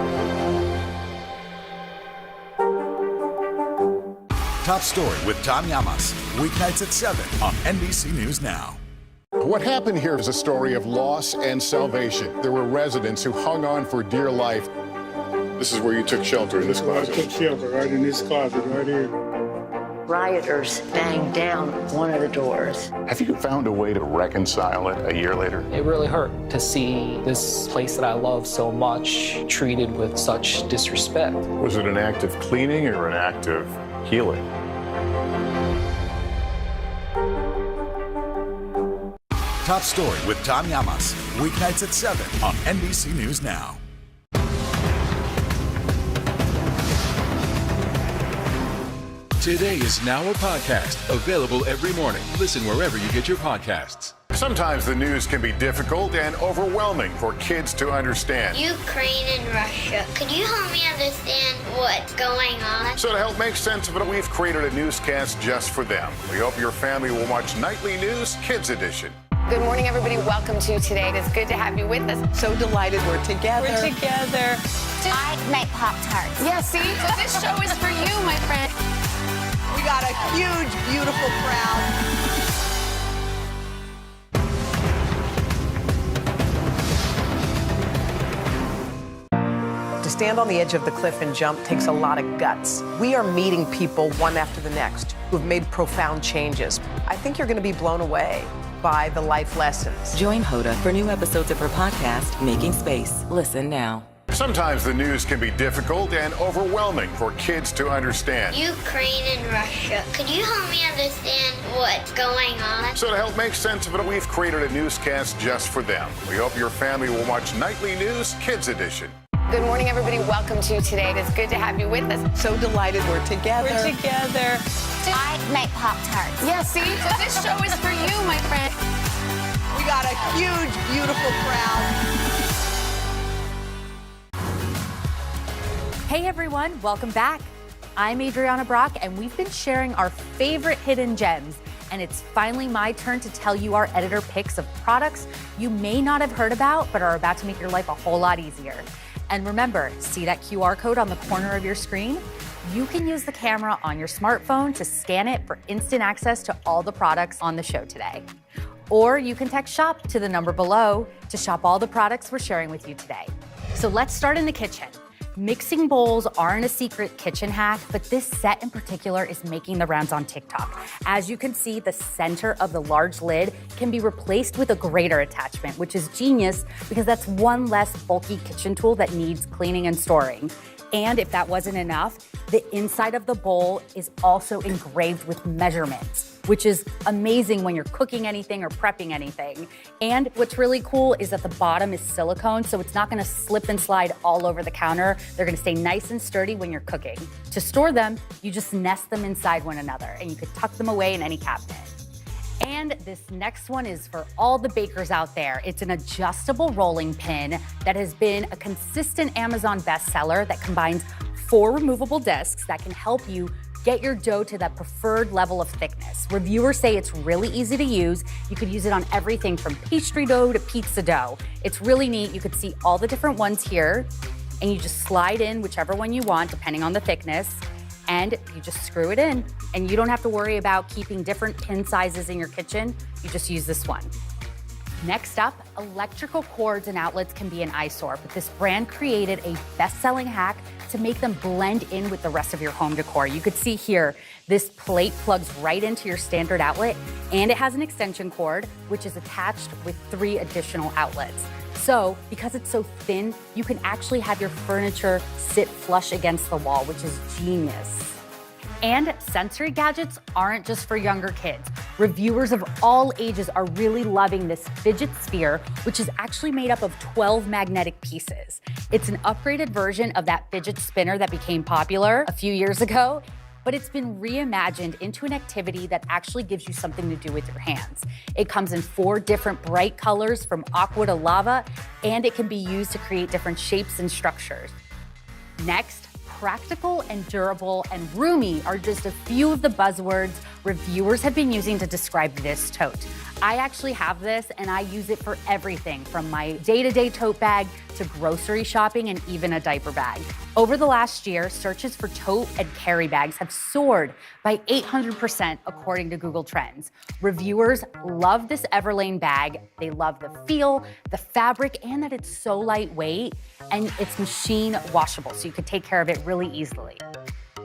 Top Story with Tom Llamas, weeknights at 7 on NBC News Now. What happened here is a story of loss and salvation. There were residents who hung on for dear life. This is where you took shelter, in this closet. I took shelter right in this closet right here. Rioters banged down one of the doors. Have you found a way to reconcile it a year later? It really hurt to see this place that I love so much treated with such disrespect. Was it an act of cleaning or an act of healing? Top Story with Tom Llamas, weeknights at 7 on NBC News Now. Today is Now a podcast, available every morning. Listen wherever you get your podcasts. Sometimes the news can be difficult and overwhelming for kids to understand. Ukraine and Russia. Could you help me understand what's going on? So to help make sense of it, we've created a newscast just for them. We hope your family will watch Nightly News Kids Edition. Good morning, everybody. Welcome to Today. It's good to have you with us. So delighted we're together. We're together. I make Pop-Tarts. Yeah, see? So this show is for you, my friend. We got a huge, beautiful crowd. To stand on the edge of the cliff and jump takes a lot of guts. We are meeting people one after the next who have made profound changes. I think you're going to be blown away by the life lessons. Join Hoda for new episodes of her podcast, Making Space. Listen now. Sometimes the news can be difficult and overwhelming for kids to understand. Ukraine and Russia. Could you help me understand what's going on? So to help make sense of it, we've created a newscast just for them. We hope your family will watch Nightly News Kids Edition. Good morning, everybody. Welcome to Today. It's good to have you with us. So delighted we're together. We're together. I make Pop-Tarts. Yeah, see? So this show is for you, my friend. We got a huge, beautiful crowd. Hey everyone, welcome back. I'm Ariana Brock, and we've been sharing our favorite hidden gems. And it's finally my turn to tell you our editor picks of products you may not have heard about, but are about to make your life a whole lot easier. And remember, see that QR code on the corner of your screen? You can use the camera on your smartphone to scan it for instant access to all the products on the show today. Or you can text SHOP to the number below to shop all the products we're sharing with you today. So let's start in the kitchen. Mixing bowls aren't a secret kitchen hack, but this set in particular is making the rounds on TikTok. As you can see, the center of the large lid can be replaced with a grater attachment, which is genius because that's one less bulky kitchen tool that needs cleaning and storing. And if that wasn't enough, the inside of the bowl is also engraved with measurements, which is amazing when you're cooking anything or prepping anything. And what's really cool is that the bottom is silicone, so it's not gonna slip and slide all over the counter. They're gonna stay nice and sturdy when you're cooking. To store them, you just nest them inside one another, and you could tuck them away in any cabinet. And this next one is for all the bakers out there. It's an adjustable rolling pin that has been a consistent Amazon bestseller that combines 4 removable discs that can help you get your dough to that preferred level of thickness. Reviewers say it's really easy to use. You could use it on everything from pastry dough to pizza dough. It's really neat. You could see all the different ones here, and you just slide in whichever one you want, depending on the thickness, and you just screw it in. And you don't have to worry about keeping different pin sizes in your kitchen. You just use this one. Next up, electrical cords and outlets can be an eyesore, but this brand created a best-selling hack to make them blend in with the rest of your home decor. You could see here, this plate plugs right into your standard outlet, and it has an extension cord, which is attached with 3 additional outlets. So, because it's so thin, you can actually have your furniture sit flush against the wall, which is genius. And sensory gadgets aren't just for younger kids. Reviewers of all ages are really loving this fidget sphere, which is actually made up of 12 magnetic pieces. It's an upgraded version of that fidget spinner that became popular a few years ago, but it's been reimagined into an activity that actually gives you something to do with your hands. It comes in 4 different bright colors from aqua to lava, and it can be used to create different shapes and structures. Next, practical and durable and roomy are just a few of the buzzwords reviewers have been using to describe this tote. I actually have this, and I use it for everything from my day-to-day tote bag to grocery shopping and even a diaper bag. Over the last year, searches for tote and carry bags have soared by 800% according to Google Trends. Reviewers love this Everlane bag. They love the feel, the fabric, and that it's so lightweight, and it's machine washable, so you could take care of it really easily.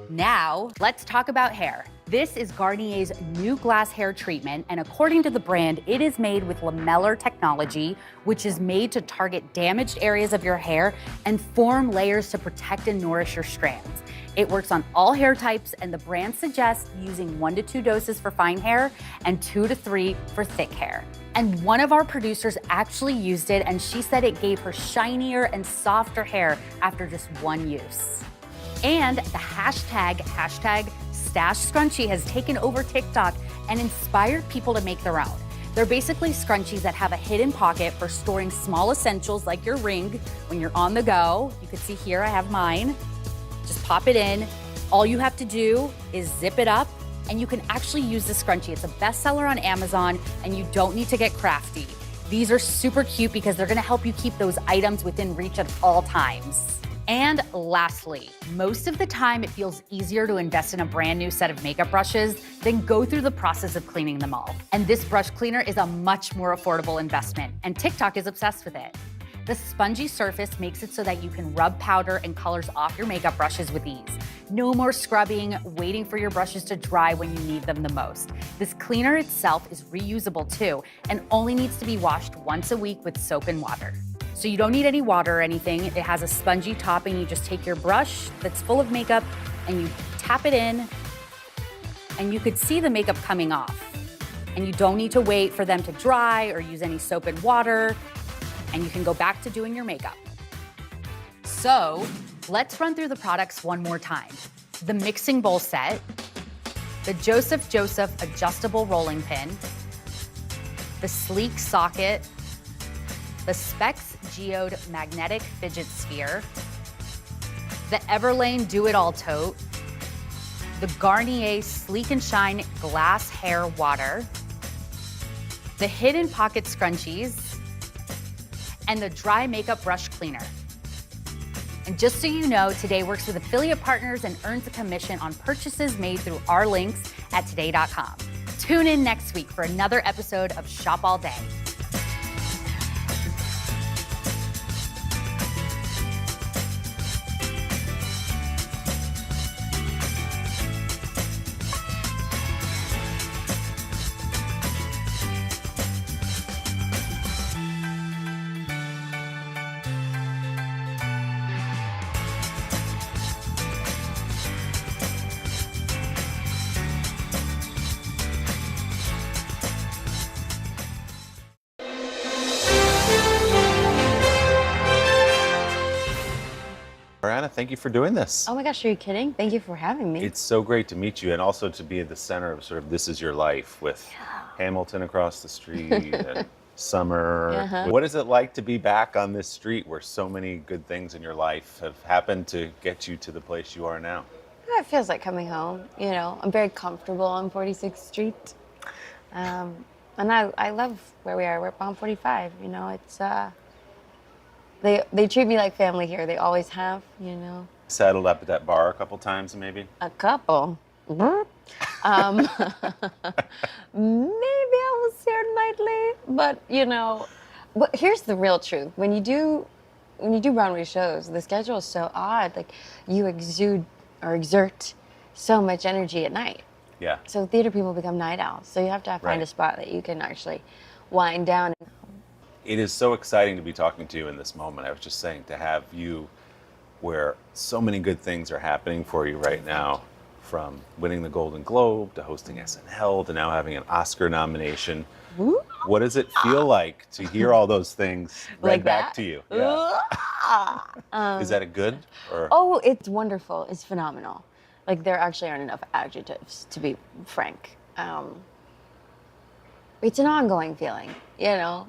Now, let's talk about hair. This is Garnier's new glass hair treatment, and according to the brand, it is made with lamellar technology, which is made to target damaged areas of your hair and form layers to protect and nourish your strands. It works on all hair types, and the brand suggests using 1 to 2 doses for fine hair and 2 to 3 for thick hair. And one of our producers actually used it, and she said it gave her shinier and softer hair after just 1 use. And the hashtag Stash Scrunchie has taken over TikTok and inspired people to make their own. They're basically scrunchies that have a hidden pocket for storing small essentials like your ring when you're on the go. You can see here I have mine. Just pop it in. All you have to do is zip it up, and you can actually use the scrunchie. It's a bestseller on Amazon, and you don't need to get crafty. These are super cute because they're gonna help you keep those items within reach at all times. And lastly, most of the time it feels easier to invest in a brand new set of makeup brushes than go through the process of cleaning them all. And this brush cleaner is a much more affordable investment, and TikTok is obsessed with it. The spongy surface makes it so that you can rub powder and colors off your makeup brushes with ease. No more scrubbing, waiting for your brushes to dry when you need them the most. This cleaner itself is reusable too, and only needs to be washed once a week with soap and water. So you don't need any water or anything. It has a spongy top, and you just take your brush that's full of makeup and you tap it in, and you could see the makeup coming off. And you don't need to wait for them to dry or use any soap and water, and you can go back to doing your makeup. So let's run through the products one more time. The mixing bowl set, the Joseph adjustable rolling pin, the sleek socket, the Specs Geode magnetic fidget sphere, the Everlane Do-It-All tote, the Garnier Sleek and Shine glass hair water, the hidden pocket scrunchies, and the dry makeup brush cleaner. And just so you know, Today works with affiliate partners and earns a commission on purchases made through our links at today.com. Tune in next week for another episode of Shop All Day. Ariana, thank you for doing this. Oh my gosh, are you kidding? Thank you for having me. It's so great to meet you, and also to be at the center of sort of This Is Your Life with Hamilton across the street and summer. Uh-huh. What is it like to be back on this street where so many good things in your life have happened to get you to the place you are now? It feels like coming home. You know, I'm very comfortable on 46th Street. And I love where we are. We're on 45, you know, it's, they treat me like family here. They always have, you know. Saddled up at that bar a couple times, maybe? A couple. Maybe I was here nightly, but you know, but here's the real truth. When you do Broadway shows, the schedule is so odd. Like you exert so much energy at night. Yeah. So theater people become night owls. So you have to find a spot that you can actually wind down. It is so exciting to be talking to you in this moment. I was just saying, to have you where so many good things are happening for you right now, from winning the Golden Globe to hosting SNL to now having an Oscar nomination. Woo. What does it feel like to hear all those things read Like back that? to you? Yeah. Is that a good or? Oh, it's wonderful. It's phenomenal. Like there actually aren't enough adjectives, to be frank. It's an ongoing feeling, you know.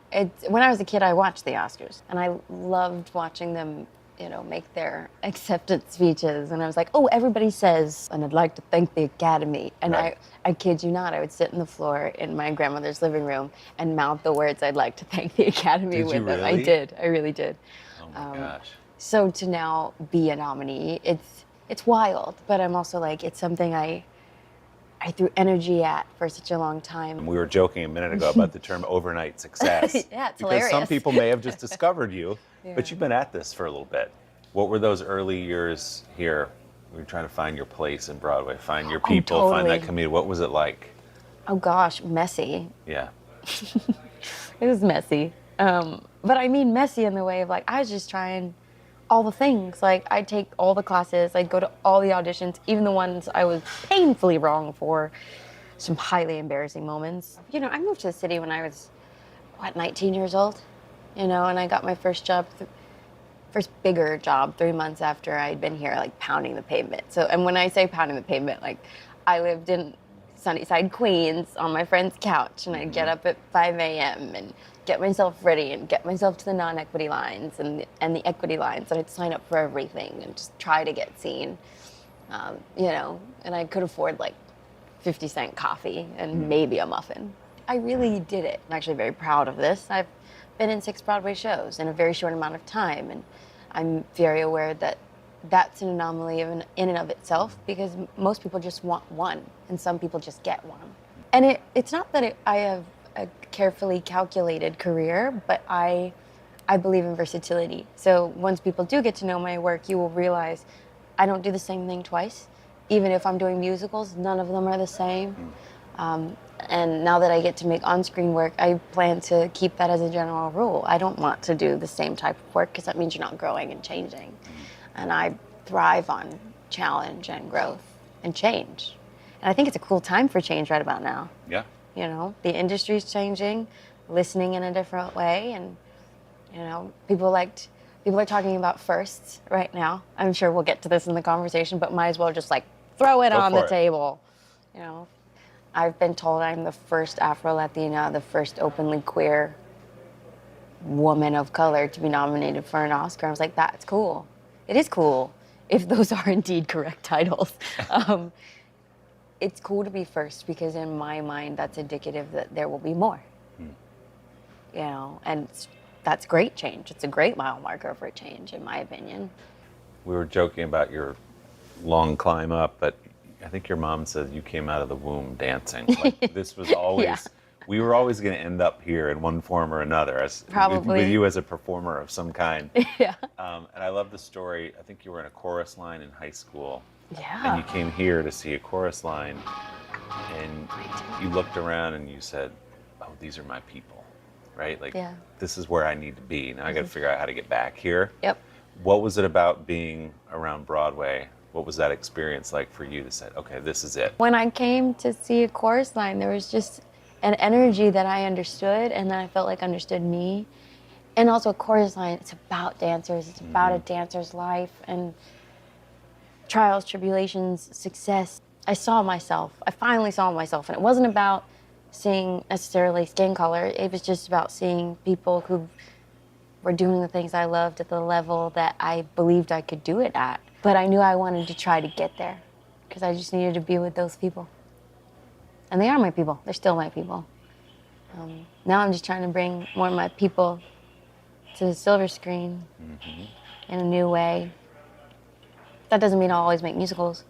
When I was a kid, I watched the Oscars, and I loved watching them, you know, make their acceptance speeches. And I was like, oh, everybody says, and I'd like to thank the Academy. And I kid you not, I would sit on the floor in my grandmother's living room and mouth the words I'd like to thank the Academy Did with you them. really? I did. I really did. Oh my gosh. So to now be a nominee, it's wild, but I'm also like, it's something I threw energy at for such a long time. We were joking a minute ago about the term overnight success. Yeah, it's because hilarious. some people may have just discovered you, Yeah. but you've been at this for a little bit. What were those early years here? We were trying to find your place in Broadway, find your people, find that totally. community. What was it like? Oh gosh, messy. Yeah. It was messy. But I mean messy in the way of like, I was just trying all the things. Like I'd take all the classes, I'd go to all the auditions, even the ones I was painfully wrong for. Some highly embarrassing moments. You know, I moved to the city when I was, 19 years old? You know, and I got my first job, first bigger job 3 months after I'd been here, like pounding the pavement. So, and when I say pounding the pavement, like I lived in Sunnyside, Queens on my friend's couch, and I'd get up at 5 a.m. and get myself ready and get myself to the non-equity lines and the equity lines, and I'd sign up for everything and just try to get seen, you know, and I could afford like 50-cent coffee and maybe a muffin. I really did it. I'm actually very proud of this. I've been in 6 Broadway shows in a very short amount of time, and I'm very aware that that's an anomaly in and of itself, because most people just want one, and some people just get one. And it's not that I have a carefully calculated career, but I believe in versatility. So once people do get to know my work, you will realize I don't do the same thing twice. Even if I'm doing musicals, none of them are the same. And now that I get to make on-screen work, I plan to keep that as a general rule. I don't want to do the same type of work, because that means you're not growing and changing. And I thrive on challenge and growth and change. And I think it's a cool time for change right about now. Yeah. You know, the industry's changing, listening in a different way, and you know, people are talking about firsts right now. I'm sure we'll get to this in the conversation, but might as well just like throw it on the table. You know, I've been told I'm the first Afro-Latina, the first openly queer woman of color to be nominated for an Oscar. I was like, that's cool. It is cool if those are indeed correct titles. It's cool to be first, because in my mind, that's indicative that there will be more. You know, and that's great change. It's a great mile marker for change, in my opinion. We were joking about your long climb up, but I think your mom said you came out of the womb dancing. Like this was always, we were always going to end up here in one form or another, as Probably. with you as a performer of some kind. Yeah. And I love the story. I think you were in a chorus line in high school. Yeah. And you came here to see a chorus line, and you looked around and you said, oh, these are my people, right? Like, this is where I need to be. Now I got to figure out how to get back here. Yep. What was it about being around Broadway? What was that experience like for you to say, okay, this is it? When I came to see a chorus line, there was just an energy that I understood, and that I felt like understood me. And also a chorus line, it's about dancers. It's about a dancer's life. And trials, tribulations, success, I saw myself. I finally saw myself. And it wasn't about seeing necessarily skin color. It was just about seeing people who were doing the things I loved at the level that I believed I could do it at. But I knew I wanted to try to get there because I just needed to be with those people. And they are my people. They're still my people. Now I'm just trying to bring more of my people to the silver screen in a new way. That doesn't mean I'll always make musicals,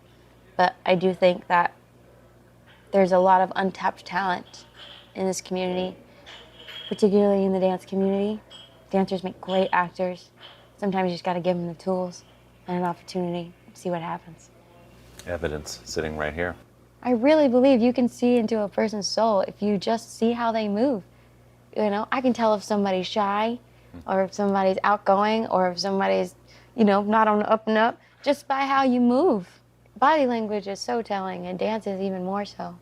but I do think that there's a lot of untapped talent in this community, particularly in the dance community. Dancers make great actors. Sometimes you just got to give them the tools and an opportunity to see what happens. Evidence sitting right here. I really believe you can see into a person's soul if you just see how they move. You know, I can tell if somebody's shy or if somebody's outgoing or if somebody's, you know, not on the up and up just by how you move. Body language is so telling, and dance is even more so.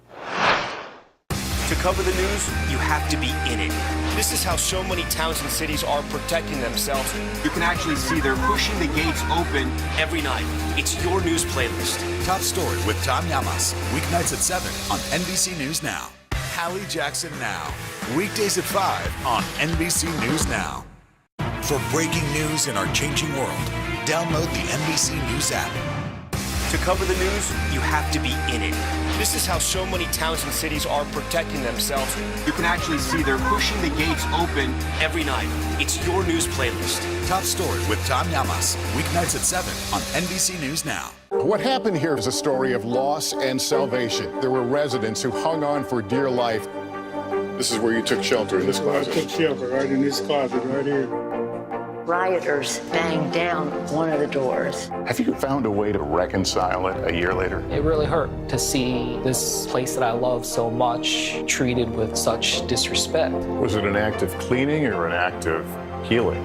To cover the news, you have to be in it. This is how so many towns and cities are protecting themselves. You can actually see they're pushing the gates open every night. It's your news playlist. Top Story with Tom Llamas, weeknights at 7 on NBC News Now. Hallie Jackson Now, weekdays at 5 on NBC News Now. For breaking news in our changing world, download the NBC News app. To cover the news, you have to be in it. This is how so many towns and cities are protecting themselves. You can actually see they're pushing the gates open every night. It's your news playlist. Top Story with Tom Llamas, weeknights at 7 on NBC News Now. What happened here is a story of loss and salvation. There were residents who hung on for dear life. This is where you took shelter, in this closet. I took shelter right in this closet right here. Rioters banged down one of the doors. Have you found a way to reconcile it a year later? It really hurt to see this place that I love so much treated with such disrespect. Was it an act of cleaning or an act of healing?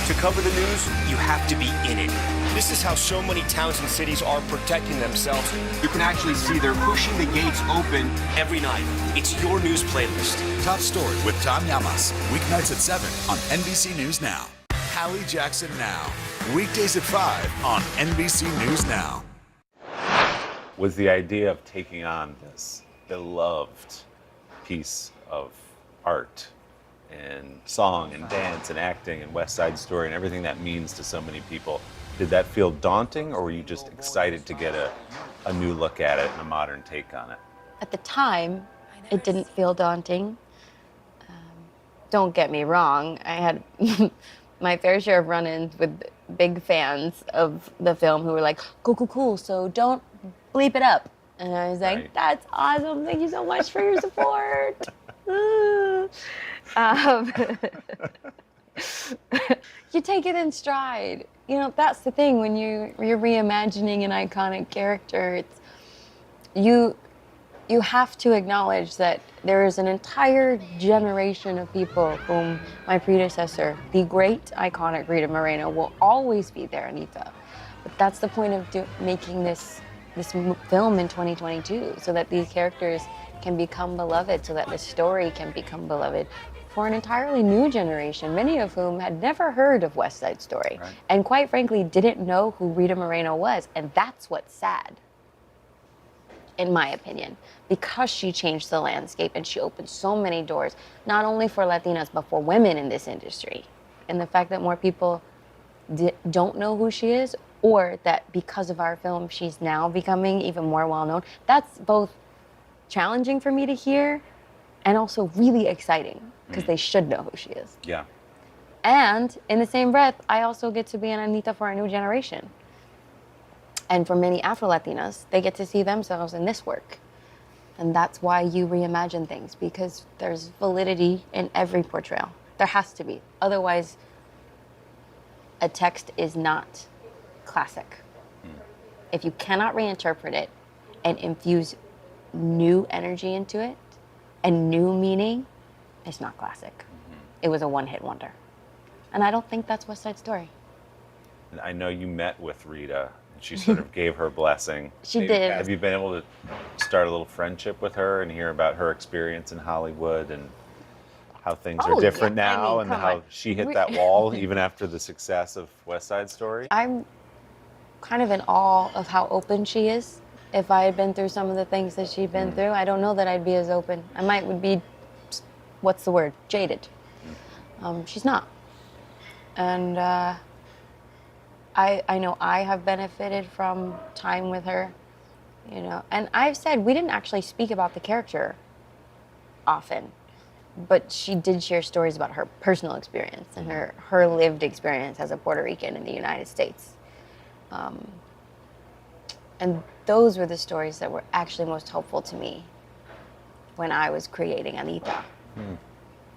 To cover the news, you have to be in it. This is how so many towns and cities are protecting themselves. You can actually see they're pushing the gates open every night. It's your news playlist. Top Story with Tom Llamas, weeknights at 7 on NBC News Now. Hallie Jackson Now, weekdays at 5 on NBC News Now. Was the idea of taking on this beloved piece of art and song and dance and acting and West Side Story and everything that means to so many people, did that feel daunting, or were you just excited to get a new look at it and a modern take on it? At the time, it didn't feel daunting. Don't get me wrong, I had my fair share of run-ins with big fans of the film who were like, cool, so don't bleep it up. And I was like, that's awesome, thank you so much for your support. You take it in stride. You know, that's the thing when you're reimagining an iconic character. It's you have to acknowledge that there is an entire generation of people whom my predecessor, the great iconic Rita Moreno, will always be their Anita. But that's the point of making this film in 2022, so that these characters can become beloved, so that the story can become beloved for an entirely new generation, many of whom had never heard of West Side Story, and quite frankly didn't know who Rita Moreno was, and that's what's sad, in my opinion, because she changed the landscape and she opened so many doors, not only for Latinas, but for women in this industry. And the fact that more people don't know who she is, or that because of our film, she's now becoming even more well-known, that's both challenging for me to hear and also really exciting, because they should know who she is. Yeah. And in the same breath, I also get to be an Anita for a new generation. And for many Afro-Latinas, they get to see themselves in this work. And that's why you reimagine things, because there's validity in every portrayal. There has to be. Otherwise, a text is not classic. If you cannot reinterpret it and infuse new energy into it and new meaning, it's not classic. It was a one-hit wonder. And I don't think that's West Side Story. And I know you met with Rita, and she sort of gave her blessing. She did. Have you been able to start a little friendship with her and hear about her experience in Hollywood? And how things are different now and how she hit that wall even after the success of West Side Story? I'm kind of in awe of how open she is. If I had been through some of the things that she'd been through, I don't know that I'd be as open. I would be, what's the word, jaded. She's not. And I know I have benefited from time with her, you know. And I've said we didn't actually speak about the character often, but she did share stories about her personal experience and her lived experience as a Puerto Rican in the United States. And those were the stories that were actually most helpful to me when I was creating Anita.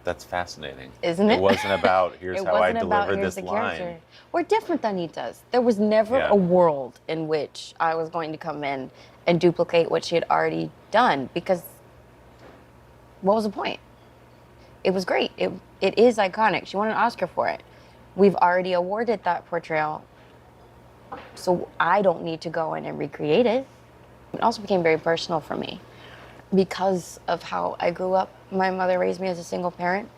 That's fascinating. Isn't it? It wasn't about, here's how I deliver this line. We're different than Anita's. There was never a world in which I was going to come in and duplicate what she had already done, because what was the point? It was great. It is iconic. She won an Oscar for it. We've already awarded that portrayal, so I don't need to go in and recreate it. It also became very personal for me because of how I grew up. My mother raised me as a single parent.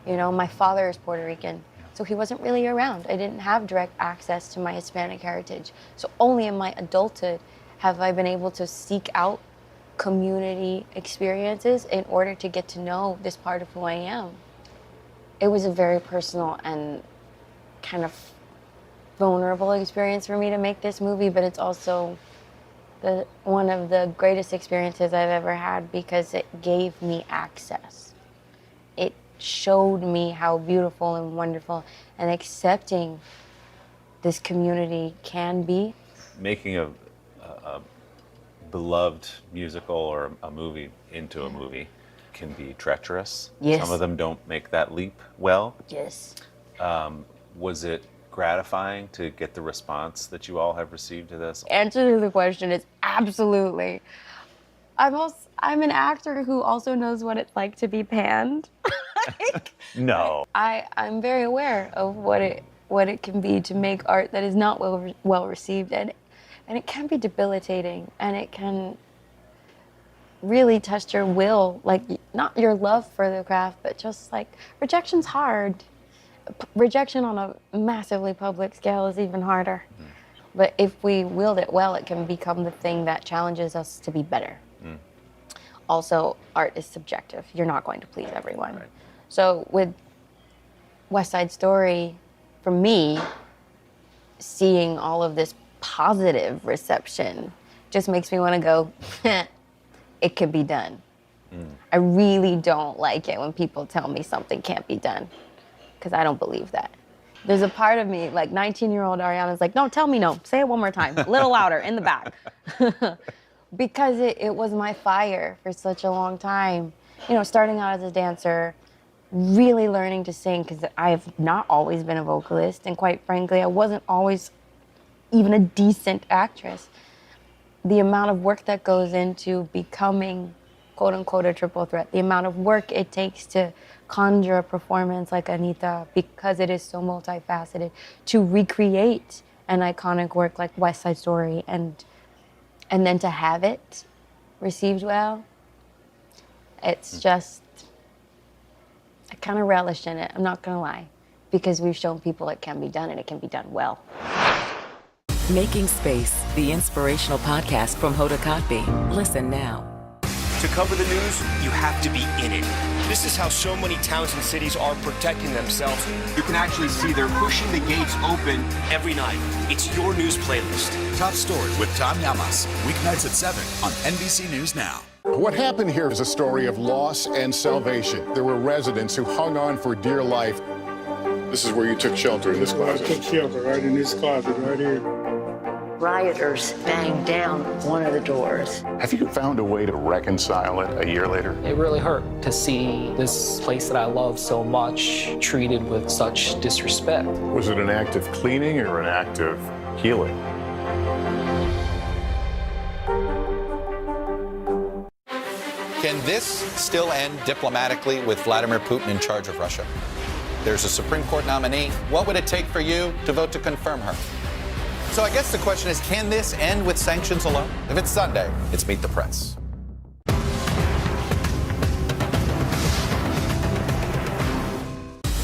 You know, my father is Puerto Rican, so he wasn't really around. I didn't have direct access to my Hispanic heritage. So only in my adulthood have I been able to seek out community experiences in order to get to know this part of who I am. It was a very personal and kind of vulnerable experience for me to make this movie, but it's also one of the greatest experiences I've ever had because it gave me access. It showed me how beautiful and wonderful and accepting this community can be. Making a beloved musical or a movie into a movie can be treacherous. Yes. Some of them don't make that leap well. Yes. Was it gratifying to get the response that you all have received to this? Answer to the question is absolutely. I'm an actor who also knows what it's like to be panned. No. I'm very aware of what it can be to make art that is not well received, and it can be debilitating, and it can really test your will, like not your love for the craft, but just like rejection's hard. Rejection on a massively public scale is even harder. But if we wield it well, it can become the thing that challenges us to be better. Also, art is subjective. You're not going to please everyone. Right. So with West Side Story, for me, seeing all of this positive reception just makes me want to go, it could be done. I really don't like it when people tell me something can't be done, because I don't believe that. There's a part of me, like 19-year-old Ariana's like, no, tell me no. Say it one more time, a little louder, in the back. Because it was my fire for such a long time. You know, starting out as a dancer, really learning to sing, because I have not always been a vocalist, and quite frankly, I wasn't always even a decent actress. The amount of work that goes into becoming, quote unquote, a triple threat, the amount of work it takes to conjure a performance like Anita, because it is so multifaceted, to recreate an iconic work like West Side Story, and then to have it received well, it's just, I kind of relish in it, I'm not gonna lie, because we've shown people it can be done, and it can be done well. Making Space, the inspirational podcast from Hoda Kotb. Listen now. To cover the news, you have to be in it. This is how so many towns and cities are protecting themselves. You can actually see they're pushing the gates open every night. It's your news playlist. Top Story with Tom Yamas. Weeknights at 7 on NBC News Now. What happened here is a story of loss and salvation. There were residents who hung on for dear life. This is where you took shelter, in this closet. I took shelter right in this closet right here. Rioters banged down one of the doors. Have you found a way to reconcile it a year later? It really hurt to see this place that I love so much treated with such disrespect. Was it an act of cleaning or an act of healing? Can this still end diplomatically with Vladimir Putin in charge of Russia? There's a Supreme Court nominee. What would it take for you to vote to confirm her? So I guess the question is, can this end with sanctions alone? If it's Sunday, it's Meet the Press.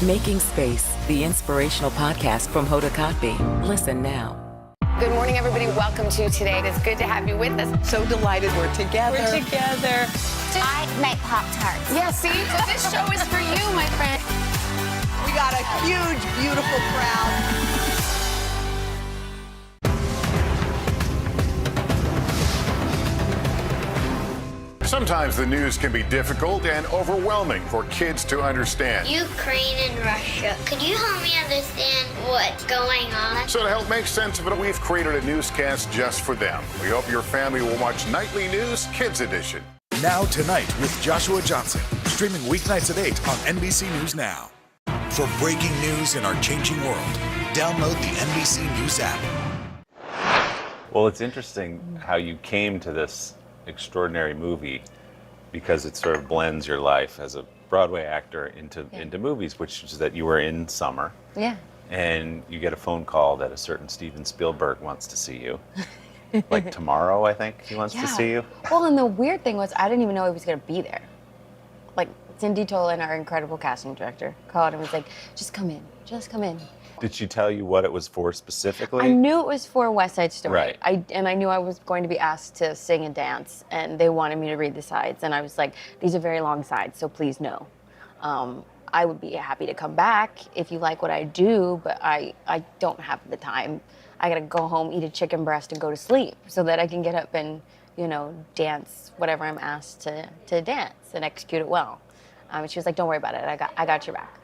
Making Space, the inspirational podcast from Hoda Kotb. Listen now. Good morning, everybody. Welcome to Today. It is good to have you with us. So delighted we're together. We're together. I make Pop-Tarts. Yeah, see? So this show is for you, my friend. We got a huge, beautiful crowd. Sometimes the news can be difficult and overwhelming for kids to understand. Ukraine and Russia. Could you help me understand what's going on? So to help make sense of it, we've created a newscast just for them. We hope your family will watch Nightly News Kids Edition. Now Tonight with Joshua Johnson, streaming weeknights at 8 on NBC News Now. For breaking news in our changing world, download the NBC News app. Well, it's interesting how you came to this extraordinary movie because it sort of blends your life as a Broadway actor into movies, which is that you were in summer. Yeah. And you get a phone call that a certain Steven Spielberg wants to see you. Like tomorrow, I think he wants to see you. Well, and the weird thing was I didn't even know he was going to be there. Like, Cindy Tolan, our incredible casting director, called and was like, just come in, just come in. Did she tell you what it was for specifically? I knew it was for West Side Story. Right. I knew I was going to be asked to sing and dance, and they wanted me to read the sides. And I was like, these are very long sides, so please no. I would be happy to come back if you like what I do, but I don't have the time. I gotta go home, eat a chicken breast, and go to sleep so that I can get up and, dance whatever I'm asked to dance and execute it well. And she was like, don't worry about it, I got your back.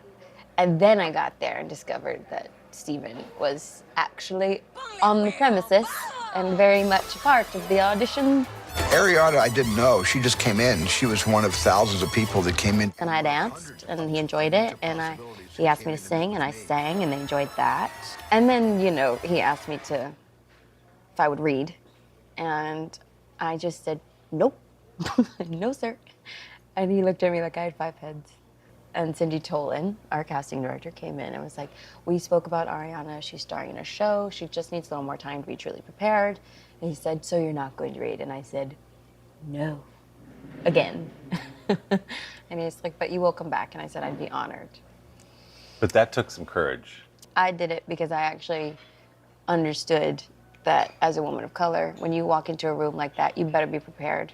And then I got there and discovered that Steven was actually on the premises and very much a part of the audition. Ariana, I didn't know. She just came in. She was one of thousands of people that came in. And I danced, and he enjoyed it, and he asked me to sing, and I sang, and they enjoyed that. And then, he asked me if I would read, and I just said, nope, no, sir. And he looked at me like I had 5 heads. And Cindy Tolan, our casting director, came in and was like, we spoke about Ariana. She's starring in a show. She just needs a little more time to be truly prepared. And he said, so you're not going to read? And I said, no, again. And he's like, but you will come back. And I said, I'd be honored. But that took some courage. I did it because I actually understood that as a woman of color, when you walk into a room like that, you better be prepared.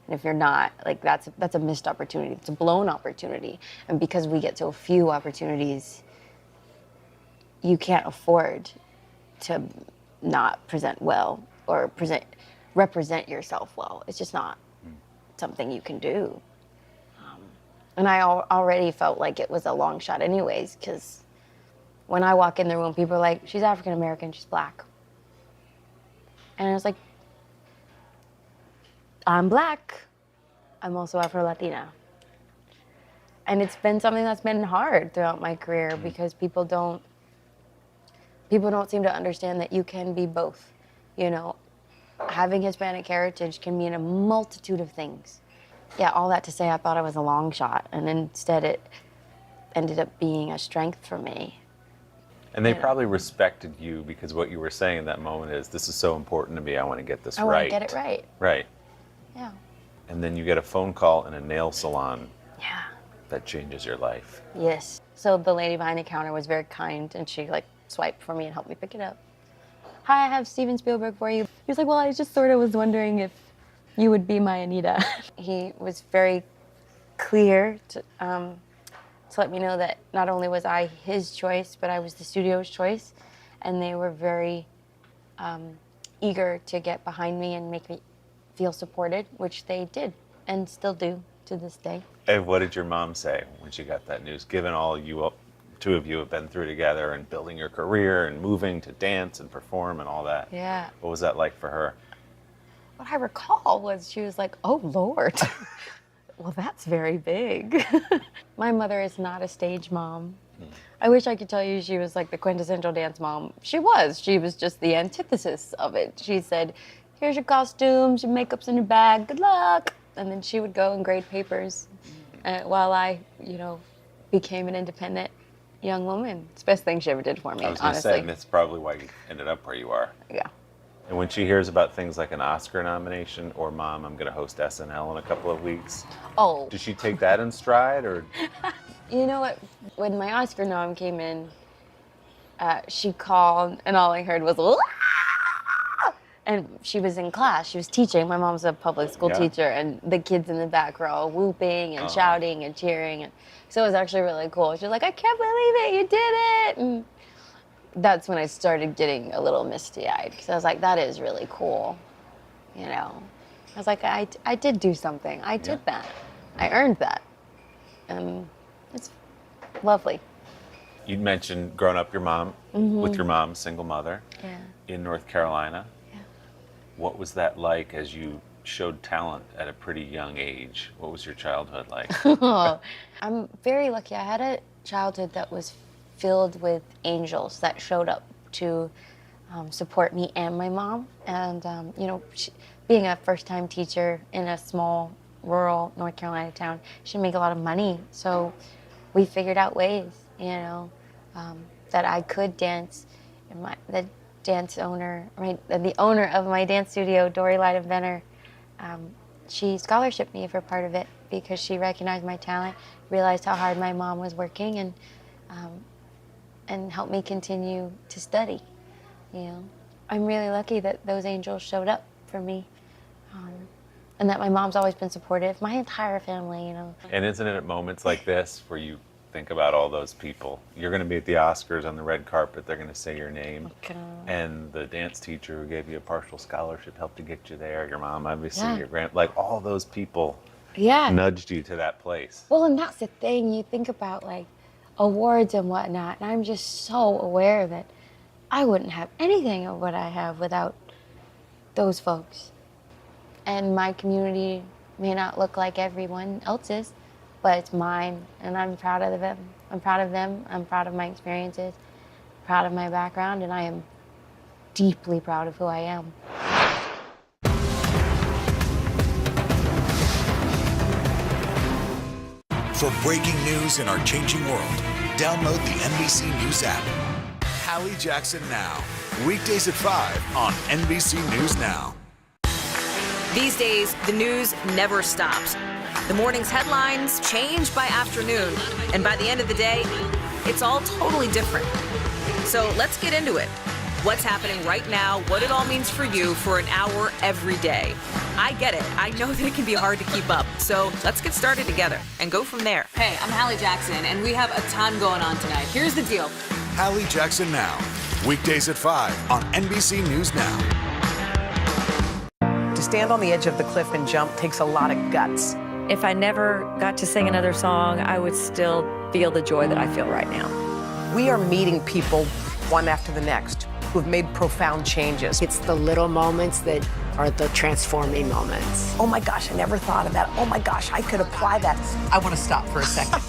And if you're not, that's a missed opportunity. It's a blown opportunity. And because we get so few opportunities, you can't afford to not present well or represent yourself well. It's just not something you can do. And I already felt like it was a long shot anyways, because when I walk in the room, people are like, she's African American, she's black. And I was like, I'm black. I'm also Afro-Latina. And it's been something that's been hard throughout my career because people don't seem to understand that you can be both. Having Hispanic heritage can mean a multitude of things. Yeah, all that to say I thought it was a long shot, and instead it ended up being a strength for me. And they probably respected you because what you were saying in that moment is, this is so important to me, I want to get this right. I want to get it right. Right. Yeah. And then you get a phone call in a nail salon. Yeah. That changes your life. Yes. So the lady behind the counter was very kind, and she swiped for me and helped me pick it up. Hi, I have Steven Spielberg for you. He was like, well, I just sort of was wondering if you would be my Anita. He was very clear to let me know that not only was I his choice, but I was the studio's choice. And they were very eager to get behind me and make me feel supported, which they did and still do to this day. And what did your mom say when she got that news, given all you two of you have been through together and building your career and moving to dance and perform and all that? Yeah. What was that like for her? What I recall was she was like, oh, Lord. Well, that's very big. My mother is not a stage mom. I wish I could tell you she was like the quintessential dance mom. She was. She was just the antithesis of it. She said, here's your costumes, your makeup's in your bag, good luck. And then she would go and grade papers while I, became an independent young woman. It's the best thing she ever did for me, I was going to say, and that's probably why you ended up where you are. Yeah. And when she hears about things like an Oscar nomination or, Mom, I'm going to host SNL in a couple of weeks, oh, does she take that in stride or? You know what? When my Oscar nom came in, she called, and all I heard was, "Wah!" And she was in class. She was teaching. My mom's a public school teacher, and the kids in the back were all whooping and shouting and cheering. And so it was actually really cool. She was like, "I can't believe it, you did it!" And that's when I started getting a little misty-eyed, because I was like, that is really cool, you know? I was like, I did do something. I did that. I earned that. It's lovely. You'd mentioned growing up with your mom, single mother, in North Carolina. Yeah. What was that like as you showed talent at a pretty young age? What was your childhood like? I'm very lucky. I had a childhood that was filled with angels that showed up to support me and my mom. And, you know, being a first-time teacher in a small, rural North Carolina town, she didn't make a lot of money. So we figured out ways, you know, that I could dance. And the dance owner, the owner of my dance studio, Dory Light Inventor, she scholarshiped me for part of it because she recognized my talent, realized how hard my mom was working, and helped me continue to study, you know. I'm really lucky that those angels showed up for me, and that my mom's always been supportive, my entire family, you know. And isn't it at moments like this where you think about all those people? You're going to be at the Oscars on the red carpet, they're going to say your name, and the dance teacher who gave you a partial scholarship helped to get you there, your mom, obviously, your like all those people nudged you to that place. Well, and that's the thing, you think about like awards and whatnot, and I'm just so aware that I wouldn't have anything of what I have without those folks. And my community may not look like everyone else's, but it's mine, and I'm proud of them. I'm proud of them. I'm proud of my experiences, proud of my background, and I am deeply proud of who I am. For breaking news in our changing world, download the NBC News app. Hallie Jackson Now, weekdays at 5 on NBC News Now. These days, the news never stops. The morning's headlines change by afternoon, and by the end of the day, it's all totally different. So let's get into it. What's happening right now, what it all means for you for an hour every day. I get it. I know that it can be hard to keep up. So let's get started together and go from there. Hey, I'm Hallie Jackson, and we have a ton going on tonight. Here's the deal. Hallie Jackson Now, weekdays at 5 on NBC News Now. To stand on the edge of the cliff and jump takes a lot of guts. If I never got to sing another song, I would still feel the joy that I feel right now. We are meeting people one after the next who have made profound changes. It's the little moments that are the transforming moments. Oh my gosh, I never thought of that. Oh my gosh, I could apply that. I want to stop for a second.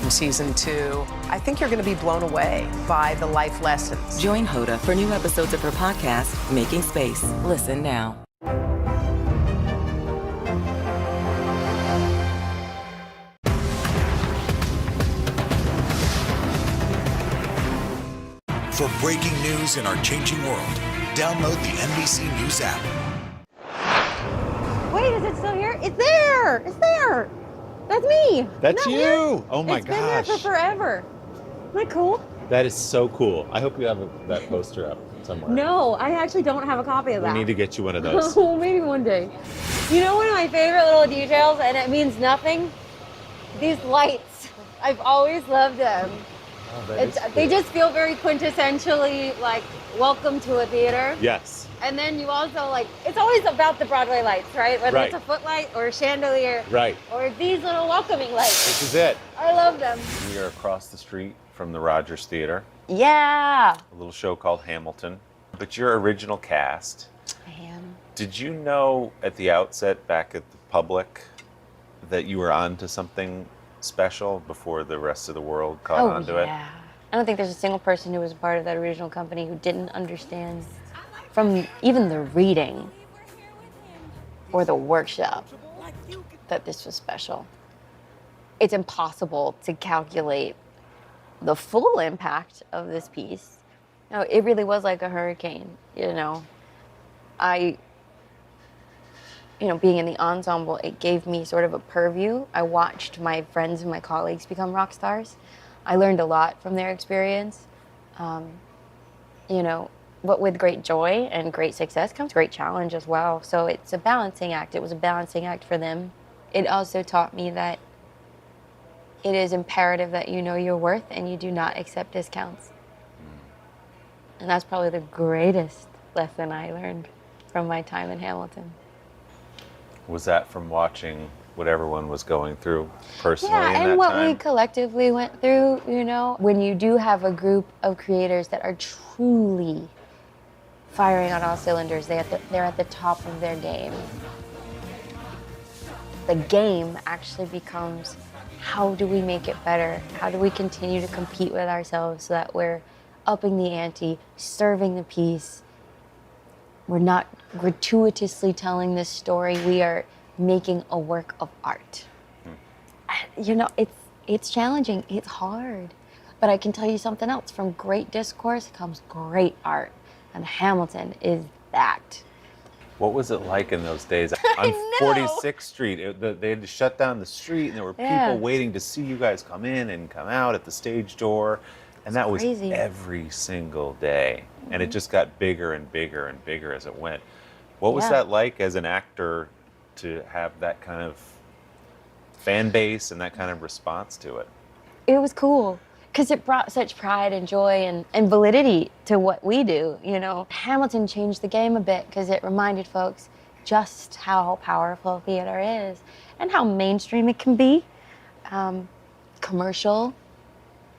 In season 2, I think you're going to be blown away by the life lessons. Join Hoda for new episodes of her podcast, Making Space. Listen now. For breaking news in our changing world, download the NBC News app. Wait, is it still here? It's there! It's there! That's me! That's Not you! Here. Oh my It's been there for forever. Isn't that cool? That is so cool. I hope you have that poster up somewhere. No, I actually don't have a copy of that. We need to get you one of those. Oh, maybe one day. You know, one of my favorite little details, and it means nothing? These lights. I've always loved them. Oh, They just feel very quintessentially like welcome to a theater. Yes. And then you also like, it's always about the Broadway lights, right? Whether it's a footlight or a chandelier. Right. Or these little welcoming lights. This is it. I love them. We are across the street from the Rogers Theater. Yeah. A little show called Hamilton. But your original cast. I am. Did you know at the outset, back at the public, that you were on to something special before the rest of the world caught on to it? I don't think there's a single person who was part of that original company who didn't understand from even the reading or the workshop that this was special. It's impossible to calculate the full impact of this piece. No, it really was like a hurricane, you know. being in the ensemble, it gave me sort of a purview. I watched my friends and my colleagues become rock stars. I learned a lot from their experience. But with great joy and great success comes great challenge as well. So it's a balancing act. It was a balancing act for them. It also taught me that it is imperative that you know your worth and you do not accept discounts. And that's probably the greatest lesson I learned from my time in Hamilton. Was that from watching what everyone was going through personally in and that what time? we collectively went through, when you do have a group of creators that are truly firing on all cylinders, they're at the top of their game. The game actually becomes, how do we make it better? How do we continue to compete with ourselves so that we're upping the ante, serving the piece? We're not gratuitously telling this story. We are making a work of art. It's challenging. It's hard. But I can tell you something else. From great discourse comes great art. And Hamilton is that. What was it like in those days? On 46th Street, they had to shut down the street, and there were people waiting to see you guys come in and come out at the stage door. And that was crazy. Every single day. And it just got bigger and bigger and bigger as it went. What was that like as an actor to have that kind of fan base and that kind of response to it? It was cool because it brought such pride and joy and validity to what we do. Hamilton changed the game a bit because it reminded folks just how powerful theater is and how mainstream it can be, commercial.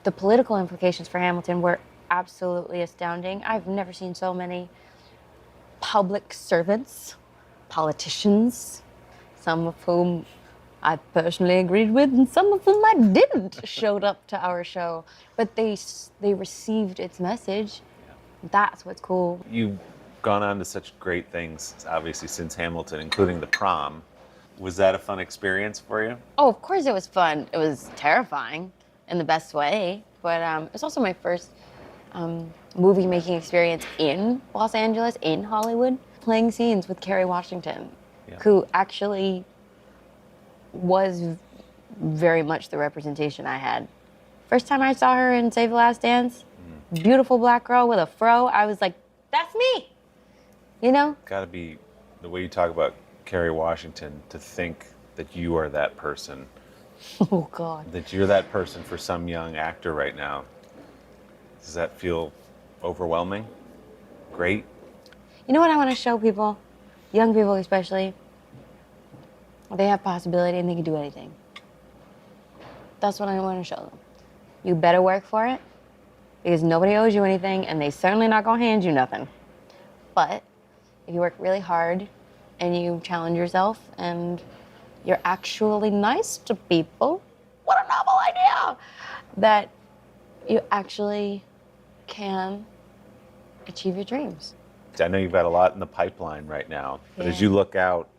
The political implications for Hamilton were absolutely astounding. I've never seen so many public servants, politicians, some of whom I personally agreed with and some of whom I didn't, showed up to our show. But they received its message. That's what's cool. You've gone on to such great things, obviously, since Hamilton, including the prom. Was that a fun experience for you? Oh, of course it was fun. It was terrifying in the best way. But it was also my first movie-making experience in Los Angeles, in Hollywood, playing scenes with Kerry Washington, who actually was very much the representation I had. First time I saw her in Save the Last Dance, beautiful black girl with a fro, I was like, that's me, Gotta be the way you talk about Kerry Washington, to think that you are that person. Oh, God. That you're that person for some young actor right now. Does that feel overwhelming? Great? You know what I want to show people, young people especially? They have possibility and they can do anything. That's what I want to show them. You better work for it because nobody owes you anything and they certainly not going to hand you nothing. But if you work really hard and you challenge yourself and you're actually nice to people, what a novel idea, that you actually can achieve your dreams. I know you've got a lot in the pipeline right now, but as you look out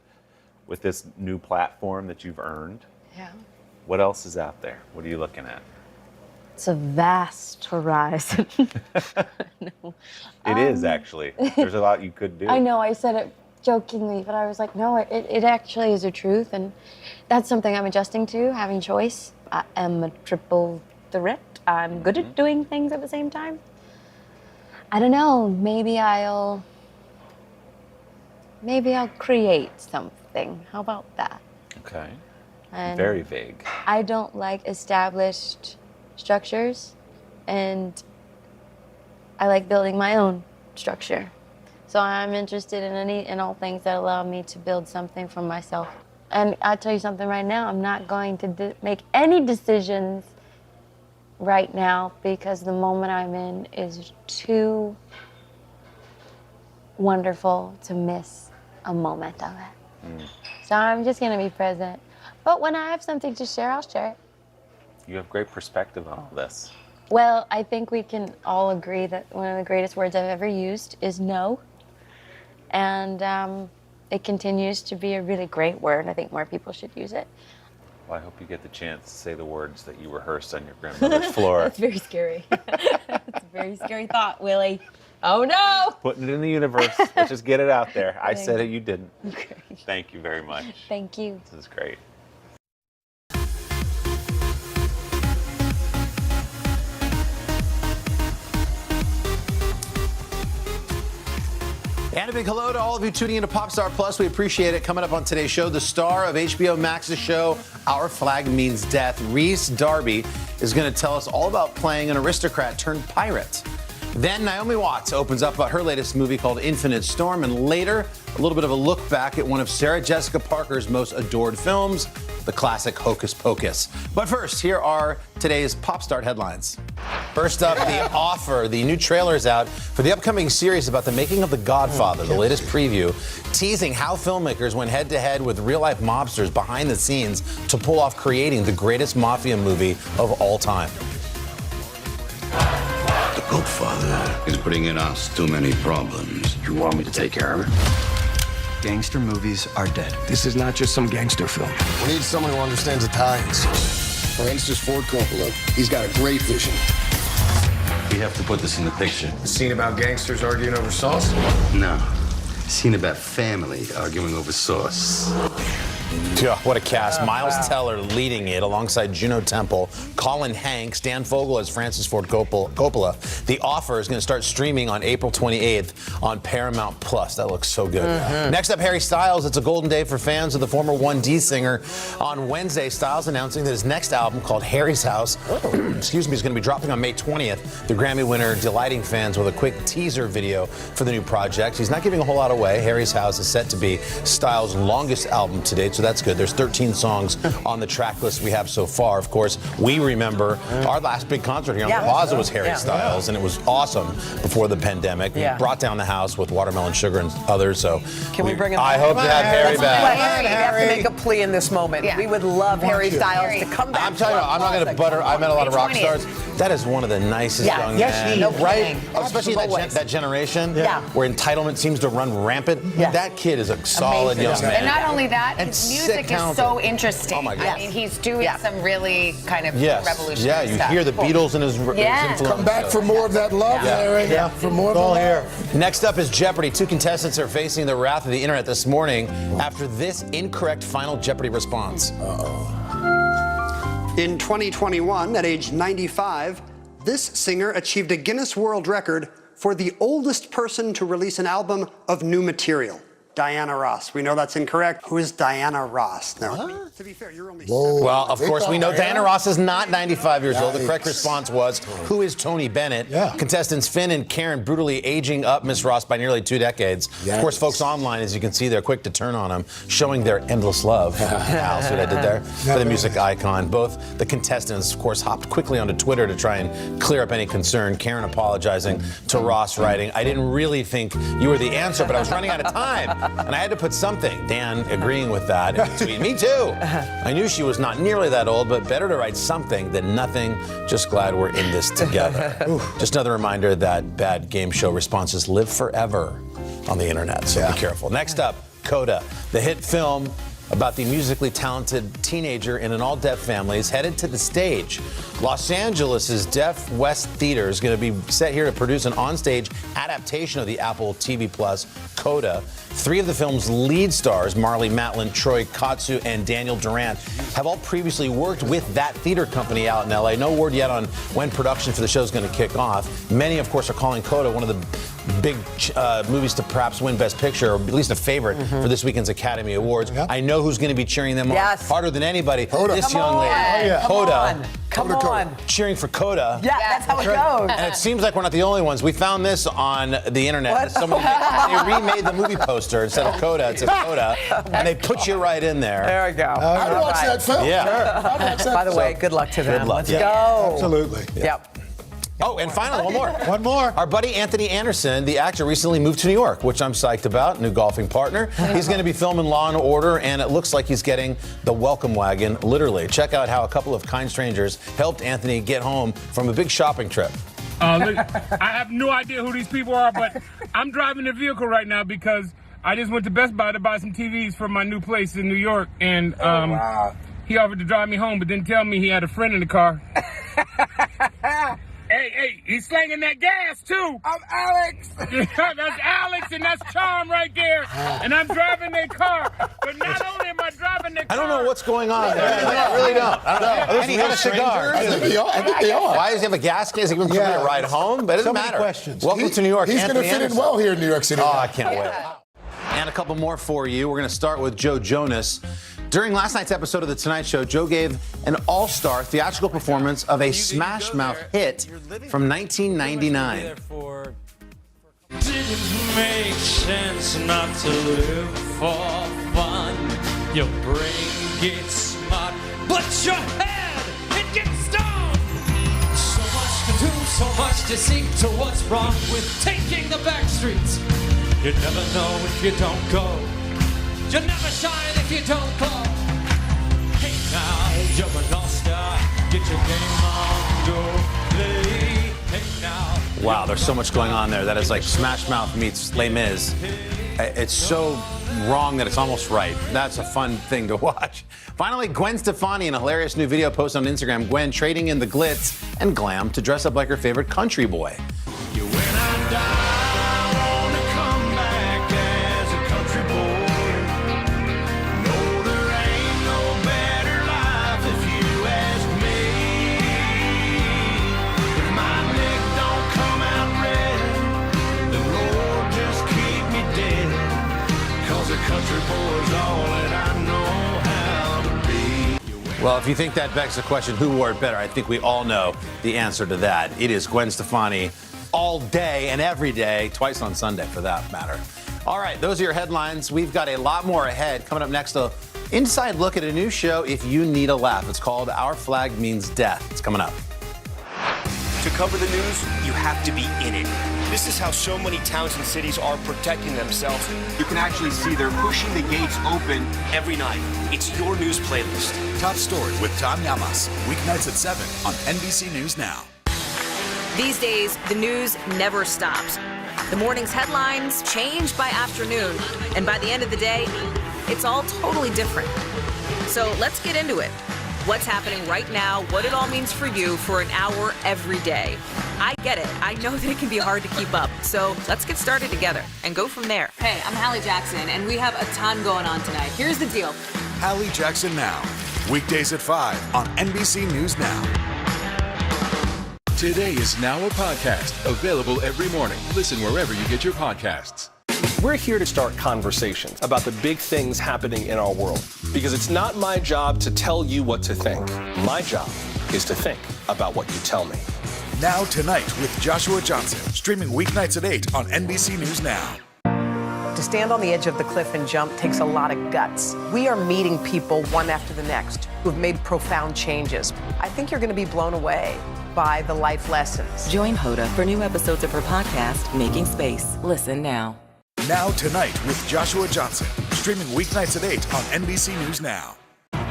with this new platform that you've earned, what else is out there? What are you looking at? It's a vast horizon. No. It is, actually. There's a lot you could do. I know, I said it jokingly, but I was like, no, it actually is a truth, and that's something I'm adjusting to, having choice. I am a triple threat. I'm good at doing things at the same time. I don't know, maybe I'll create something. How about that? Okay. And very vague. I don't like established structures, and I like building my own structure. So I'm interested in all things that allow me to build something for myself. And I'll tell you something right now, I'm not going to make any decisions right now because the moment I'm in is too wonderful to miss a moment of it. So I'm just gonna be present. But when I have something to share, I'll share it. You have great perspective on all this. Well, I think we can all agree that one of the greatest words I've ever used is no. And it continues to be a really great word. I think more people should use it. Well, I hope you get the chance to say the words that you rehearsed on your grandmother's floor. That's very scary. That's a very scary thought, Willie. Oh, no. Putting it in the universe. Let's just get it out there. I said it, you didn't. Okay. Thank you very much. Thank you. This is great. And a big hello to all of you tuning into Popstar Plus. We appreciate it. Coming up on today's show, the star of HBO Max's show, Our Flag Means Death, Rhys Darby, is going to tell us all about playing an aristocrat turned pirate. Then Naomi Watts opens up about her latest movie called Infinite Storm, and later, a little bit of a look back at one of Sarah Jessica Parker's most adored films, the classic Hocus Pocus. But first, here are today's Popstart headlines. First up, The Offer. The new trailer is out for the upcoming series about the making of The Godfather, the latest preview, teasing how filmmakers went head-to-head with real-life mobsters behind the scenes to pull off creating the greatest mafia movie of all time. The Godfather is bringing us too many problems. You want me to take care of it? Gangster movies are dead. This is not just some gangster film. We need someone who understands Italians. For instance, Ford Coppola. He's got a great vision. We have to put this in the picture. A scene about gangsters arguing over sauce? No. A scene about family arguing over sauce. Yeah, what a cast. Miles Teller leading it alongside Juno Temple, Colin Hanks, Dan Fogel as Francis Ford Coppola. The Offer is going to start streaming on April 28th on Paramount Plus. That looks so good. Next up, Harry Styles. It's a golden day for fans of the former 1D singer. On Wednesday, Styles announcing that his next album, called Harry's House, is going to be dropping on May 20th. The Grammy winner delighting fans with a quick teaser video for the new project. He's not giving a whole lot away. Harry's House is set to be Styles' longest album to date, so that's good. There's 13 songs on the track list we have so far. Of course, we remember our last big concert here on the Plaza was Harry Styles, and it was awesome before the pandemic. We brought down the house with Watermelon Sugar and others, so can we bring him I back? hope to have Harry back. We have to make a plea in this moment. We would love Harry Styles to come back. I'm telling you, I'm not going to butter. I met a lot of rock stars. That is one of the nicest young men, right? Especially that generation where entitlement seems to run rampant. That kid is a solid young man. And not only that, and his music is so interesting. Oh my God. I mean, he's doing some really kind of revolutionary you stuff. hear the Beatles and his influence. Come back for more of that love, Larry. For more of all here. Next up is Jeopardy. Two contestants are facing the wrath of the internet this morning after this incorrect final Jeopardy response. In 2021, at age 95, this singer achieved a Guinness World Record for the oldest person to release an album of new material. Diana Ross. We know that's incorrect. Who is Diana Ross? Now, to be fair, you're only well, of course, we know Diana Ross is not 95 years old. The correct response was, who is Tony Bennett? Contestants Finn and Karen brutally aging up Miss Ross by nearly 2 decades. Of course, folks online, as you can see, they're quick to turn on him, showing their endless love. Al, see what I did there? For the music icon. Both the contestants, of course, hopped quickly onto Twitter to try and clear up any concern. Karen apologizing to Ross, writing, I didn't really think you were the answer, but I was running out of time. And I had to put something. Dan agreeing with that. And tweet, me too. I knew she was not nearly that old, but better to write something than nothing. Just glad we're in this together. Just another reminder that bad game show responses live forever on the internet, so be careful. Next up, Coda, the hit film about the musically talented teenager in an all-deaf family is headed to the stage. Los Angeles' Deaf West Theater is going to be set here to produce an onstage adaptation of the Apple TV Plus Coda. 3 of the film's lead stars, Marley Matlin, Troy Kotsu, and Daniel Durant, have all previously worked with that theater company out in LA. No word yet on when production for the show is going to kick off. Many, of course, are calling Coda one of the big movies to perhaps win Best Picture, or at least a favorite for this weekend's Academy Awards. I know who's going to be cheering them on harder than anybody. This young lady, Coda. Come on. Cheering for Coda. Yeah, that's how it goes. And it seems like we're not the only ones. We found this on the internet. Somebody they remade the movie poster instead of Coda. It said Coda, and they put you right in there. There we go. I'd watch that film. Yeah. By the way, good luck to them. Good luck. Let's go. Absolutely. Yep. Oh, and finally, one more. One more. Our buddy Anthony Anderson, the actor, recently moved to New York, which I'm psyched about. New golfing partner. He's going to be filming Law and Order, and it looks like he's getting the welcome wagon, literally. Check out how a couple of kind strangers helped Anthony get home from a big shopping trip. Look, I have no idea who these people are, but I'm driving the vehicle right now because I just went to Best Buy to buy some TVs for my new place in New York, and he offered to drive me home, but didn't tell me he had a friend in the car. Hey, He's slinging that gas, too. I'm Alex. That's Alex, and that's Charm right there. And I'm driving their car. But not only am I driving their car. I don't know what's going on there. I really don't. I don't know. And he had a cigar. I think they are. Why does he have a gas can? Is he going to give me a ride home? But it doesn't matter. Questions. Welcome to New York. He's going to fit in well here in New York City. Oh, I can't wait. And a couple more for you. We're going to start with Joe Jonas. During last night's episode of The Tonight Show, Joe gave an all-star theatrical performance of a Smash Mouth hit from 1999. Didn't make sense not to live for fun. Your brain gets smart, but your head, it gets stoned. So much to do, so much to see. So what's wrong with taking the back streets? You never know if you don't go. You never shine if you don't glow. Hey now, you're an all-star. Get your game on, go play. Hey now. Wow, there's so much going on there. That is like Smash Mouth meets Les Mis. It's so wrong that it's almost right. That's a fun thing to watch. Finally, Gwen Stefani in a hilarious new video posted on Instagram. Gwen trading in the glitz and glam to dress up like her favorite country boy. You when I die. Well, if you think that begs the question, who wore it better, I think we all know the answer to that. It is Gwen Stefani all day and every day, twice on Sunday for that matter. All right, those are your headlines. We've got a lot more ahead. Coming up next, an inside look at a new show, If You Need a Laugh. It's called Our Flag Means Death. It's coming up. To cover the news, you have to be in it. This is how so many towns and cities are protecting themselves. You can actually see they're pushing the gates open every night. It's your news playlist. Top Story with Tom Llamas. Weeknights at 7 on NBC News Now. These days, the news never stops. The morning's headlines change by afternoon, and by the end of the day, it's all totally different. So let's get into it. What's happening right now, what it all means for you for an hour every day. I get it. I know that it can be hard to keep up. So let's get started together and go from there. Hey, I'm Hallie Jackson, and we have a ton going on tonight. Here's the deal. Hallie Jackson Now. Weekdays at 5 on NBC News Now. Today is now a podcast, available every morning. Listen wherever you get your podcasts. We're here to start conversations about the big things happening in our world. Because it's not my job to tell you what to think. My job is to think about what you tell me. Now Tonight with Joshua Johnson. Streaming weeknights at 8 on NBC News Now. To stand on the edge of the cliff and jump takes a lot of guts. We are meeting people one after the next who've made profound changes. I think you're going to be blown away by the life lessons. Join Hoda for new episodes of her podcast, Making Space. Listen now. Now Tonight with Joshua Johnson. Streaming weeknights at 8 on NBC News Now.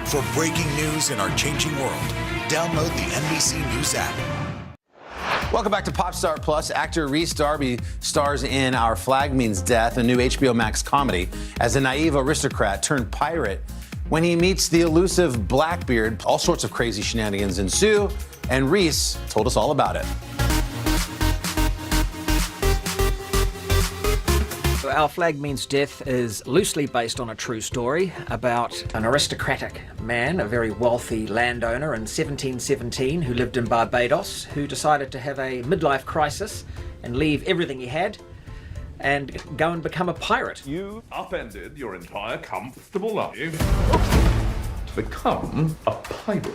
For breaking news in our changing world, download the NBC News app. Welcome back to Popstar Plus. Actor Rhys Darby stars in Our Flag Means Death, a new HBO Max comedy, as a naive aristocrat turned pirate. When he meets the elusive Blackbeard, all sorts of crazy shenanigans ensue, and Rhys told us all about it. Our Flag Means Death is loosely based on a true story about an aristocratic man, a very wealthy landowner in 1717 who lived in Barbados, who decided to have a midlife crisis and leave everything he had and go and become a pirate. You upended your entire comfortable life to become a pirate.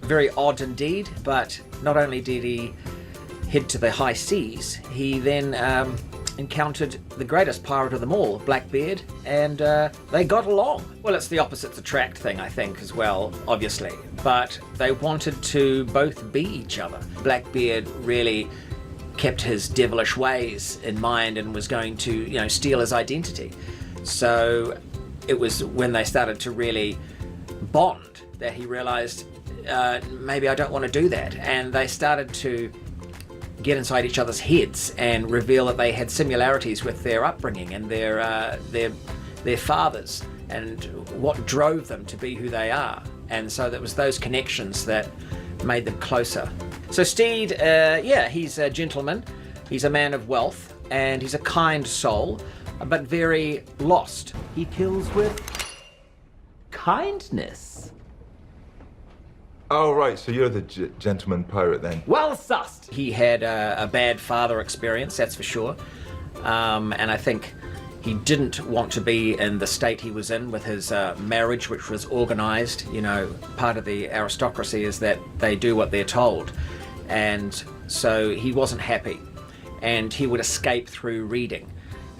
Very odd indeed, but not only did he head to the high seas, he then encountered the greatest pirate of them all, Blackbeard, and they got along. Well, it's the opposites attract thing, I think, as well, obviously, but they wanted to both be each other. Blackbeard really kept his devilish ways in mind and was going to, steal his identity. So it was when they started to really bond that he realized, maybe I don't want to do that, and they started to get inside each other's heads and reveal that they had similarities with their upbringing and their fathers and what drove them to be who they are. And so that was those connections that made them closer. So Steed, he's a gentleman, he's a man of wealth, and he's a kind soul, but very lost. He kills with kindness. Oh, right, so you're the gentleman pirate then? Well sussed! He had a bad father experience, that's for sure. And I think he didn't want to be in the state he was in with his marriage, which was organized. You know, part of the aristocracy is that they do what they're told. And so he wasn't happy. And he would escape through reading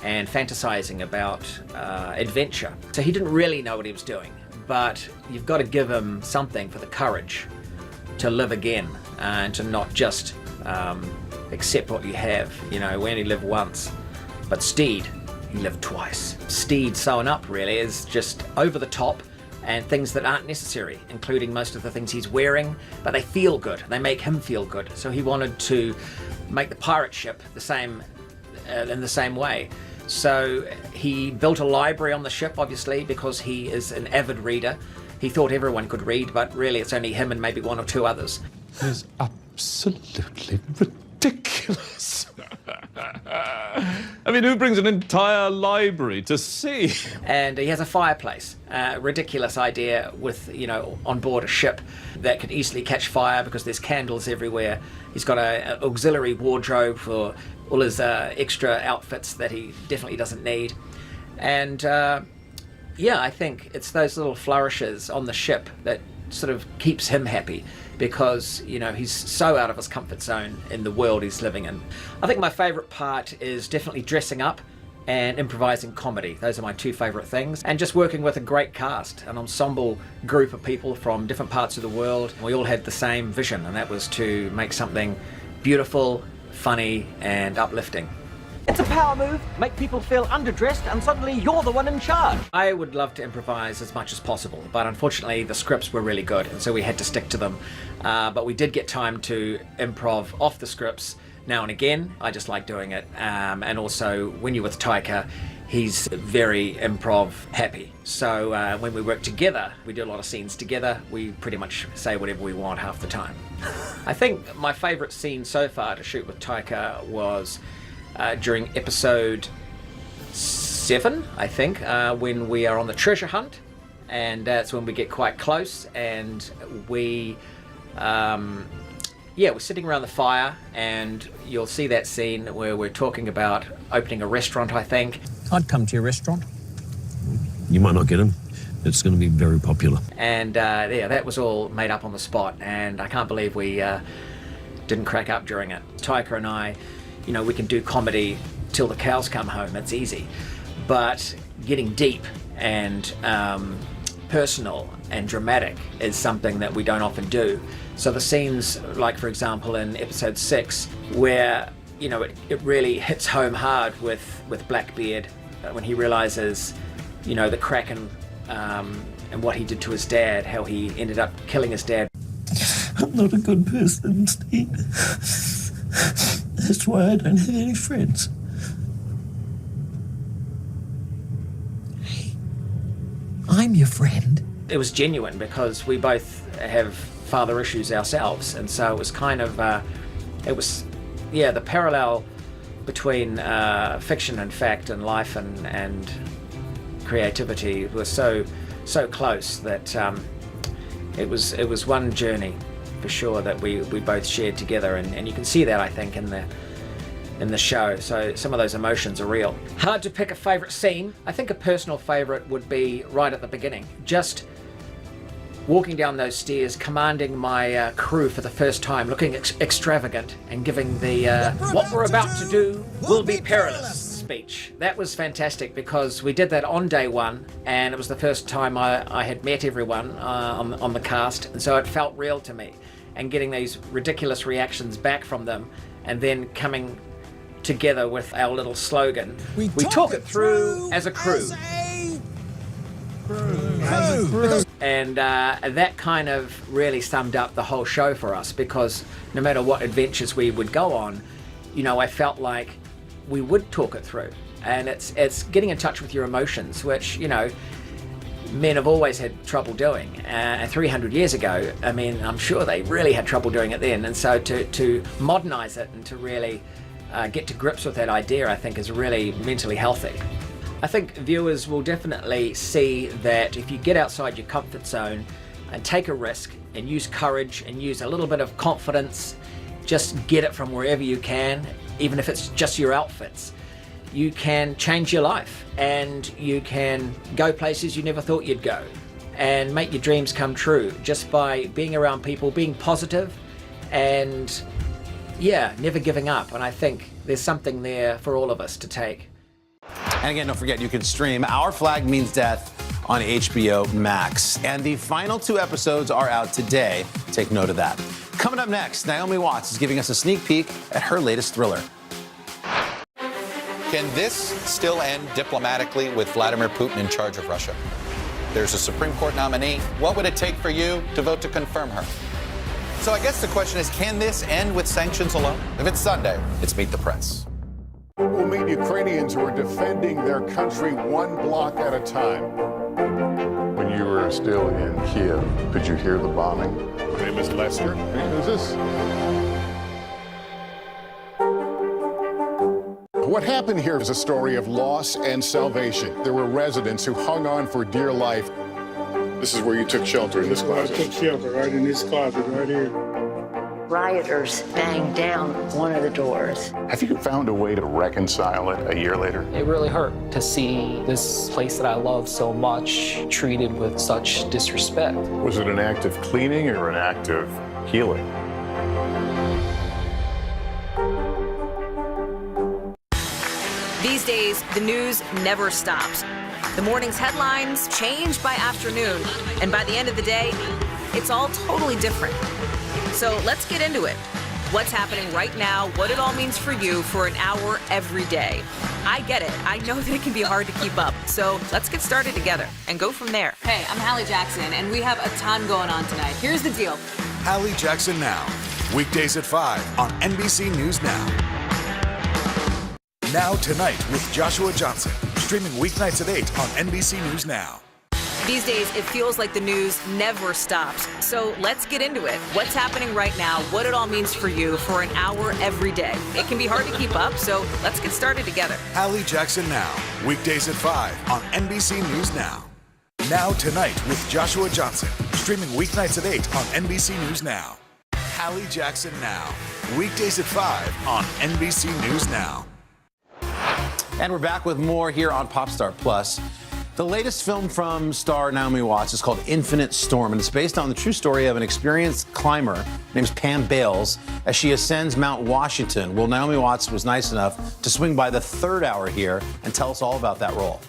and fantasizing about adventure. So he didn't really know what he was doing. But you've got to give him something for the courage to live again and to not just accept what you have. You know, we only live once. But Steed, he lived twice. Steed sewn up really is just over the top and things that aren't necessary, including most of the things he's wearing, but they feel good. They make him feel good. So he wanted to make the pirate ship the same in the same way. So he built a library on the ship, obviously, because he is an avid reader. He thought everyone could read, but really it's only him and maybe one or two others. It's absolutely ridiculous. I mean, who brings an entire library to sea? And he has a fireplace. Ridiculous idea with, you know, on board a ship that could easily catch fire because there's candles everywhere. He's got an auxiliary wardrobe for all his extra outfits that he definitely doesn't need. And I think it's those little flourishes on the ship that sort of keeps him happy because, you know, he's so out of his comfort zone in the world he's living in. I think my favorite part is definitely dressing up and improvising comedy. Those are my two favorite things. And just working with a great cast, an ensemble group of people from different parts of the world. We all had the same vision, and that was to make something beautiful, funny, and uplifting. It's a power move. Make people feel underdressed and suddenly you're the one in charge. I would love to improvise as much as possible, but unfortunately the scripts were really good and so we had to stick to them. But we did get time to improv off the scripts now and again. I just like doing it. And also when you're with Taika, he's very improv happy. So when we work together, we do a lot of scenes together. We pretty much say whatever we want half the time. I think my favorite scene so far to shoot with Taika was during episode 7, I think, when we are on the treasure hunt, and that's when we get quite close, and we're sitting around the fire, and you'll see that scene where we're talking about opening a restaurant, I think. I'd come to your restaurant. You might not get him. It's going to be very popular. And that was all made up on the spot, and I can't believe we didn't crack up during it. Taika and I, you know, we can do comedy till the cows come home, it's easy. But getting deep and personal and dramatic is something that we don't often do. So the scenes, like for example in episode 6, where, you know, it really hits home hard with Blackbeard when he realizes, you know, the Kraken and what he did to his dad, how he ended up killing his dad. I'm not a good person, Steve. That's why I don't have any friends. Hey, I'm your friend. It was genuine because we both have father issues ourselves, and so it was kind of, the parallel between fiction and fact and life and creativity was so close that it was one journey for sure that we both shared together, and you can see that, I think, in the show. So some of those emotions are real. Hard to pick a favorite scene. I think a personal favorite would be right at the beginning, just walking down those stairs, commanding my crew for the first time, looking extravagant and giving the what we're about to do will be perilous speech. That was fantastic because we did that on day one, and it was the first time I had met everyone on the cast, and so it felt real to me. And getting these ridiculous reactions back from them, and then coming together with our little slogan, we talk it through as a crew. And that kind of really summed up the whole show for us, because no matter what adventures we would go on, you know, I felt like we would talk it through. And it's getting in touch with your emotions, which, you know, men have always had trouble doing. 300 years ago, I mean, I'm sure they really had trouble doing it then. And so to modernize it and to really get to grips with that idea, I think is really mentally healthy. I think viewers will definitely see that if you get outside your comfort zone and take a risk and use courage and use a little bit of confidence, just get it from wherever you can, even if it's just your outfits, you can change your life and you can go places you never thought you'd go and make your dreams come true just by being around people, being positive and never giving up. And I think there's something there for all of us to take. And again, don't forget, you can stream Our Flag Means Death on HBO Max. And the final 2 episodes are out today. Take note of that. Coming up next, Naomi Watts is giving us a sneak peek at her latest thriller. Can this still end diplomatically with Vladimir Putin in charge of Russia? There's a Supreme Court nominee. What would it take for you to vote to confirm her? So I guess the question is, can this end with sanctions alone? If it's Sunday, it's Meet the Press. We'll meet Ukrainians who are defending their country one block at a time. When you were still in Kiev, could you hear the bombing? My name is Lester. Who's this? What happened here is a story of loss and salvation. There were residents who hung on for dear life. This is where you took shelter, in this closet. I took shelter right in this closet right here. Rioters banged down one of the doors. Have you found a way to reconcile it a year later? It really hurt to see this place that I love so much treated with such disrespect. Was it an act of cleaning or an act of healing? These days, the news never stops. The morning's headlines change by afternoon, and by the end of the day, it's all totally different. So let's get into it. What's happening right now, what it all means for you for an hour every day. I get it. I know that it can be hard to keep up. So let's get started together and go from there. Hey, I'm Hallie Jackson, and we have a ton going on tonight. Here's the deal. Hallie Jackson Now, weekdays at 5 on NBC News Now. Now Tonight with Joshua Johnson, streaming weeknights at 8 on NBC News Now. These days, it feels like the news never stops. So let's get into it. What's happening right now, what it all means for you for an hour every day. It can be hard to keep up, so let's get started together. Hallie Jackson Now, weekdays at 5 on NBC News Now. Now Tonight with Joshua Johnson, streaming weeknights at 8 on NBC News Now. Hallie Jackson Now, weekdays at 5 on NBC News Now. And we're back with more here on Popstar Plus. The latest film from star Naomi Watts is called Infinite Storm, and it's based on the true story of an experienced climber named Pam Bales as she ascends Mount Washington. Well, Naomi Watts was nice enough to swing by the third hour here and tell us all about that role.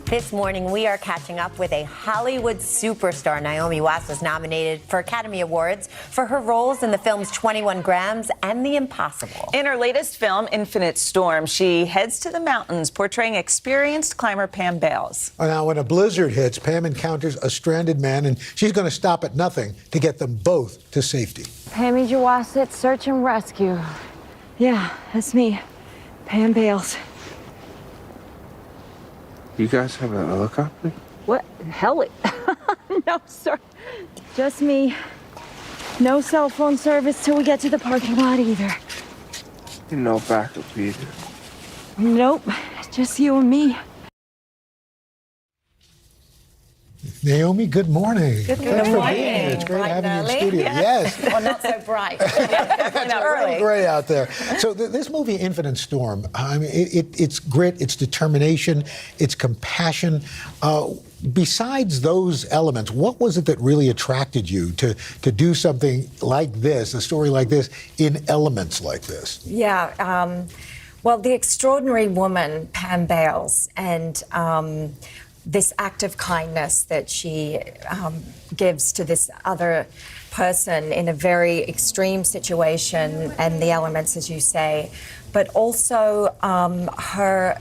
This morning, we are catching up with a Hollywood superstar. Naomi Watts was nominated for Academy Awards for her roles in the films 21 Grams and The Impossible. In her latest film, Infinite Storm, she heads to the mountains, portraying experienced climber Pam Bales. Now, when a blizzard hits, Pam encounters a stranded man, and she's going to stop at nothing to get them both to safety. Pammy Jawasset, search and rescue. Yeah, that's me, Pam Bales. You guys have a helicopter? What? Heli? No, sir. Just me. No cell phone service till we get to the parking lot either. No backup either. Nope. Just you and me. Naomi, good morning. Good Thanks morning. for being here. It's great Bright having you in early. studio. Yes. Well, not so bright. Definitely not early. Gray out there. So this movie, Infinite Storm, I mean, it's grit, it's determination, it's compassion. Besides those elements, what was it that really attracted you to do something like this, a story like this, in elements like this? Yeah. Well, the extraordinary woman, Pam Bales, and this act of kindness that she gives to this other person in a very extreme situation, and the elements, as you say, but also her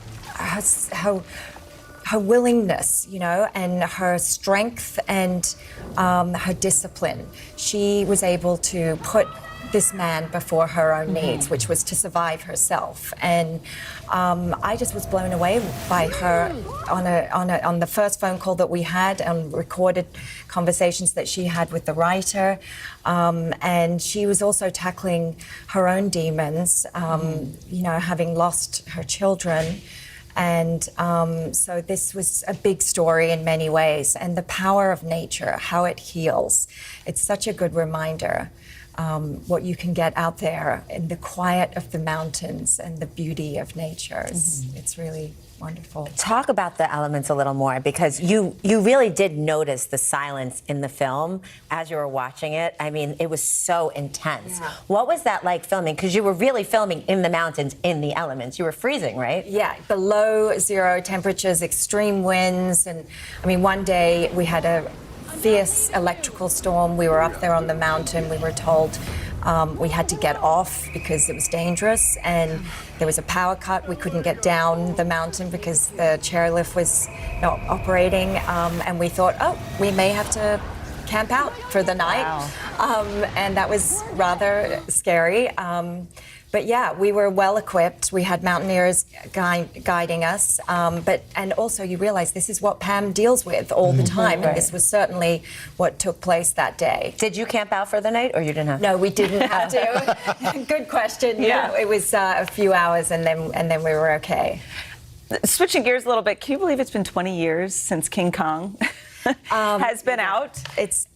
her willingness, and her strength and her discipline. She was able to put this man before her own needs, which was to survive herself. And I just was blown away by her on the first phone call that we had, and recorded conversations that she had with the writer. And she was also tackling her own demons, having lost her children. And so this was a big story in many ways, and the power of nature, how it heals. It's such a good reminder. What you can get out there in the quiet of the mountains and the beauty of nature. It's really wonderful. Talk about the elements a little more, because you really did notice the silence in the film as you were watching it. I mean, it was so intense. Yeah. What was that like filming? Because you were really filming in the mountains, in the elements. You were freezing, right? Yeah, below zero temperatures, extreme winds. And I mean, one day we had a fierce electrical storm. We were up there on the mountain. We were told we had to get off because it was dangerous, and there was a power cut. We couldn't get down the mountain because the chairlift was not operating, and we thought, we may have to camp out for the night. Wow. And that was rather scary. But yeah, we were well equipped. We had mountaineers guiding us. And also you realize this is what Pam deals with all the time. Right. And this was certainly what took place that day. Did you camp out for the night, or you didn't have to? No, we didn't have to. Good question. Yeah, it was a few hours, and then we were okay. Switching gears a little bit, can you believe it's been 20 years since King Kong has been out? It's,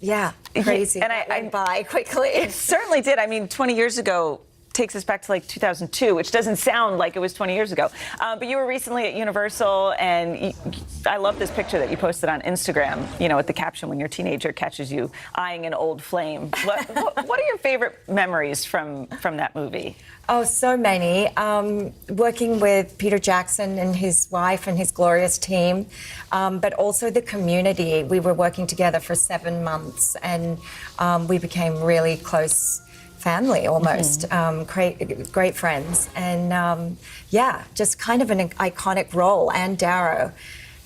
crazy. And I went by quickly. It certainly did. I mean, 20 years ago takes us back to like 2002, which doesn't sound like it was 20 years ago. But you were recently at Universal, and I love this picture that you posted on Instagram, with the caption, when your teenager catches you eyeing an old flame. What are your favorite memories from that movie? Oh, so many. Working with Peter Jackson and his wife and his glorious team, but also the community. We were working together for 7 months, and we became really close family almost, great friends. And just kind of an iconic role, and Darrow.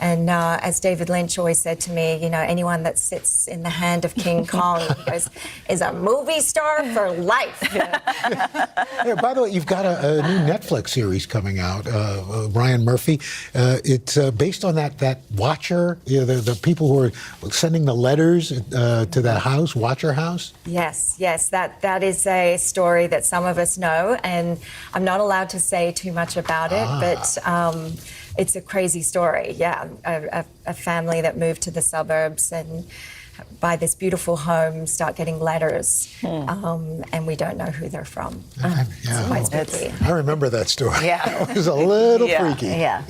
And as David Lynch always said to me, anyone that sits in the hand of King Kong, he goes, is a movie star for life. Hey, by the way, you've got a new Netflix series coming out, Ryan Murphy. It's based on that Watcher, the people who are sending the letters to that house, Watcher House. Yes, that is a story that some of us know, and I'm not allowed to say too much about it, but it's a crazy story. A family that moved to the suburbs and buy this beautiful home, start getting letters, and we don't know who they're from. I remember that story. Yeah. It was a little freaky. Yeah.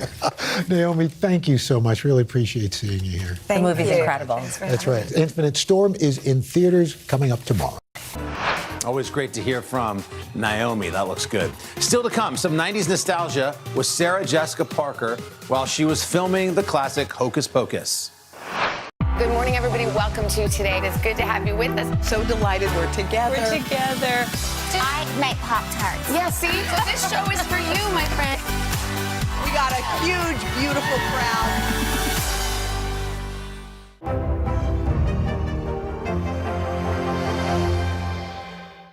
Naomi, thank you so much. Really appreciate seeing you here. The movie's incredible. That's right. Infinite Storm is in theaters coming up tomorrow. Always great to hear from Naomi. That looks good. Still to come, some 90s nostalgia with Sarah Jessica Parker while she was filming the classic Hocus Pocus. Good morning, everybody. Welcome to Today. It's good to have you with us. So delighted we're together. I make Pop-Tarts. Yeah, see? So this show is for you, my friend. We got a huge, beautiful crowd.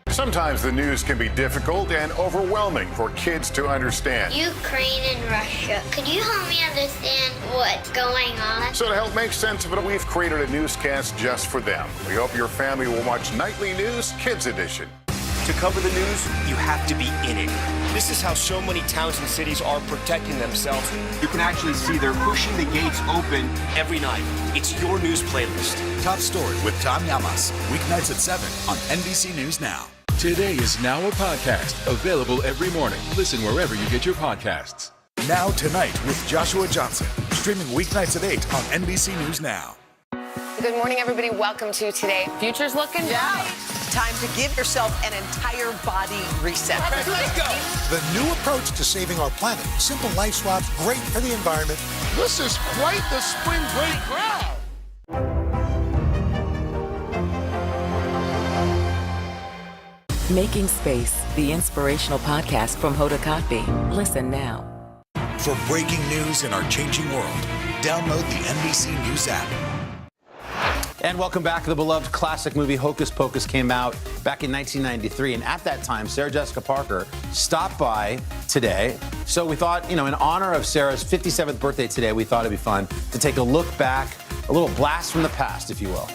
Sometimes the news can be difficult and overwhelming for kids to understand. Ukraine and Russia. Could you help me understand what's going on? So to help make sense of it, we've created a newscast just for them. We hope your family will watch Nightly News Kids Edition. To cover the news, you have to be in it. This is how so many towns and cities are protecting themselves. You can actually see they're pushing the gates open every night. It's your news playlist. Top Story with Tom Llamas. Weeknights at 7 on NBC News Now. Today is now a podcast, available every morning. Listen wherever you get your podcasts. Now Tonight with Joshua Johnson, streaming weeknights at 8 on NBC News Now. Good morning, everybody. Welcome to Today. Future's looking bright. Time to give yourself an entire body reset. Let's go. The new approach to saving our planet. Simple life swaps, great for the environment. This is quite the spring break crowd. Making Space, the inspirational podcast from Hoda Kotb. Listen now. For breaking news in our changing world, Download the NBC News app. And welcome back. The beloved classic movie Hocus Pocus came out back in 1993. And at that time, Sarah Jessica Parker stopped by today. So we thought, in honor of Sarah's 57th birthday today, we thought it'd be fun to take a look back, a little blast from the past, if you will.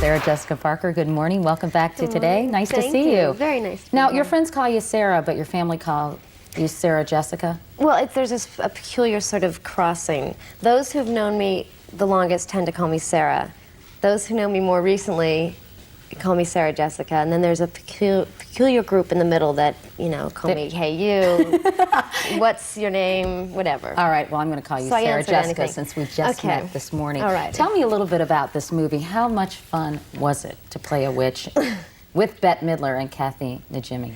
Sarah Jessica Parker, good morning. Welcome back to Today. Nice to Thank see you. Very nice to be Now, here. your friends call you Sarah, but your family call you Sarah Jessica? Well, there's a peculiar sort of crossing. Those who've known me the longest tend to call me Sarah. Those who know me more recently call me Sarah Jessica. And then there's a peculiar group in the middle that, call me, hey, you, what's your name, whatever. All right, well, I'm going to call you Sarah Jessica since we just met this morning. All right. Tell me a little bit about this movie. How much fun was it to play a witch with Bette Midler and Kathy Najimy?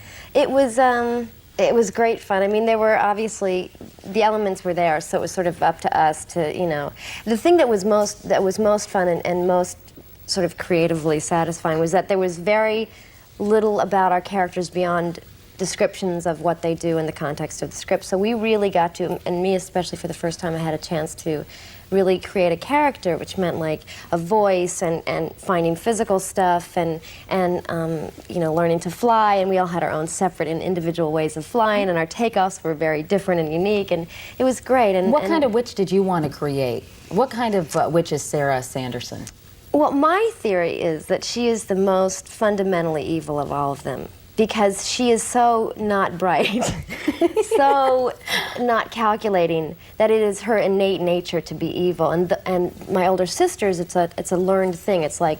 It was great fun. I mean, there were obviously, the elements were there, so it was sort of up to us to, The thing that was most fun and most sort of creatively satisfying was that there was very little about our characters beyond descriptions of what they do in the context of the script. So we really got to, and me especially for the first time, I had a chance to really create a character, which meant like a voice and finding physical stuff and learning to fly. And we all had our own separate and individual ways of flying, and our takeoffs were very different and unique, and it was great. And what kind of witch did you want to create? What kind of witch is Sarah Sanderson? Well, my theory is that she is the most fundamentally evil of all of them, because she is so not bright, so not calculating, that it is her innate nature to be evil. And my older sisters, it's a learned thing. It's like,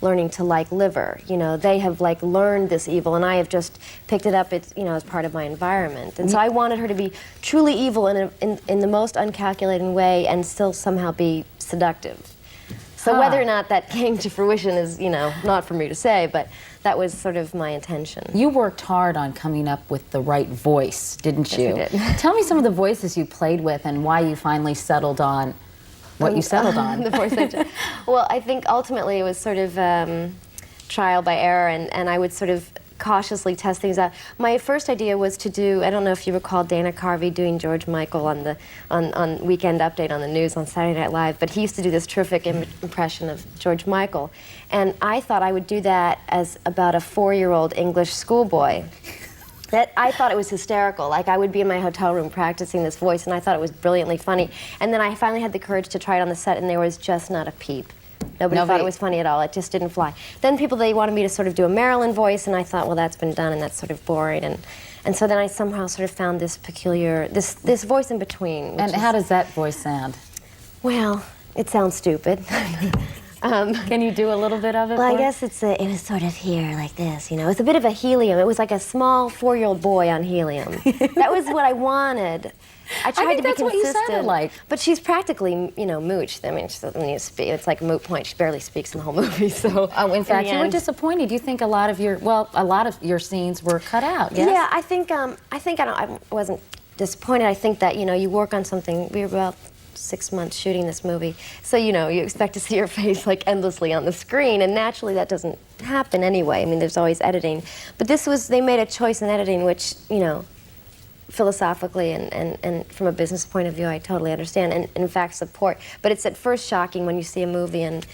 learning to like liver. They have like learned this evil, and I have just picked it up. It's as part of my environment. And so I wanted her to be truly evil in the most uncalculating way, and still somehow be seductive. So whether or not that came to fruition is, not for me to say, but that was sort of my intention. You worked hard on coming up with the right voice, didn't you? Yes, I did. Tell me some of the voices you played with and why you finally settled on what you settled on. The voice well, I think ultimately it was sort of trial by error, and I would sort of cautiously test things out. My first idea was to do, I don't know if you recall Dana Carvey doing George Michael on Weekend Update on the news on Saturday Night Live, but he used to do this terrific impression of George Michael. And I thought I would do that as about a 4-year-old English schoolboy. I thought it was hysterical. Like, I would be in my hotel room practicing this voice, and I thought it was brilliantly funny. And then I finally had the courage to try it on the set, and there was just not a peep. Nobody thought it was funny at all. It just didn't fly. Then they wanted me to sort of do a Marilyn voice, and I thought, well, that's been done, and that's sort of boring. And so then I somehow sort of found this peculiar, this voice in between. And how does that voice sound? Well, it sounds stupid. Can you do a little bit of it? Well, I guess it was sort of here, like this, It's a bit of a helium. It was like a small 4-year-old boy on helium. That was what I wanted. I tried to be consistent. What you sounded like. But she's practically, Mooch. I mean, she doesn't need to speak. It's like a moot point. She barely speaks in the whole movie. So, in fact, you were disappointed. You think a lot of your scenes were cut out. Yes? Yeah, I wasn't disappointed. I think that you work on something. We were about 6 months shooting this movie, so you expect to see your face like endlessly on the screen, and naturally that doesn't happen anyway. I mean, there's always editing, but they made a choice in editing, which philosophically and from a business point of view, I totally understand and in fact support. But it's at first shocking when you see a movie and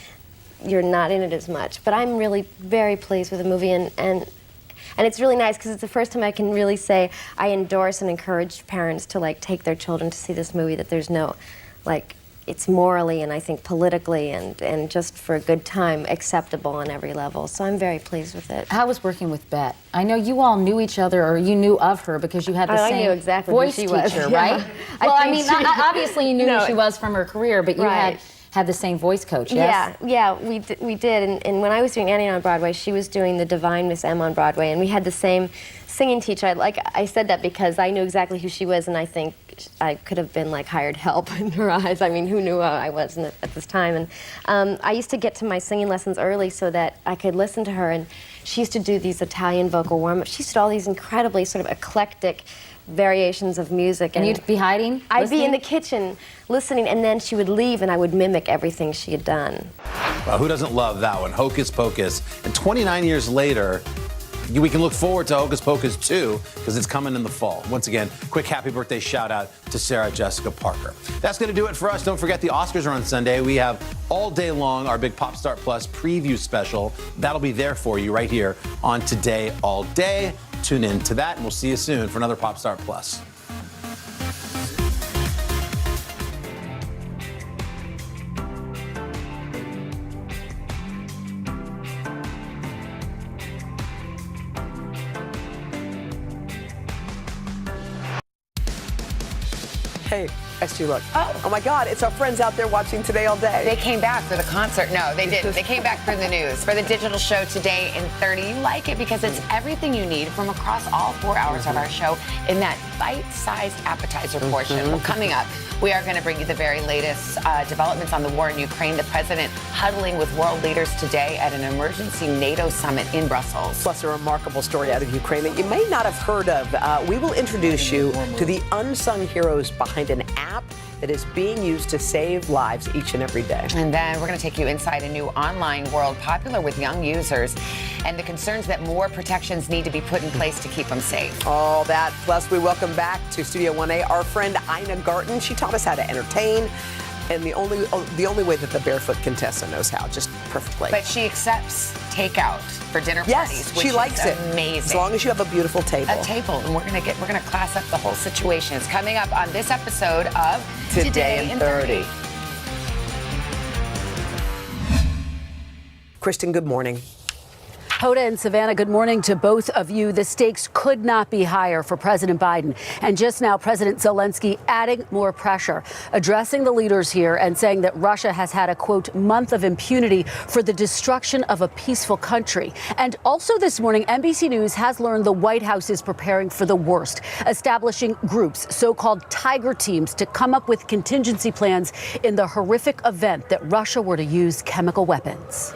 you're not in it as much. But I'm really very pleased with the movie, and it's really nice because it's the first time I can really say I endorse and encourage parents to take their children to see this movie, that there's no it's morally and I think politically and just for a good time acceptable on every level. So I'm very pleased with it. How was working with Bette? I know you all knew each other, or you knew of her because you had the same I knew exactly voice who she was. teacher, Yeah. right? Well, I mean, obviously you knew who she was from her career, but you had the same voice coach, yes? Yeah, we did. And when I was doing Annie on Broadway, she was doing the Divine Miss M on Broadway, and we had the same singing teacher. I said that because I knew exactly who she was, and I think I could have been hired help in her eyes. I mean, who knew who I was at this time? And I used to get to my singing lessons early so that I could listen to her, and she used to do these Italian vocal warm-ups. She used to do all these incredibly sort of eclectic variations of music. And you'd be hiding? I'd be in the kitchen listening, and then she would leave, and I would mimic everything she had done. Well, who doesn't love that one? Hocus Pocus. And 29 years later, we can look forward to Hocus Pocus 2 because it's coming in the fall. Once again, quick happy birthday shout out to Sarah Jessica Parker. That's going to do it for us. Don't forget the Oscars are on Sunday. We have all day long our big Pop Start Plus preview special. That'll be there for you right here on Today All Day. Tune in to that, and we'll see you soon for another Pop Start Plus. Hey, SG, look. Oh my God, it's our friends out there watching Today All Day. They came back for the concert. No, they didn't. They came back for the news, for the digital show Today in 30. You like it because it's everything you need from across all 4 hours of our show in that bite-sized appetizer portion. Well, coming up, we are going to bring you the very latest developments on the war in Ukraine. The president huddling with world leaders today at an emergency NATO summit in Brussels. Plus a remarkable story out of Ukraine that you may not have heard of. We will introduce you to the unsung heroes behind an app that is being used to save lives each and every day. And then we're going to take you inside a new online world popular with young users and the concerns that more protections need to be put in place to keep them safe. All that, plus we welcome back to Studio 1A our friend Ina Garten. She taught us how to entertain, and the only way that the barefoot contestant knows how, just perfectly. But she accepts takeout for dinner parties, which she likes is it. Amazing. As long as you have a beautiful table. A table, and we're gonna class up the whole situation. It's coming up on this episode of Today in 30. Kristen, good morning. Coda and Savannah, good morning to both of you. The stakes could not be higher for President Biden. And just now, President Zelensky adding more pressure, addressing the leaders here and saying that Russia has had a, quote, month of impunity for the destruction of a peaceful country. And also this morning, NBC News has learned the White House is preparing for the worst, establishing groups, so-called tiger teams, to come up with contingency plans in the horrific event that Russia were to use chemical weapons.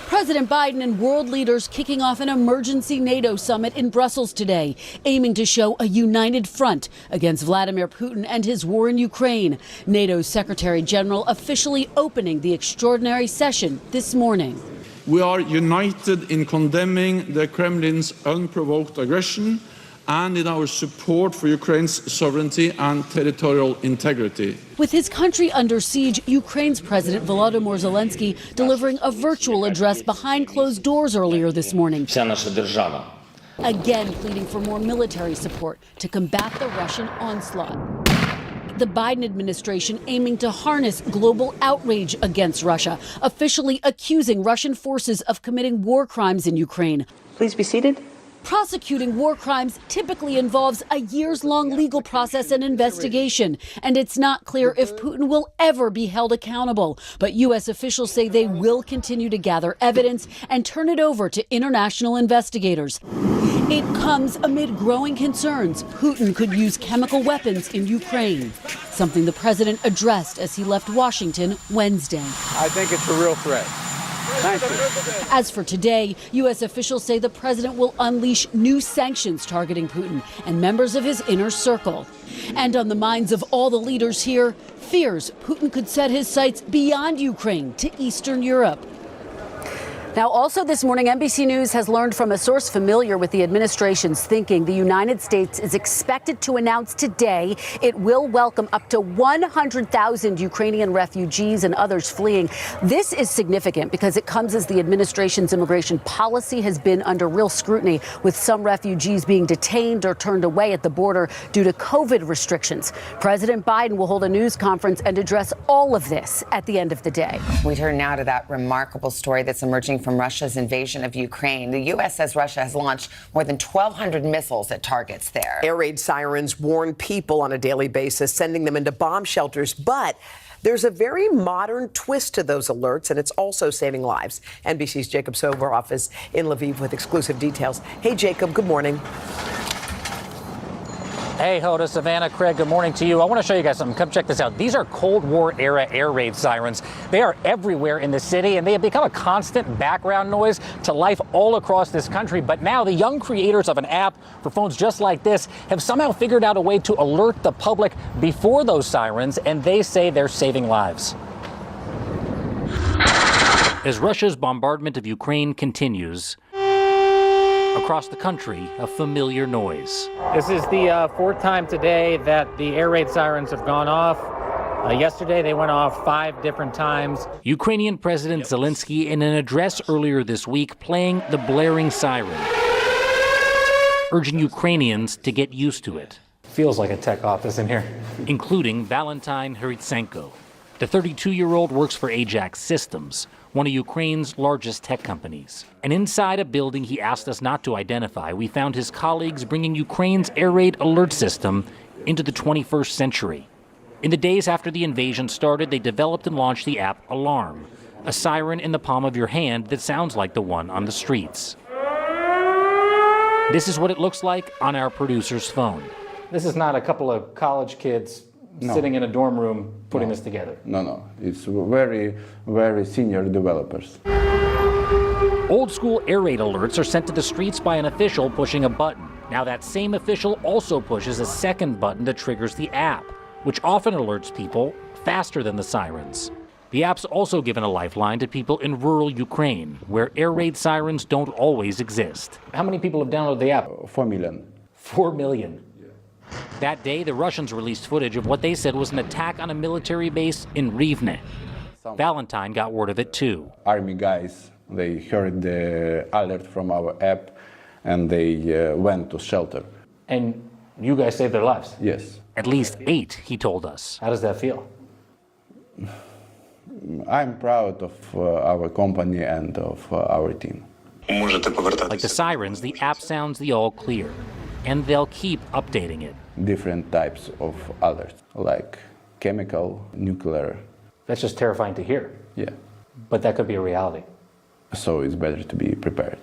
President Biden and world leaders kicking off an emergency NATO summit in Brussels today, aiming to show a united front against Vladimir Putin and his war in Ukraine. NATO's Secretary General officially opening the extraordinary session this morning. We are united in condemning the Kremlin's unprovoked aggression and in our support for Ukraine's sovereignty and territorial integrity. With his country under siege, Ukraine's President Volodymyr Zelensky delivering a virtual address behind closed doors earlier this morning. Again pleading for more military support to combat the Russian onslaught. The Biden administration aiming to harness global outrage against Russia, officially accusing Russian forces of committing war crimes in Ukraine. Please be seated. Prosecuting war crimes typically involves a years-long legal process and investigation, and it's not clear if Putin will ever be held accountable. But U.S. officials say they will continue to gather evidence and turn it over to international investigators. It comes amid growing concerns Putin could use chemical weapons in Ukraine, something the president addressed as he left Washington Wednesday. I think it's a real threat. Thank you. As for today, U.S. officials say the president will unleash new sanctions targeting Putin and members of his inner circle. And on the minds of all the leaders here, fears Putin could set his sights beyond Ukraine to Eastern Europe. Now, also this morning, NBC News has learned from a source familiar with the administration's thinking the United States is expected to announce today it will welcome up to 100,000 Ukrainian refugees and others fleeing. This is significant because it comes as the administration's immigration policy has been under real scrutiny, with some refugees being detained or turned away at the border due to COVID restrictions. President Biden will hold a news conference and address all of this at the end of the day. We turn now to that remarkable story that's emerging from Russia's invasion of Ukraine. The U.S. says Russia has launched more than 1,200 missiles at targets there. Air raid sirens warn people on a daily basis, sending them into bomb shelters. But there's a very modern twist to those alerts, and it's also saving lives. NBC's Jacob Soboroff is in Lviv with exclusive details. Hey, Jacob, good morning. Hey, Hoda, Savannah, Craig, good morning to you. I want to show you guys something. Come check this out. These are Cold War era air raid sirens. They are everywhere in the city, and they have become a constant background noise to life all across this country. But now the young creators of an app for phones just like this have somehow figured out a way to alert the public before those sirens, and they say they're saving lives. As Russia's bombardment of Ukraine continues, Across the country, a familiar noise. This is the fourth time today that the air raid sirens have gone off. Yesterday, they went off 5 different times. Ukrainian President Zelensky, in an address earlier this week, playing the blaring siren, urging Ukrainians to get used to it. Feels like a tech office in here. Including Valentin Hrytsenko. The 32-year-old works for Ajax Systems, one of Ukraine's largest tech companies. And inside a building he asked us not to identify, we found his colleagues bringing Ukraine's air raid alert system into the 21st century. In the days after the invasion started, they developed and launched the app Alarm, a siren in the palm of your hand that sounds like the one on the streets. This is what it looks like on our producer's phone. This is not a couple of college kids sitting in a dorm room putting this together. No. It's very, very senior developers. Old school air raid alerts are sent to the streets by an official pushing a button. Now that same official also pushes a second button that triggers the app, which often alerts people faster than the sirens. The app's also given a lifeline to people in rural Ukraine, where air raid sirens don't always exist. How many people have downloaded the app? 4 million. 4 million. That day, the Russians released footage of what they said was an attack on a military base in Rivne. Valentine got word of it too. Army guys, they heard the alert from our app and they went to shelter. And you guys saved their lives? Yes. At least 8, he told us. How does that feel? I'm proud of our company and of our team. Like the sirens, the app sounds the all clear, and they'll keep updating it. Different types of alerts, like chemical, nuclear. That's just terrifying to hear. Yeah. But that could be a reality. So it's better to be prepared.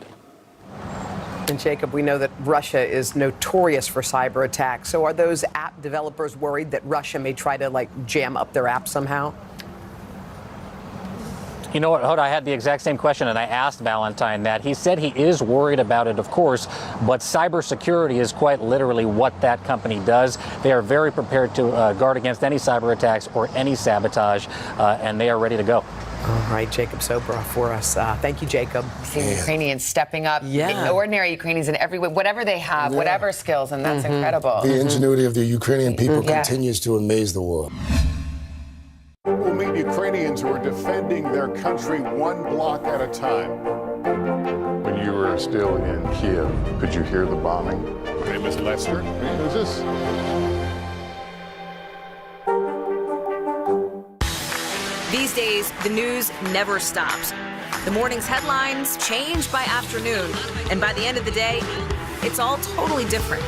And Jacob, we know that Russia is notorious for cyber attacks. So are those app developers worried that Russia may try to jam up their app somehow? You know what, Hoda, I had the exact same question, and I asked Valentine that. He said he is worried about it, of course, but cybersecurity is quite literally what that company does. They are very prepared to guard against any cyber attacks or any sabotage, and they are ready to go. All right, Jacob Sobra for us. Thank you, Jacob. Seeing Ukrainians stepping up, ordinary Ukrainians in every way, whatever they have, whatever skills, and that's incredible. The ingenuity of the Ukrainian people continues to amaze the world. We'll meet Ukrainians who are defending their country one block at a time. When you were still in Kiev, could you hear the bombing? My name is Lester. Who's this? These days, the news never stops. The morning's headlines change by afternoon, and by the end of the day, it's all totally different.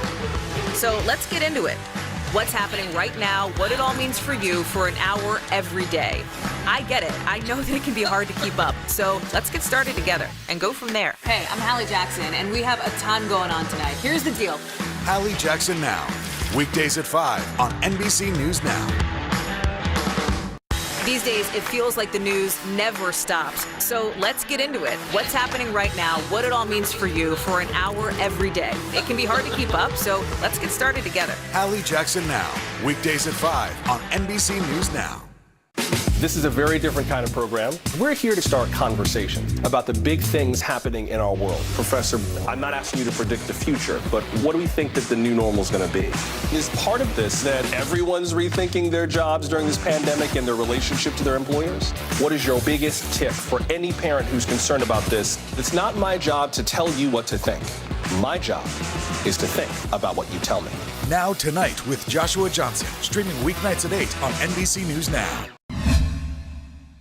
So let's get into it. What's happening right now, what it all means for you for an hour every day. I get it. I know that it can be hard to keep up. So let's get started together and go from there. Hey, I'm Hallie Jackson, and we have a ton going on tonight. Here's the deal. Hallie Jackson Now, weekdays at 5 on NBC News Now. These days, it feels like the news never stops. So let's get into it. What's happening right now, what it all means for you for an hour every day. It can be hard to keep up, so let's get started together. Hallie Jackson Now, weekdays at 5 on NBC News Now. This is a very different kind of program. We're here to start conversation about the big things happening in our world. Professor, I'm not asking you to predict the future, but what do we think that the new normal is going to be? Is part of this that everyone's rethinking their jobs during this pandemic and their relationship to their employers? What is your biggest tip for any parent who's concerned about this? It's not my job to tell you what to think. My job is to think about what you tell me. Now Tonight with Joshua Johnson, streaming weeknights at 8 on NBC News Now.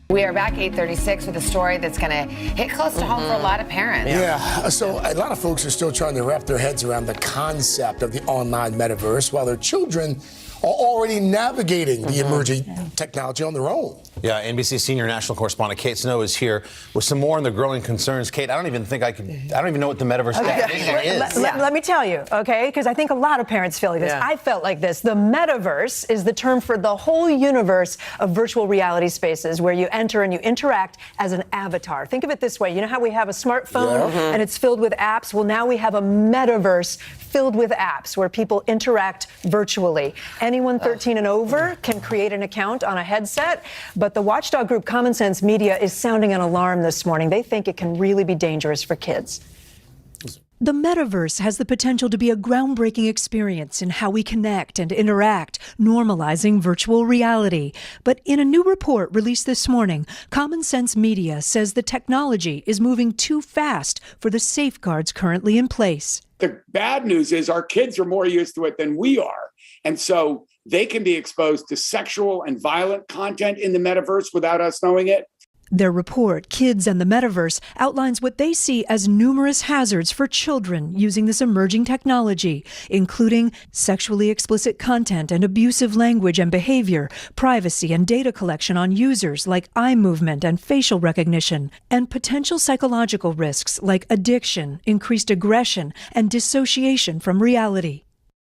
We are back 8:36 with a story that's going to hit close to home for a lot of parents. Yeah, so a lot of folks are still trying to wrap their heads around the concept of the online metaverse while their children are already navigating the emerging technology on their own. Yeah, NBC senior national correspondent Kate Snow is here with some more on the growing concerns. Kate, I don't even know what the metaverse definition is. Let me tell you, okay, because I think a lot of parents feel like this. I felt like this. The metaverse is the term for the whole universe of virtual reality spaces where you enter and you interact as an avatar. Think of it this way. You know how we have a smartphone and it's filled with apps? Well, now we have a metaverse filled with apps where people interact virtually. Anyone 13 and over can create an account on a headset, but the watchdog group Common Sense Media is sounding an alarm this morning. They think it can really be dangerous for kids. The metaverse has the potential to be a groundbreaking experience in how we connect and interact, normalizing virtual reality. But in a new report released this morning, Common Sense Media says the technology is moving too fast for the safeguards currently in place. The bad news is our kids are more used to it than we are. And so they can be exposed to sexual and violent content in the metaverse without us knowing it. Their report, Kids and the Metaverse, outlines what they see as numerous hazards for children using this emerging technology, including sexually explicit content and abusive language and behavior, privacy and data collection on users like eye movement and facial recognition, and potential psychological risks like addiction, increased aggression, and dissociation from reality.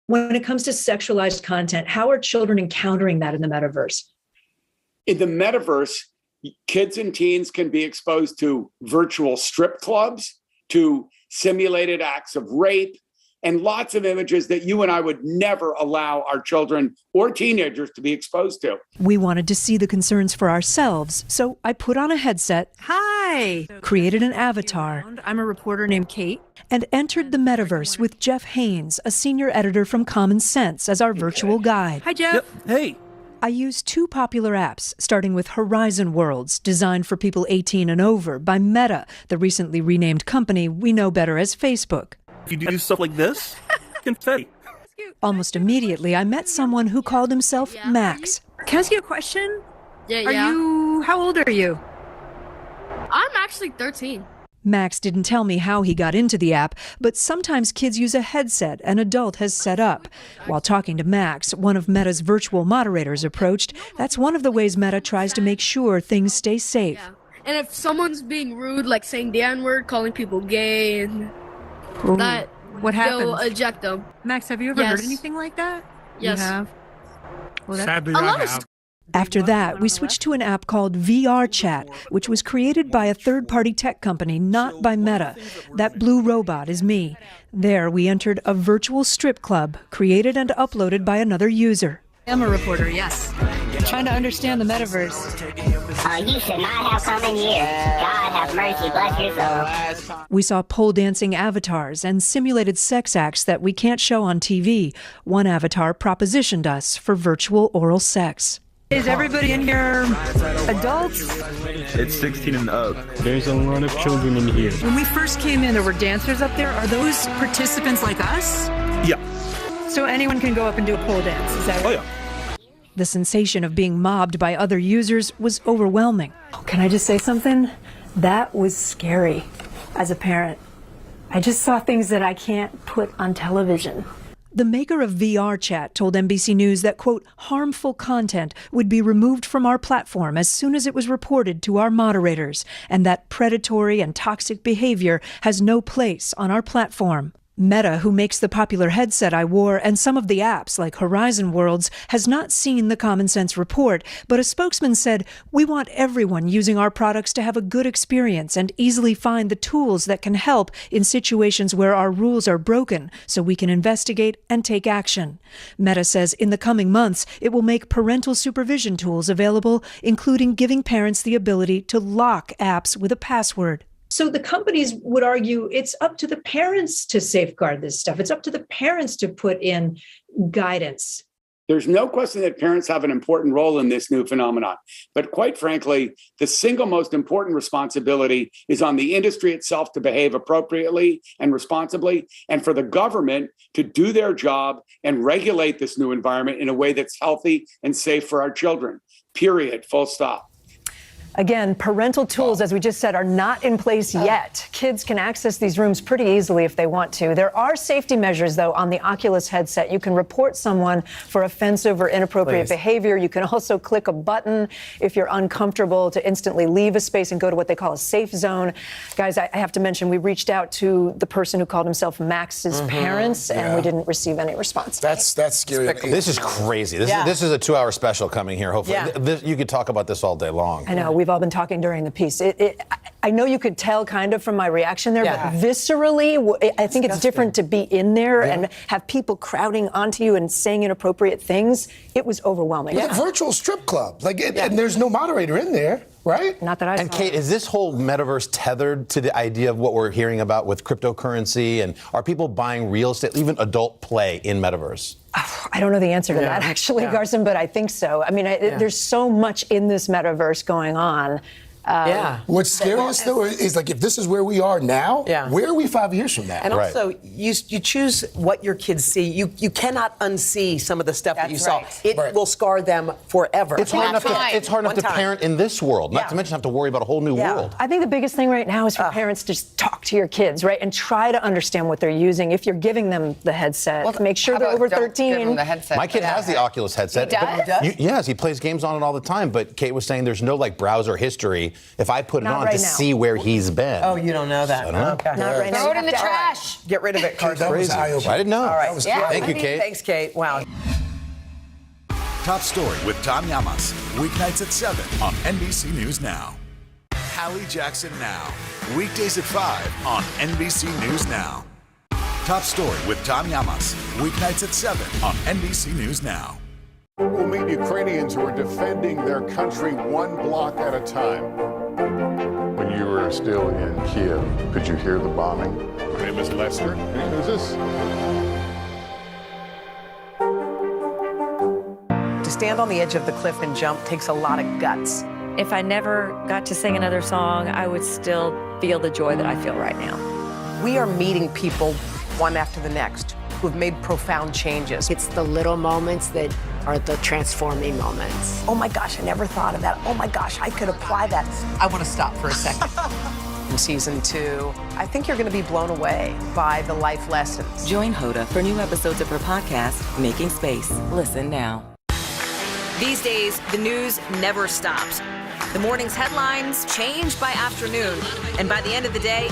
When it comes to sexualized content, how are children encountering that in the metaverse? In the metaverse, kids and teens can be exposed to virtual strip clubs, to simulated acts of rape, and lots of images that you and I would never allow our children or teenagers to be exposed to. We wanted to see the concerns for ourselves, so I put on a headset. Hi! Created an avatar. I'm a reporter named Kate. And entered the metaverse with Jeff Haynes, a senior editor from Common Sense, as our virtual guide. Hi, Jeff. Yep. Hey. I used two popular apps, starting with Horizon Worlds, designed for people 18 and over by Meta, the recently renamed company we know better as Facebook. If you do stuff like this, confetti. Almost immediately, I met someone who called himself Max. Can I ask you a question? Yeah. How old are you? I'm actually 13. Max didn't tell me how he got into the app, but sometimes kids use a headset an adult has set up. While talking to Max, one of Meta's virtual moderators approached. That's one of the ways Meta tries to make sure things stay safe. Yeah. And if someone's being rude, like saying the N-word, calling people gay, and that, what they'll happens? eject them. Max, have you ever heard anything like that? Yes. You have? Well, Sadly, I have. After that, we switched to an app called VR Chat, which was created by a third-party tech company, not by Meta. That blue robot is me. There, we entered a virtual strip club, created and uploaded by another user. I'm a reporter, yes. Trying to understand the metaverse. You should not have come in here. God have mercy, bless your soul. We saw pole dancing avatars and simulated sex acts that we can't show on TV. One avatar propositioned us for virtual oral sex. Is everybody in here adults? It's 16 and up. There's a lot of children in here. When we first came in, there were dancers up there. Are those participants like us? Yeah. So anyone can go up and do a pole dance, is that right? Oh, yeah. The sensation of being mobbed by other users was overwhelming. Can I just say something? That was scary as a parent. I just saw things that I can't put on television. The maker of VR Chat told NBC News that, quote, harmful content would be removed from our platform as soon as it was reported to our moderators, and that predatory and toxic behavior has no place on our platform. Meta, who makes the popular headset I wore and some of the apps like Horizon Worlds, has not seen the Common Sense report, but a spokesman said, we want everyone using our products to have a good experience and easily find the tools that can help in situations where our rules are broken so we can investigate and take action. Meta says in the coming months, it will make parental supervision tools available, including giving parents the ability to lock apps with a password. So the companies would argue it's up to the parents to safeguard this stuff. It's up to the parents to put in guidance. There's no question that parents have an important role in this new phenomenon. But quite frankly, the single most important responsibility is on the industry itself to behave appropriately and responsibly, and for the government to do their job and regulate this new environment in a way that's healthy and safe for our children. Period. Full stop. Again, parental tools, as we just said, are not in place yet. Kids can access these rooms pretty easily if they want to. There are safety measures, though, on the Oculus headset. You can report someone for offensive or inappropriate behavior. You can also click a button if you're uncomfortable to instantly leave a space and go to what they call a safe zone. Guys, I have to mention, we reached out to the person who called himself Max's parents, and we didn't receive any response. That's scary. This is crazy. This is a 2-hour special coming here. Hopefully, you could talk about this all day long. I know. We've all been talking during the piece. I know you could tell kind of from my reaction there, but viscerally, I think it's different to be in there and have people crowding onto you and saying inappropriate things. It was overwhelming. It's a virtual strip club. And there's no moderator in there, right? Not that I saw. And Kate, is this whole metaverse tethered to the idea of what we're hearing about with cryptocurrency? And are people buying real estate, even adult play in metaverse? I don't know the answer to that, actually, Garson, but I think so. I mean, there's so much in this metaverse going on. What's scariest, though, is like if this is where we are now, where are we 5 years from now? And also, you choose what your kids see. You cannot unsee some of the stuff that you saw. It will scar them forever. It's hard enough to parent in this world, not to mention have to worry about a whole new world. I think the biggest thing right now is for parents to just talk to your kids, right, and try to understand what they're using. If you're giving them the headset, make sure they're over 13. My kid has the Oculus headset. He does? Yes, he plays games on it all the time. But Kate was saying there's no browser history. If I put it on to see where he's been. Oh, you don't know that. I don't know. Okay. Not right now. Throw it in the trash. Get rid of it, Carson. That was eye-opening. I didn't know. All right. Thank you, Kate. Thanks, Kate. Wow. Top Story with Tom Llamas. Weeknights at 7 on NBC News Now. Hallie Jackson Now. Weekdays at 5 on NBC News Now. Top Story with Tom Llamas. Weeknights at 7 on NBC News Now. We'll meet Ukrainians who are defending their country one block at a time. When you were still in Kiev, could you hear the bombing? My name is Lester. Hey, who's this? To stand on the edge of the cliff and jump takes a lot of guts. If I never got to sing another song, I would still feel the joy that I feel right now. We are meeting people one after the next who have made profound changes. It's the little moments that are the transforming moments. Oh my gosh, I never thought of that. Oh my gosh, I could apply that. I want to stop for a second. In season 2, I think you're going to be blown away by the life lessons. Join Hoda for new episodes of her podcast, Making Space. Listen now. These days, the news never stops. The morning's headlines change by afternoon, and by the end of the day,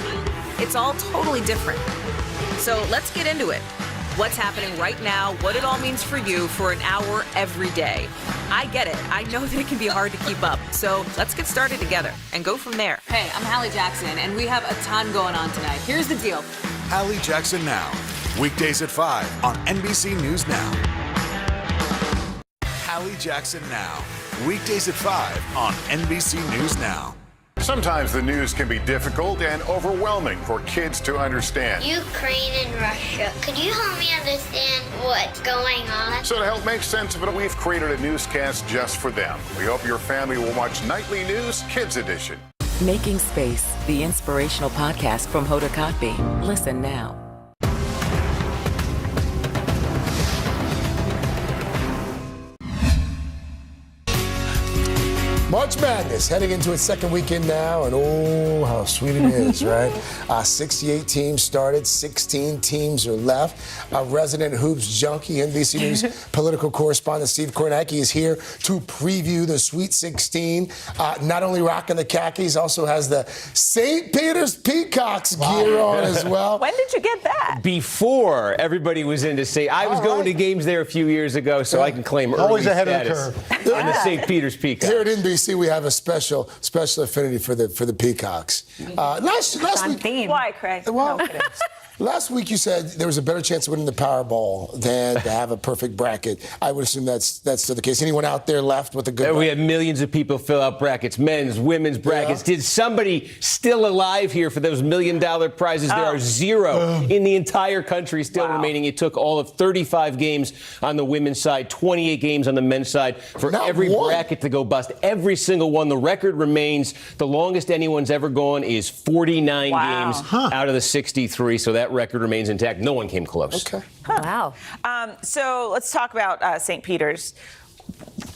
it's all totally different. So let's get into it. What's happening right now, what it all means for you for an hour every day. I get it. I know that it can be hard to keep up. So let's get started together and go from there. Hey, I'm Hallie Jackson, and we have a ton going on tonight. Here's the deal. Hallie Jackson Now. Weekdays at 5 on NBC News Now. Hallie Jackson Now. Weekdays at 5 on NBC News Now. Sometimes the news can be difficult and overwhelming for kids to understand. Ukraine and Russia. Could you help me understand what's going on? So to help make sense of it, we've created a newscast just for them. We hope your family will watch Nightly News Kids Edition. Making Space, the inspirational podcast from Hoda Kotb. Listen now. March Madness heading into its second weekend now, and oh, how sweet it is, right? 68 teams started, 16 teams are left. Our resident hoops junkie, NBC News political correspondent Steve Kornacki is here to preview the Sweet 16. Not only rocking the khakis, also has the St. Peter's Peacocks gear on as well. When did you get that? Before everybody was into St. I was going to games there a few years ago, so I can claim Always early ahead of the status on the St. Peter's Peacocks. Here at NBC, we have a special affinity for the Peacocks. Last week, Why, Craig? Well, last week you said there was a better chance of winning the Powerball than to have a perfect bracket. I would assume that's still the case. Anyone out there left with a good? We had millions of people fill out brackets, men's, women's brackets. Did somebody still alive here for those $1 million prizes? There are zero in the entire country still remaining. It took all of 35 games on the women's side, 28 games on the men's side for Not every one. bracket to go bust. Every single one. The record remains. The longest anyone's ever gone is 49 games out of the 63. So that record remains intact. No one came close. Okay. Wow. So let's talk about St. Peter's.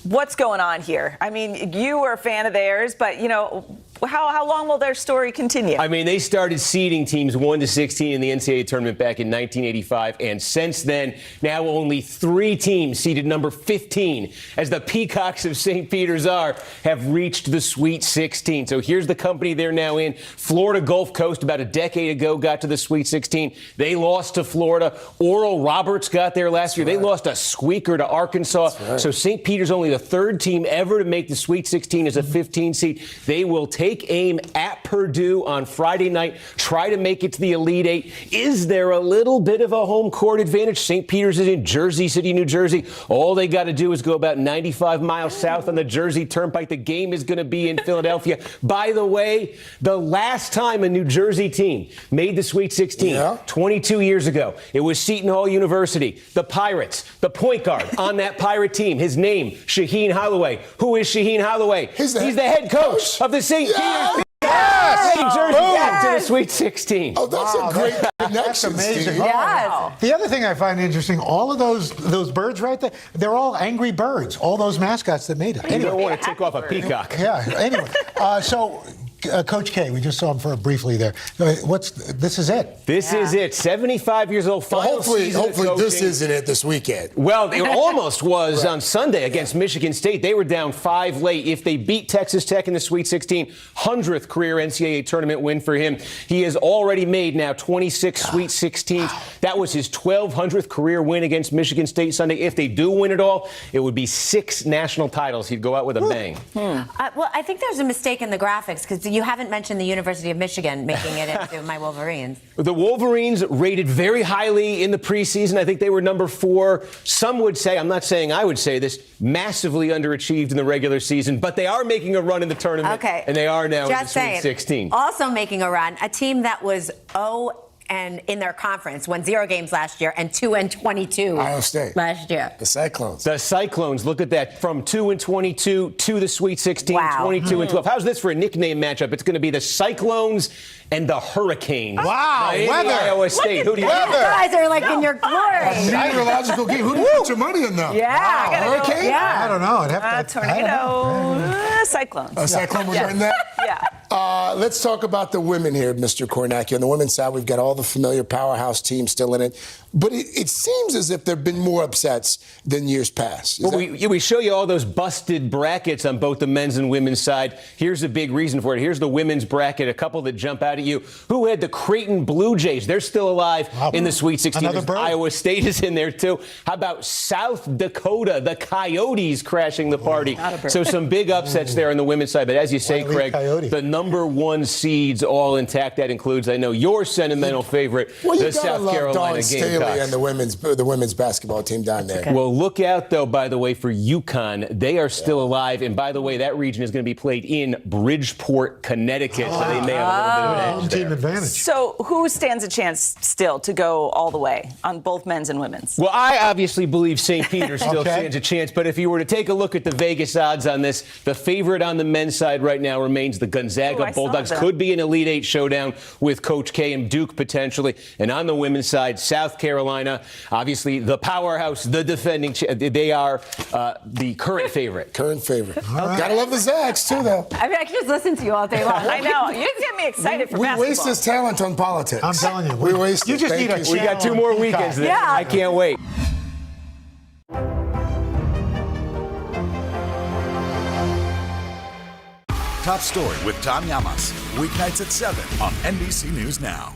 What's going on here? I mean, you were a fan of theirs, but, you know, how long will their story continue? I mean, they started seeding teams 1 to 16 in the NCAA tournament back in 1985, and since then, now only 3 teams seeded number 15, as the Peacocks of St. Peter's have reached the Sweet 16. So here's the company they're now in. Florida Gulf Coast about a decade ago got to the Sweet 16. They lost to Florida. Oral Roberts got there last year. They lost a squeaker to Arkansas. So St. Peter's only the 3rd team ever to make the Sweet 16 as a 15 seed. They will take take aim at Purdue on Friday night, try to make it to the Elite Eight. Is there a little bit of a home court advantage? St. Peter's is in Jersey City, New Jersey. All they got to do is go about 95 miles south on the Jersey Turnpike. The game is going to be in Philadelphia. By the way, the last time a New Jersey team made the Sweet 16, 22 years ago, it was Seton Hall University, the Pirates, the point guard on that Pirate team. His name, Shaheen Holloway. Who is Shaheen Holloway? He's the head coach of the St. Peter's. St. Jersey back to the Sweet 16. Oh, that's a great connection. That's amazing. Steve. Yes. The other thing I find interesting, all of those birds right there, they're all angry birds. All those mascots that made it. You don't want to take off a peacock. Yeah. Anyway, Coach K, we just saw him briefly there. This is it. This is it. 75 years old. Hopefully this isn't it this weekend. Well, it almost was on Sunday against Michigan State. They were down 5 late. If they beat Texas Tech in the Sweet 16, 100th career NCAA tournament win for him. He has already made now 26 Sweet 16s. That was his 1,200th career win against Michigan State Sunday. If they do win it all, it would be 6 national titles. He'd go out with a bang. Well, I think there's a mistake in the graphics because you haven't mentioned the University of Michigan making it into my Wolverines. The Wolverines rated very highly in the preseason. I think they were number 4. Some would say, I'm not saying I would say this, massively underachieved in the regular season, but they are making a run in the tournament. Okay. And they are now Just in the Sweet 16. Also making a run, a team that was 0 and in their conference, won 0 games last year and 2-22 Ohio State last year. The Cyclones. The Cyclones, look at that, from 2-22 to the Sweet 16, 22-12. How's this for a nickname matchup? It's going to be the Cyclones and the Hurricanes. Wow, Miami, weather. Iowa State. Who do you You guys are like in your glory. Meteorological game. Who do you put your money in, though? Yeah. Hurricane? Yeah. I don't know. I'd have to. Tornado. Cyclones. Cyclone was in that? Yeah. Let's talk about the women here, Mr. Kornacki. On the women's side, we've got all the familiar powerhouse teams still in it. But it seems as if there have been more upsets than years past. Well, we show you all those busted brackets on both the men's and women's side. Here's a big reason for it. Here's the women's bracket, a couple that jump out at you. Who had the Creighton Blue Jays? They're still alive in the Sweet 16. Iowa State is in there, too. How about South Dakota, the Coyotes crashing the party? So some big upsets there on the women's side. But as you say, Craig, the number 1 seeds all intact. That includes, I know, your sentimental favorite, the South Carolina Gamecocks. And the women's basketball team down there. Well, look out, though, by the way, for UConn. They are still alive. And by the way, that region is going to be played in Bridgeport, Connecticut. So they may have a little bit of an edge there. Team advantage. So who stands a chance still to go all the way on both men's and women's? Well, I obviously believe St. Peter's still stands a chance. But if you were to take a look at the Vegas odds on this, the favorite on the men's side right now remains the Gonzaga Bulldogs. Could be an Elite Eight showdown with Coach K and Duke potentially. And on the women's side, South Carolina, obviously the powerhouse, the defending, they are the current favorite. Gotta love the Zags, too, though. I mean, I can just listen to you all day long. I know. You just get me excited for basketball. We waste this talent on politics. I'm telling you. We waste You just need a We got 2 more weekends there. Yeah. I can't wait. Top Story with Tom Llamas. Weeknights at 7 on NBC News Now.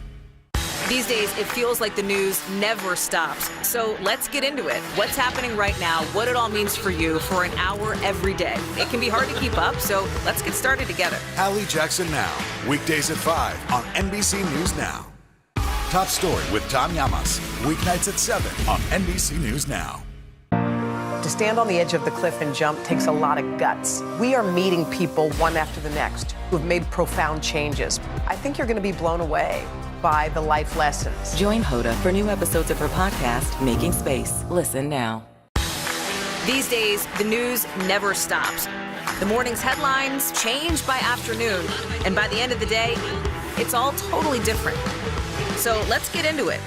These days, it feels like the news never stops. So let's get into it. What's happening right now, what it all means for you for an hour every day. It can be hard to keep up, so let's get started together. Hallie Jackson Now. Weekdays at 5 on NBC News Now. Top Story with Tom Llamas. Weeknights at 7 on NBC News Now. To stand on the edge of the cliff and jump takes a lot of guts. We are meeting people one after the next who have made profound changes. I think you're going to be blown away by the life lessons. Join Hoda for new episodes of her podcast, Making Space. Listen now. These days, the news never stops. The morning's headlines change by afternoon, and by the end of the day, it's all totally different. So let's get into it.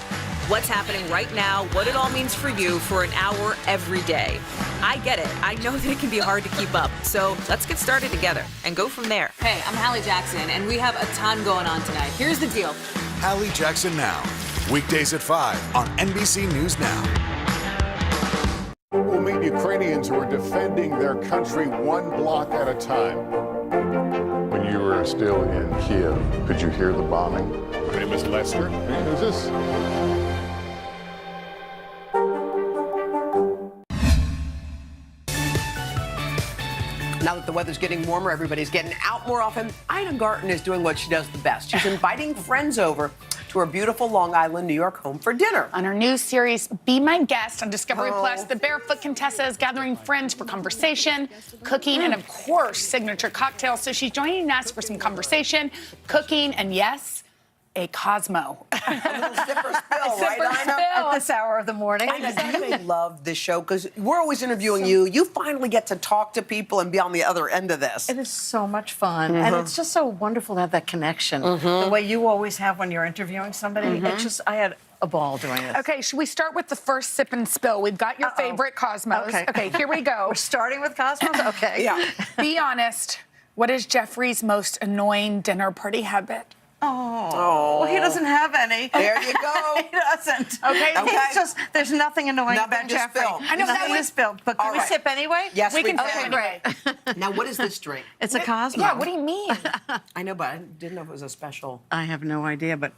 What's happening right now, what it all means for you for an hour every day. I get it. I know that it can be hard to keep up. So let's get started together and go from there. Hey, I'm Hallie Jackson, and we have a ton going on tonight. Here's the deal. Hallie Jackson Now. Weekdays at 5 on NBC News Now. We'll meet Ukrainians who are defending their country one block at a time. When you were still in Kiev, could you hear the bombing? My name is Lester. Who's this? Now that the weather's getting warmer, everybody's getting out more often. Ina Garten is doing what she does the best. She's inviting friends over to her beautiful Long Island, New York home for dinner. On her new series, Be My Guest on Discovery Plus, the barefoot Contessa is gathering friends for conversation, cooking, and of course, signature cocktails. So she's joining us for some conversation, cooking, and yes, a Cosmo. A little sip or spill, right, Ina? At this hour of the morning. Ina, you love this show because we're always interviewing you. You finally get to talk to people and be on the other end of this. It is so much fun. And it's just so wonderful to have that connection. The way you always have when you're interviewing somebody. I had a ball doing this. Okay, should we start with the first sip and spill? We've got your favorite Cosmos. Okay, here we go. We're starting with Cosmos? Okay. Yeah. Be honest. What is Jeffrey's most annoying dinner party habit? Well, he doesn't have any. There you go. He doesn't. Okay. It's just, there's nothing annoying Nothing about to Jeffrey. spill. I know nothing that to spill. But can we sip anyway? Yes, we can can. sip anyway. Now, what is this drink? It's a Cosmo. Yeah, what do you mean? I know, but I didn't know if it was a special. I have no idea, but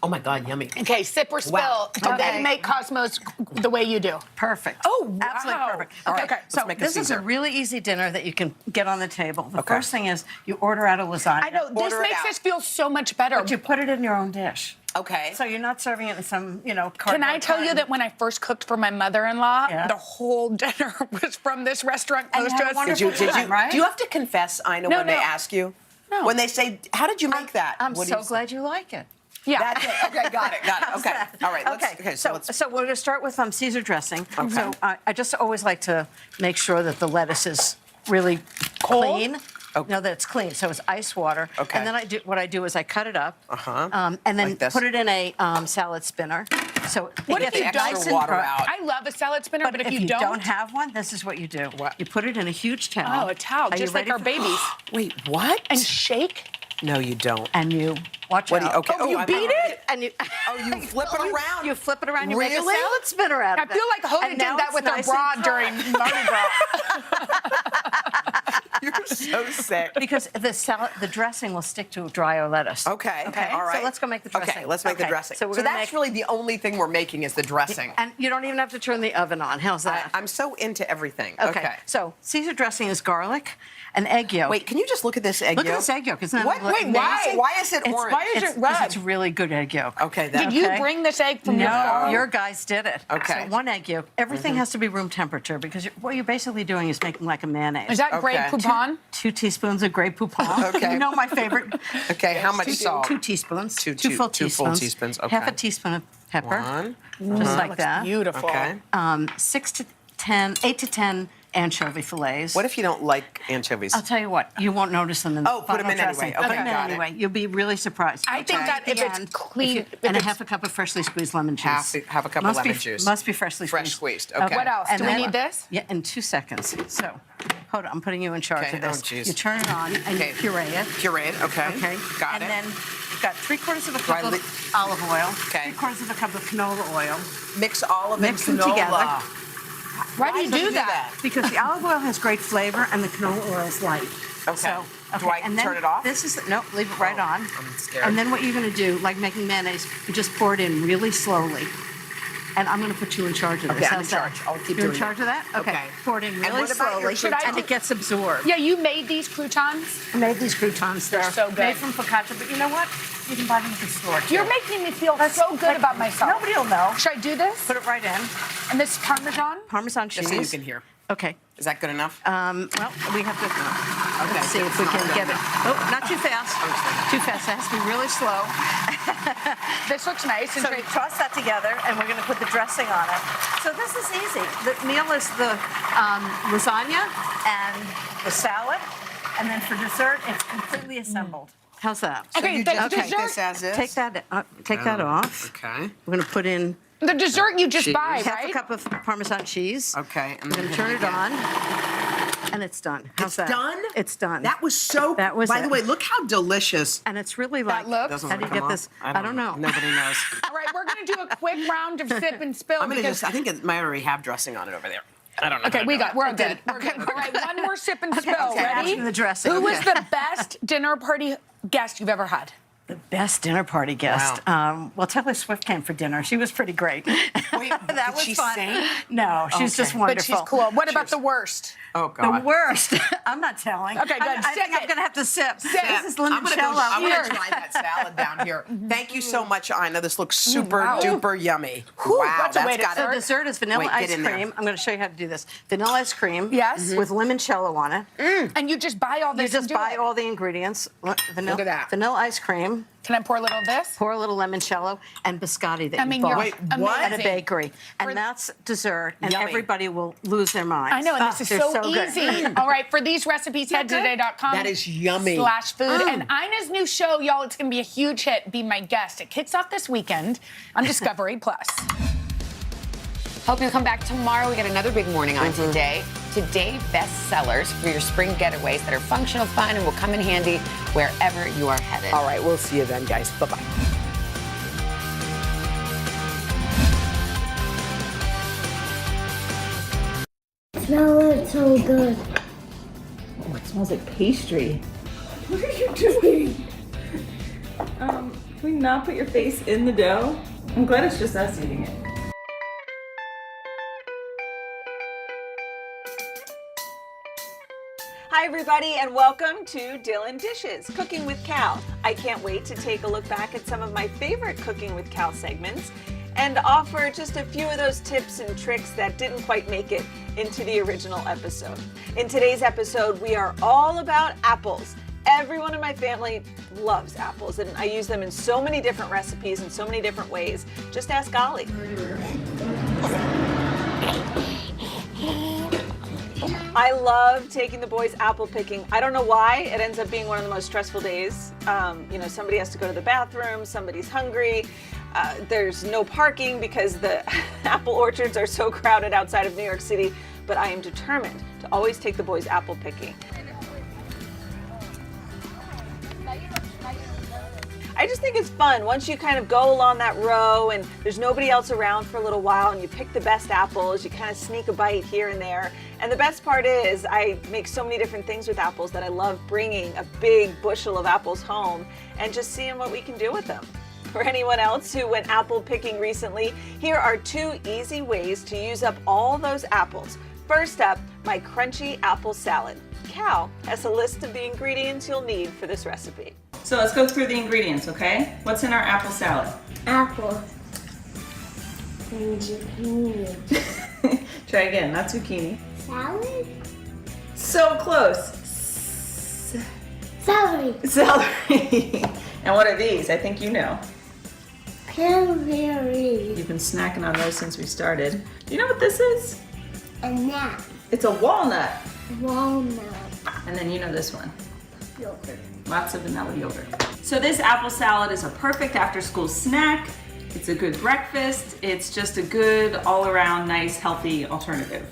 Oh my God, yummy. Okay, sip or spill. Wow. Do they make Cosmos the way you do? perfect. Oh, wow. Absolutely perfect. All Okay, right, let's so make a this is a Caesar. really easy dinner that you can get on the table. The Okay. first thing is you order out a lasagna. I know, this Order it makes out. us feel so much better. But you put it in your own dish. Okay. So you're not serving it in some, Can cardboard I tell you carton. that when I first cooked for my mother-in-law, Yeah. the whole dinner was from this restaurant And you close to had a us? wonderful time, right? Do you have to confess, Ina, No, when they no. ask you? No. When they say, how did you make that? I'm What do so you say? glad you like it. Yeah. That's it. Okay, got it. Okay. All right. So we're going to start with Caesar dressing. Okay. So I just always like to make sure that the lettuce is really clean. Okay. No, that it's clean. So it's ice water. Okay. And then what I do is I cut it up. Uh-huh. And then Like this? put it in a salad spinner. So What it if gets you nice don't? and water cr- out. I love a salad spinner, but if you don't have one, this is what you do. What? You put it in a huge towel. Oh, a towel, Are you just like ready our for- babies. Wait, what? And shake. No, you don't. And you watch What do out. you, okay. Oh, you I'm beat already- it? And you you flip it around. You flip it around. You make a Really? salad spinner out I of it. feel like Hoda And did now that it's with her nice bra and during dry. Mardi Gras. You're so sick. Because the dressing will stick to dry lettuce. Okay. All right. So let's go make the dressing. Okay, let's make the dressing. So, So that's really the only thing we're making is the dressing. And you don't even have to turn the oven on. How's that? I'm so into everything. Okay. So Caesar dressing is garlic, an egg yolk. Wait, can you just look at this egg Look yolk? at this egg yolk. Isn't that What? Wait, amazing? why? Why is it It's- orange? Why is it Because red? it's really good egg yolk. Okay. Did you bring this egg from your No, farm? your guys did it. Okay. So one egg yolk. Everything has to be room temperature because what you're basically doing is making like a mayonnaise. Is that Grey Okay. Poupon? 2 teaspoons of Grey Poupon. Okay. You know my favorite. Okay, how much salt? 2 teaspoons. Two Two full full teaspoons. teaspoons, Half okay. a teaspoon of pepper. One. Just like that. Beautiful. Okay. 8 to 10 anchovy fillets. What if you don't like anchovies? I'll tell you what, you won't notice them in the Oh, put 'em final in dressing. anyway. Put Okay, 'em in got it. anyway. You'll be really surprised. I think that if it's And clean, and if a half a cup of freshly squeezed lemon juice. Half a cup of Must lemon be, juice. Must be freshly Fresh squeezed. squeezed, okay. What else? And Do we then- need this? Yeah, in 2 seconds. So, hold on, I'm putting you in charge Okay, of this. oh, geez. You turn it on and Okay. you puree it. Pureed, okay. Okay. Got and it. then you've got 3/4 of a Do I cup li- of olive oil. Okay. 3/4 of a cup of canola oil. Mix all of Mix them them together. canola. Why do you do that? Because the olive oil has great flavor and the canola oil is light. Okay. So, Do I and then turn it off? This is no, leave it right on. I'm scared. And then what you're going to do, like making mayonnaise, you just pour it in really slowly. And I'm going to put you in charge of this. Okay, I'm in How's that? charge. I'll keep You're doing in charge it. of that? Okay. Okay. Pour it in And really what about your slowly, croutons? and it gets absorbed. Yeah, you made these croutons? I made these croutons. They're so good. made from focaccia, but you know what? You can buy them at the store. too. You're making me feel so good about myself. Nobody will know. Should I do this? Put it right in. And this Parmesan? Parmesan cheese. Just so you can hear. Okay. Is that good enough? Well, we have to Okay, let's see so if we it's can not get it. done Oh, not too fast. Too fast. It has to be really slow. This looks nice and So great. toss that together, and we're going to put the dressing on it. So this is easy. The meal is the lasagna and the salad, and then for dessert, it's completely assembled. How's that? So Okay, you the just take dessert- this as is? Take that off. Okay. We're going to put in The dessert you just Cheese. buy, half right? a cup of Parmesan cheese. Okay. And We're then going to turn it again. on, and it's done. How's It's that? done? It's done. That was so. That was By it. the way, look how delicious. And it's really like, looks- Doesn't how do you come get off? this? I don't know. Nobody knows. All right, we're going to do a quick round of sip and spill. I'm gonna because- just. I think it might already have dressing on it over there. I don't know. Okay, we're good. We're did. good. All right, one more sip and spill. okay. Ready? After the dressing, Who was okay. the best dinner party guest you've ever had? The best dinner party guest. Well, Taylor Swift came for dinner. She was pretty great. Wait, that was she fun. sing? No, she's just Okay. wonderful. But she's cool. What about the worst? Oh, God. The worst. I'm not telling. Okay, good. I think I'm going to have to sip. This is I'm gonna limoncello. try that salad down here. Thank you so much, Ina. This looks super duper yummy. Whew, Wow, that's got So it. dessert is vanilla Wait, ice get in there. cream. I'm going to show you how to do this. Vanilla ice cream. Yes. With limoncello on it. And you just buy all this. You just and do buy it. all the ingredients. Vanilla, Look at that. Vanilla ice cream. Can I pour a little of this? Pour a little limoncello and biscotti that I you mean, bought you're Wait, at a amazing. bakery. And that's dessert, and Yummy. everybody will lose their minds. I know, and this is they're so good. easy. All right, for these recipes, head to today.com. That is yummy. /food. And Ina's new show, y'all, it's going to be a huge hit. Be My Guest. It kicks off this weekend on Discovery Plus. Hope you'll come back tomorrow. We got another big morning on today. Today, bestsellers for your spring getaways that are functional, fun, and will come in handy wherever you are headed. All right, we'll see you then, guys. Bye-bye. Smells so good. Oh, it smells like pastry. What are you doing? Can we not put your face in the dough? I'm glad it's just us eating it. Hi, everybody, and welcome to Dylan Dishes, Cooking with Cal. I can't wait to take a look back at some of my favorite Cooking with Cal segments and offer just a few of those tips and tricks that didn't quite make it into the original episode. In today's episode, we are all about apples. Everyone in my family loves apples, and I use them in so many different recipes in so many different ways. Just ask Ollie. I love taking the boys apple picking. I don't know why. It ends up being one of the most stressful days. Somebody has to go to the bathroom, somebody's hungry. There's no parking because the apple orchards are so crowded outside of New York City, but I am determined to always take the boys apple picking. I just think it's fun. Once you kind of go along that row and there's nobody else around for a little while and you pick the best apples, you kind of sneak a bite here and there. And the best part is I make so many different things with apples that I love bringing a big bushel of apples home and just seeing what we can do with them. For anyone else who went apple picking recently, here are 2 easy ways to use up all those apples. First up, my crunchy apple salad. Cal has a list of the ingredients you'll need for this recipe. So let's go through the ingredients, okay? What's in our apple salad? Apple. And zucchini. Try again, not zucchini. Salad? So close. Celery. Celery. And what are these? I think you know. Cranberry. You've been snacking on those since we started. Do you know what this is? A nut. It's a walnut. Walnut. And then you know this one. Yogurt. Lots of vanilla yogurt. So this apple salad is a perfect after-school snack. It's a good breakfast. It's just a good all-around nice healthy alternative.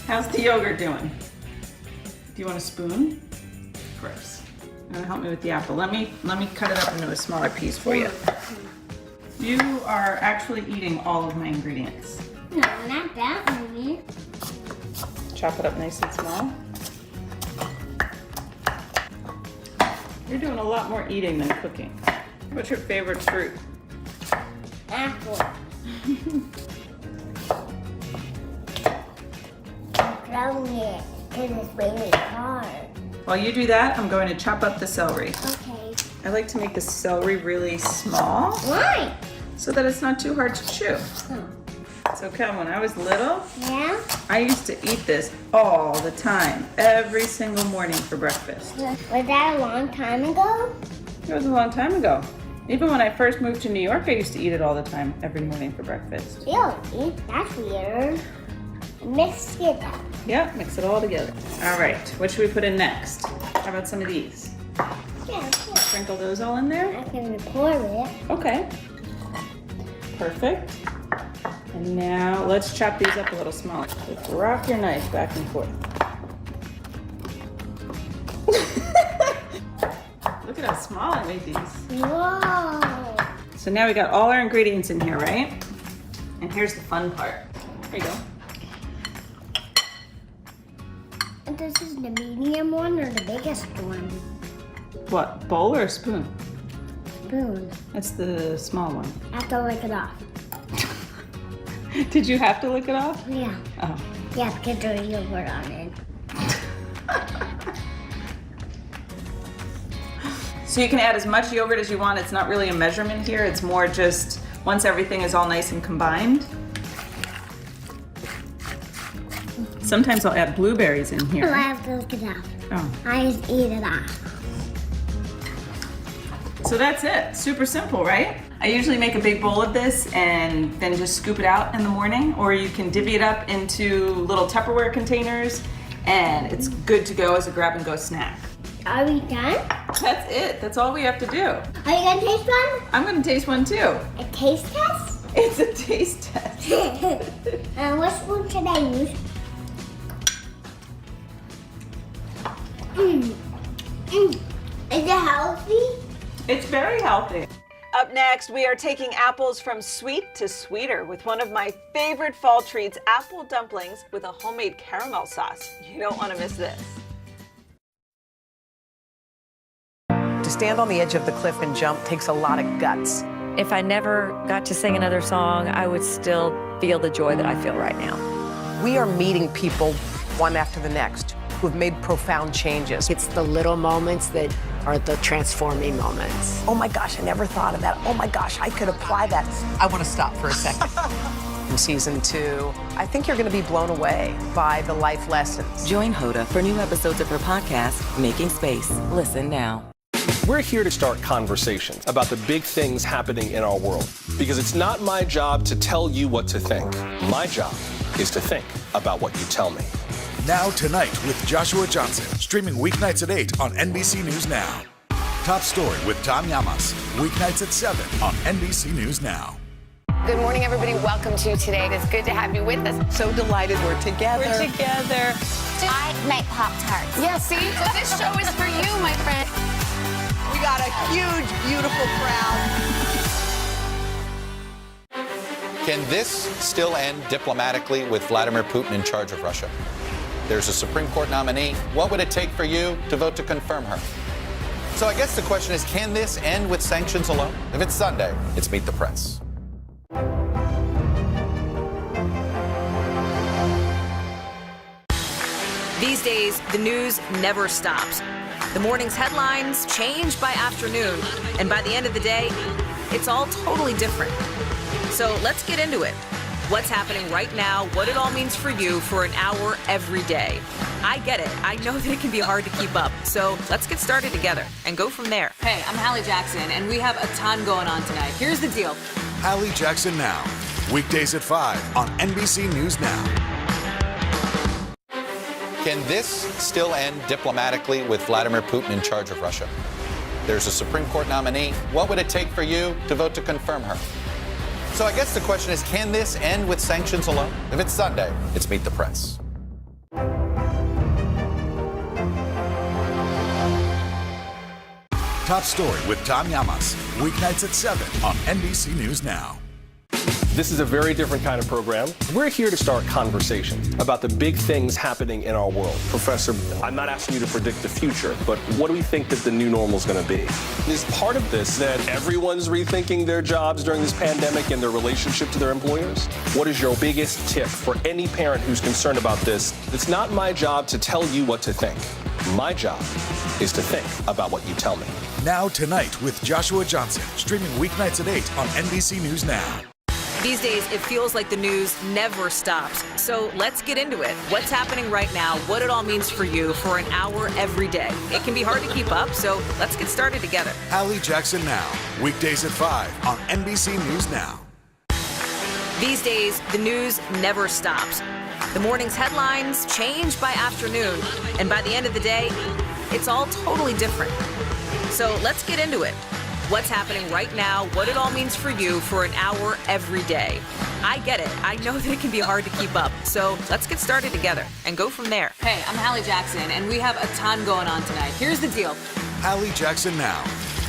How's the yogurt doing? Do you want a spoon? Gross. You want to help me with the apple? Let me cut it up into a smaller piece for you. You are actually eating all of my ingredients. No, not that many. Chop it up nice and small. You're doing a lot more eating than cooking. What's your favorite fruit? Apple. Throwing it because it's really hard. While you do that, I'm going to chop up the celery. Okay. I like to make the celery really small. Why? So that it's not too hard to chew. Oh. So Kel, when I was little, Yeah? I used to eat this all the time, every single morning for breakfast. Was that a long time ago? It was a long time ago. Even when I first moved to New York, I used to eat it all the time, every morning for breakfast. Really? That's weird. Mix it up. Yeah, mix it all together. All right, what should we put in next? How about some of these? Yeah, sure. Sprinkle those all in there? I can pour it. Okay. Perfect. And now let's chop these up a little smaller. Just rock your knife back and forth. Look at how small I made these. Whoa. So now we got all our ingredients in here, right? And here's the fun part. There you go. And this is the medium one or the biggest one? What, bowl or a spoon? spoon. That's the small one. I have to lick it off. Did you have to lick it off? Yeah. Oh. Yeah, because there's yogurt on it. So you can add as much yogurt as you want. It's not really a measurement here. It's more just once everything is all nice and combined. Sometimes I'll add blueberries in here. Oh, I have to lick it off. Oh. I just eat it off. So that's it. Super simple, right? I usually make a big bowl of this and then just scoop it out in the morning, or you can divvy it up into little Tupperware containers, and it's good to go as a grab-and-go snack. Are we done? That's it. That's all we have to do. Are you gonna taste one? I'm gonna taste one too. A taste test? It's a taste test. What spoon should I use? Is it healthy? It's very healthy. Up next, we are taking apples from sweet to sweeter with one of my favorite fall treats, apple dumplings with a homemade caramel sauce. You don't want to miss this. To stand on the edge of the cliff and jump takes a lot of guts. If I never got to sing another song, I would still feel the joy that I feel right now. We are meeting people one after the next who have made profound changes. It's the little moments that are the transforming moments. Oh my gosh, I never thought of that. Oh my gosh, I could apply that. I want to stop for a second. In season 2, I think you're going to be blown away by the life lessons. Join Hoda for new episodes of her podcast, Making Space. Listen now. We're here to start conversations about the big things happening in our world, because it's not my job to tell you what to think. My job is to think about what you tell me. Now Tonight with Joshua Johnson, streaming weeknights at 8 on NBC News Now. Top Story with Tom Llamas, weeknights at 7 on NBC News Now. Good morning, everybody. Welcome to Today. It's good to have you with us. So delighted we're together. We're together. I make Pop-Tarts. Yeah, see? So this show is for you, my friend. We got a huge, beautiful crowd. Can this still end diplomatically with Vladimir Putin in charge of Russia? There's a Supreme Court nominee. What would it take for you to vote to confirm her? So I guess the question is, can this end with sanctions alone? If it's Sunday, it's Meet the Press. These days, the news never stops. The morning's headlines change by afternoon, and by the end of the day, it's all totally different. So let's get into it. What's happening right now, what it all means for you for an hour every day. I get it. I know that it can be hard to keep up. So let's get started together and go from there. Hey, I'm Hallie Jackson, and we have a ton going on tonight. Here's the deal. Hallie Jackson Now, weekdays at 5 on NBC News Now. Can this still end diplomatically with Vladimir Putin in charge of Russia? There's a Supreme Court nominee. What would it take for you to vote to confirm her? So I guess the question is, can this end with sanctions alone? If it's Sunday, it's Meet the Press. Top Story with Tom Llamas, weeknights at 7 on NBC News Now. This is a very different kind of program. We're here to start conversations about the big things happening in our world. Professor, I'm not asking you to predict the future, but what do we think that the new normal is going to be? Is part of this that everyone's rethinking their jobs during this pandemic and their relationship to their employers? What is your biggest tip for any parent who's concerned about this? It's not my job to tell you what to think. My job is to think about what you tell me. Now Tonight with Joshua Johnson, streaming weeknights at 8 on NBC News Now. These days, it feels like the news never stops. So let's get into it. What's happening right now, what it all means for you for an hour every day. It can be hard to keep up, so let's get started together. Hallie Jackson Now, weekdays at 5 on NBC News Now. These days, the news never stops. The morning's headlines change by afternoon, and by the end of the day, it's all totally different. So let's get into it. What's happening right now, what it all means for you for an hour every day. I get it. I know that it can be hard to keep up. So let's get started together and go from there. Hey, I'm Hallie Jackson, and we have a ton going on tonight. Here's the deal. Hallie Jackson Now,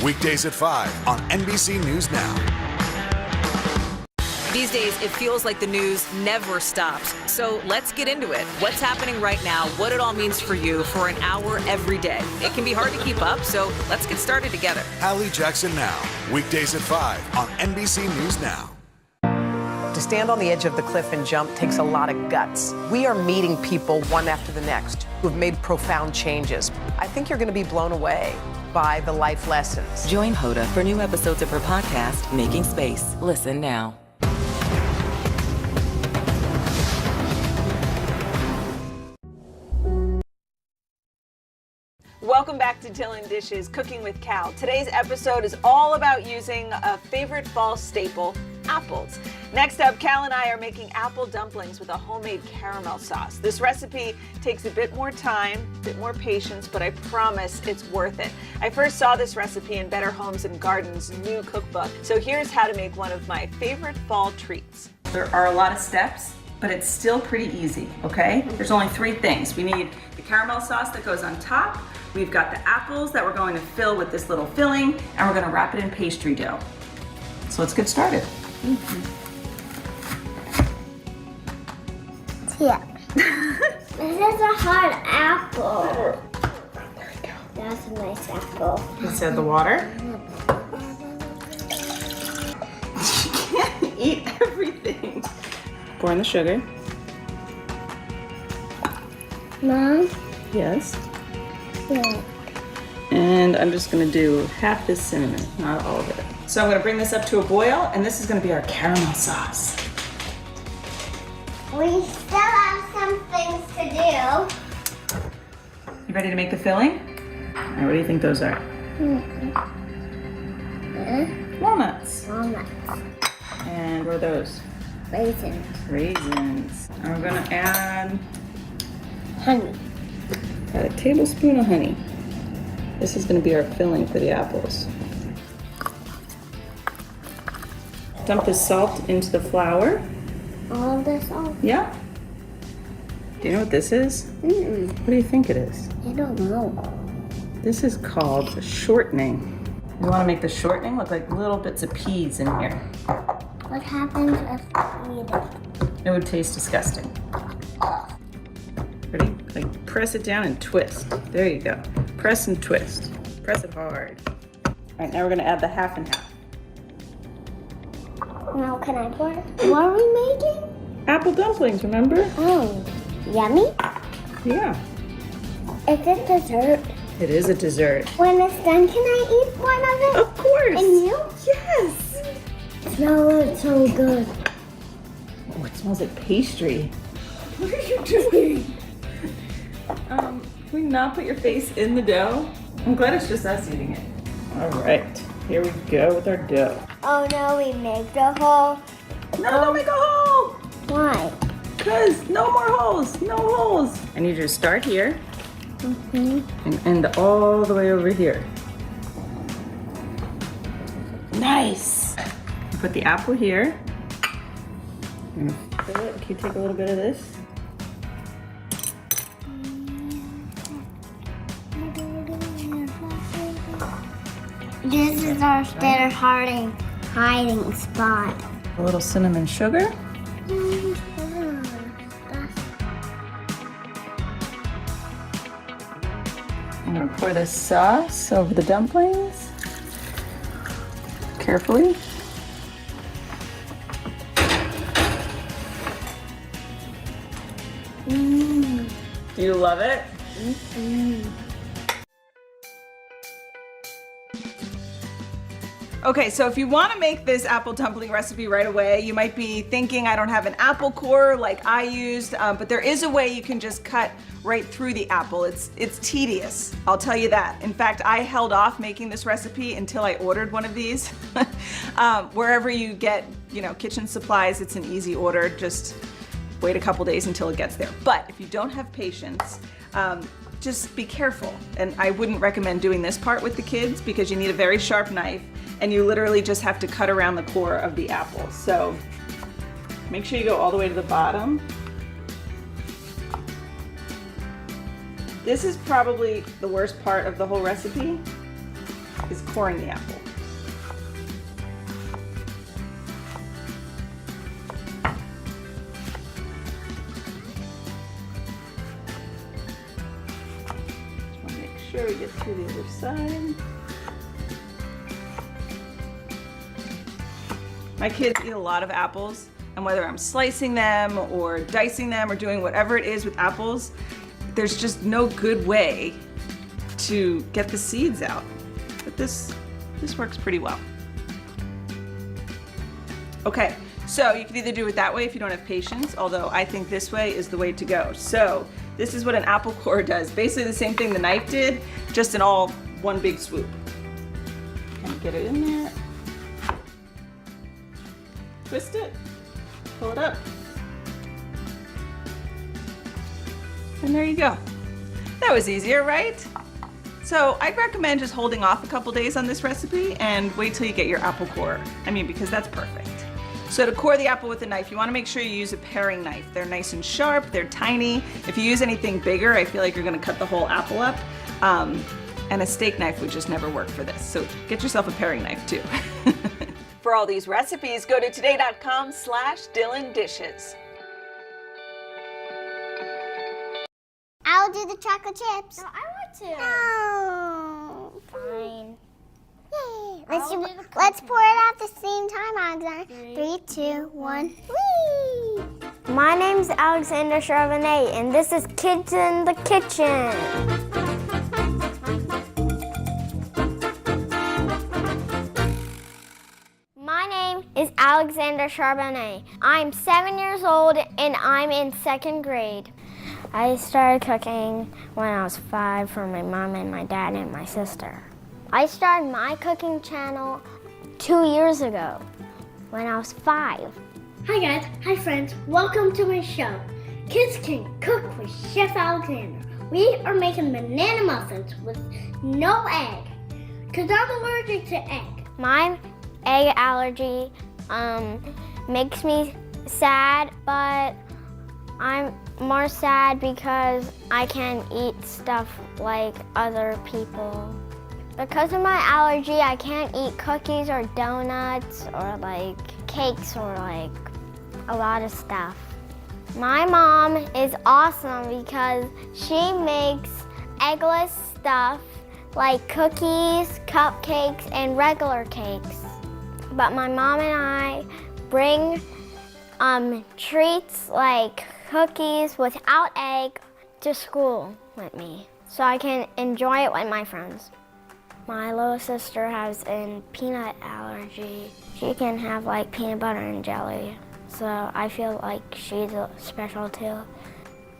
weekdays at 5 on NBC News Now. These days, it feels like the news never stops. So let's get into it. What's happening right now, what it all means for you for an hour every day. It can be hard to keep up, so let's get started together. Hallie Jackson Now, weekdays at 5 on NBC News Now. To stand on the edge of the cliff and jump takes a lot of guts. We are meeting people one after the next who have made profound changes. I think you're going to be blown away by the life lessons. Join Hoda for new episodes of her podcast, Making Space. Listen now. Welcome back to Dylan Dishes, Cooking with Cal. Today's episode is all about using a favorite fall staple, apples. Next up, Cal and I are making apple dumplings with a homemade caramel sauce. This recipe takes a bit more time, a bit more patience, but I promise it's worth it. I first saw this recipe in Better Homes and Garden's new cookbook. So here's how to make one of my favorite fall treats. There are a lot of steps, but it's still pretty easy, okay? There's only 3 things. We need the caramel sauce that goes on top. We've got the apples that we're going to fill with this little filling, and we're gonna wrap it in pastry dough. So let's get started. Yeah. This is a hard apple. That's a nice apple. Let's add the water. You can't eat everything. Pour in the sugar. Mom? Yes. Yeah. And I'm just gonna do half this cinnamon, not all of it. So I'm gonna bring this up to a boil, and this is gonna be our caramel sauce. We still have some things to do. You ready to make the filling? All right, what do you think those are? Walnuts. Walnuts. And what are those? Raisins. Raisins. And we're gonna add honey. Add a tablespoon of honey. This is gonna be our filling for the apples. Dump the salt into the flour. All of the salt? Yeah. Do you know what this is? Mm-mm. What do you think it is? I don't know. This is called shortening. We want to make the shortening look like little bits of peas in here. What happens if we eat it? It would taste disgusting. Ready? Like press it down and twist. There you go. Press and twist. Press it hard. All right, now we're gonna add the half and half. Now can I pour it? What are we making? Apple dumplings, remember? Oh, yummy. Yeah. Is it dessert? It is a dessert. When it's done, can I eat one of it? Of course. And you? Yes. Smells so good. Oh, it smells like pastry. What are you doing? Can we not put your face in the dough? I'm glad it's just us eating it. All right, here we go with our dough. Oh no, we make the hole. No, don't make a hole. Why? Because no more holes, no holes. I need you to start here and end all the way over here. Nice. Put the apple here. I'm gonna fill it. Can you take a little bit of this? This is our standard hiding spot. A little cinnamon sugar. I'm gonna pour this sauce over the dumplings. Carefully. Do you love it? Okay, so if you want to make this apple dumpling recipe right away, you might be thinking I don't have an apple core like I used, but there is a way you can just cut right through the apple. It's tedious, I'll tell you that. In fact, I held off making this recipe until I ordered one of these. Wherever you get, kitchen supplies, it's an easy order. Just wait a couple days until it gets there. But if you don't have patience, just be careful. And I wouldn't recommend doing this part with the kids because you need a very sharp knife and you literally just have to cut around the core of the apple. So make sure you go all the way to the bottom. This is probably the worst part of the whole recipe, is coring the apple. sure we get to the other side. My kids eat a lot of apples, and whether I'm slicing them or dicing them or doing whatever it is with apples, there's just no good way to get the seeds out. But this works pretty well. Okay, so you can either do it that way if you don't have patience, although I think this way is the way to go. So this is what an apple core does. Basically the same thing the knife did, just in all one big swoop. Kind of get it in there. Twist it, pull it up. And there you go. That was easier, right? So I'd recommend just holding off a couple days on this recipe and wait till you get your apple core. I mean, because that's perfect. So to core the apple with a knife, you want to make sure you use a paring knife. They're nice and sharp, they're tiny. If you use anything bigger, I feel like you're going to cut the whole apple up. And a steak knife would just never work for this. So get yourself a paring knife too. For all these recipes, go to today.com/DylanDishes. I'll do the chocolate chips. No, I want to. No. Fine. Yay. Let's pour it at the same time, Alexander. 3, 2, 1. Whee! My name's Alexander Charbonnet, and this is Kids in the Kitchen. My name is Alexander Charbonnet. I'm 7 years old, and I'm in 2nd grade. I started cooking when I was 5 for my mom and my dad and my sister. I started my cooking channel 2 years ago when I was 5. Hi guys, hi friends, welcome to my show. Kids Can Cook with Chef Alexander. We are making banana muffins with no egg, because I'm allergic to egg. My egg allergy makes me sad, but I'm more sad because I can't eat stuff like other people. Because of my allergy, I can't eat cookies or donuts or like cakes or like a lot of stuff. My mom is awesome because she makes eggless stuff like cookies, cupcakes, and regular cakes. But my mom and I bring treats like cookies without egg to school with me so I can enjoy it with my friends. My little sister has a peanut allergy. She can have like peanut butter and jelly, so I feel like she's special too.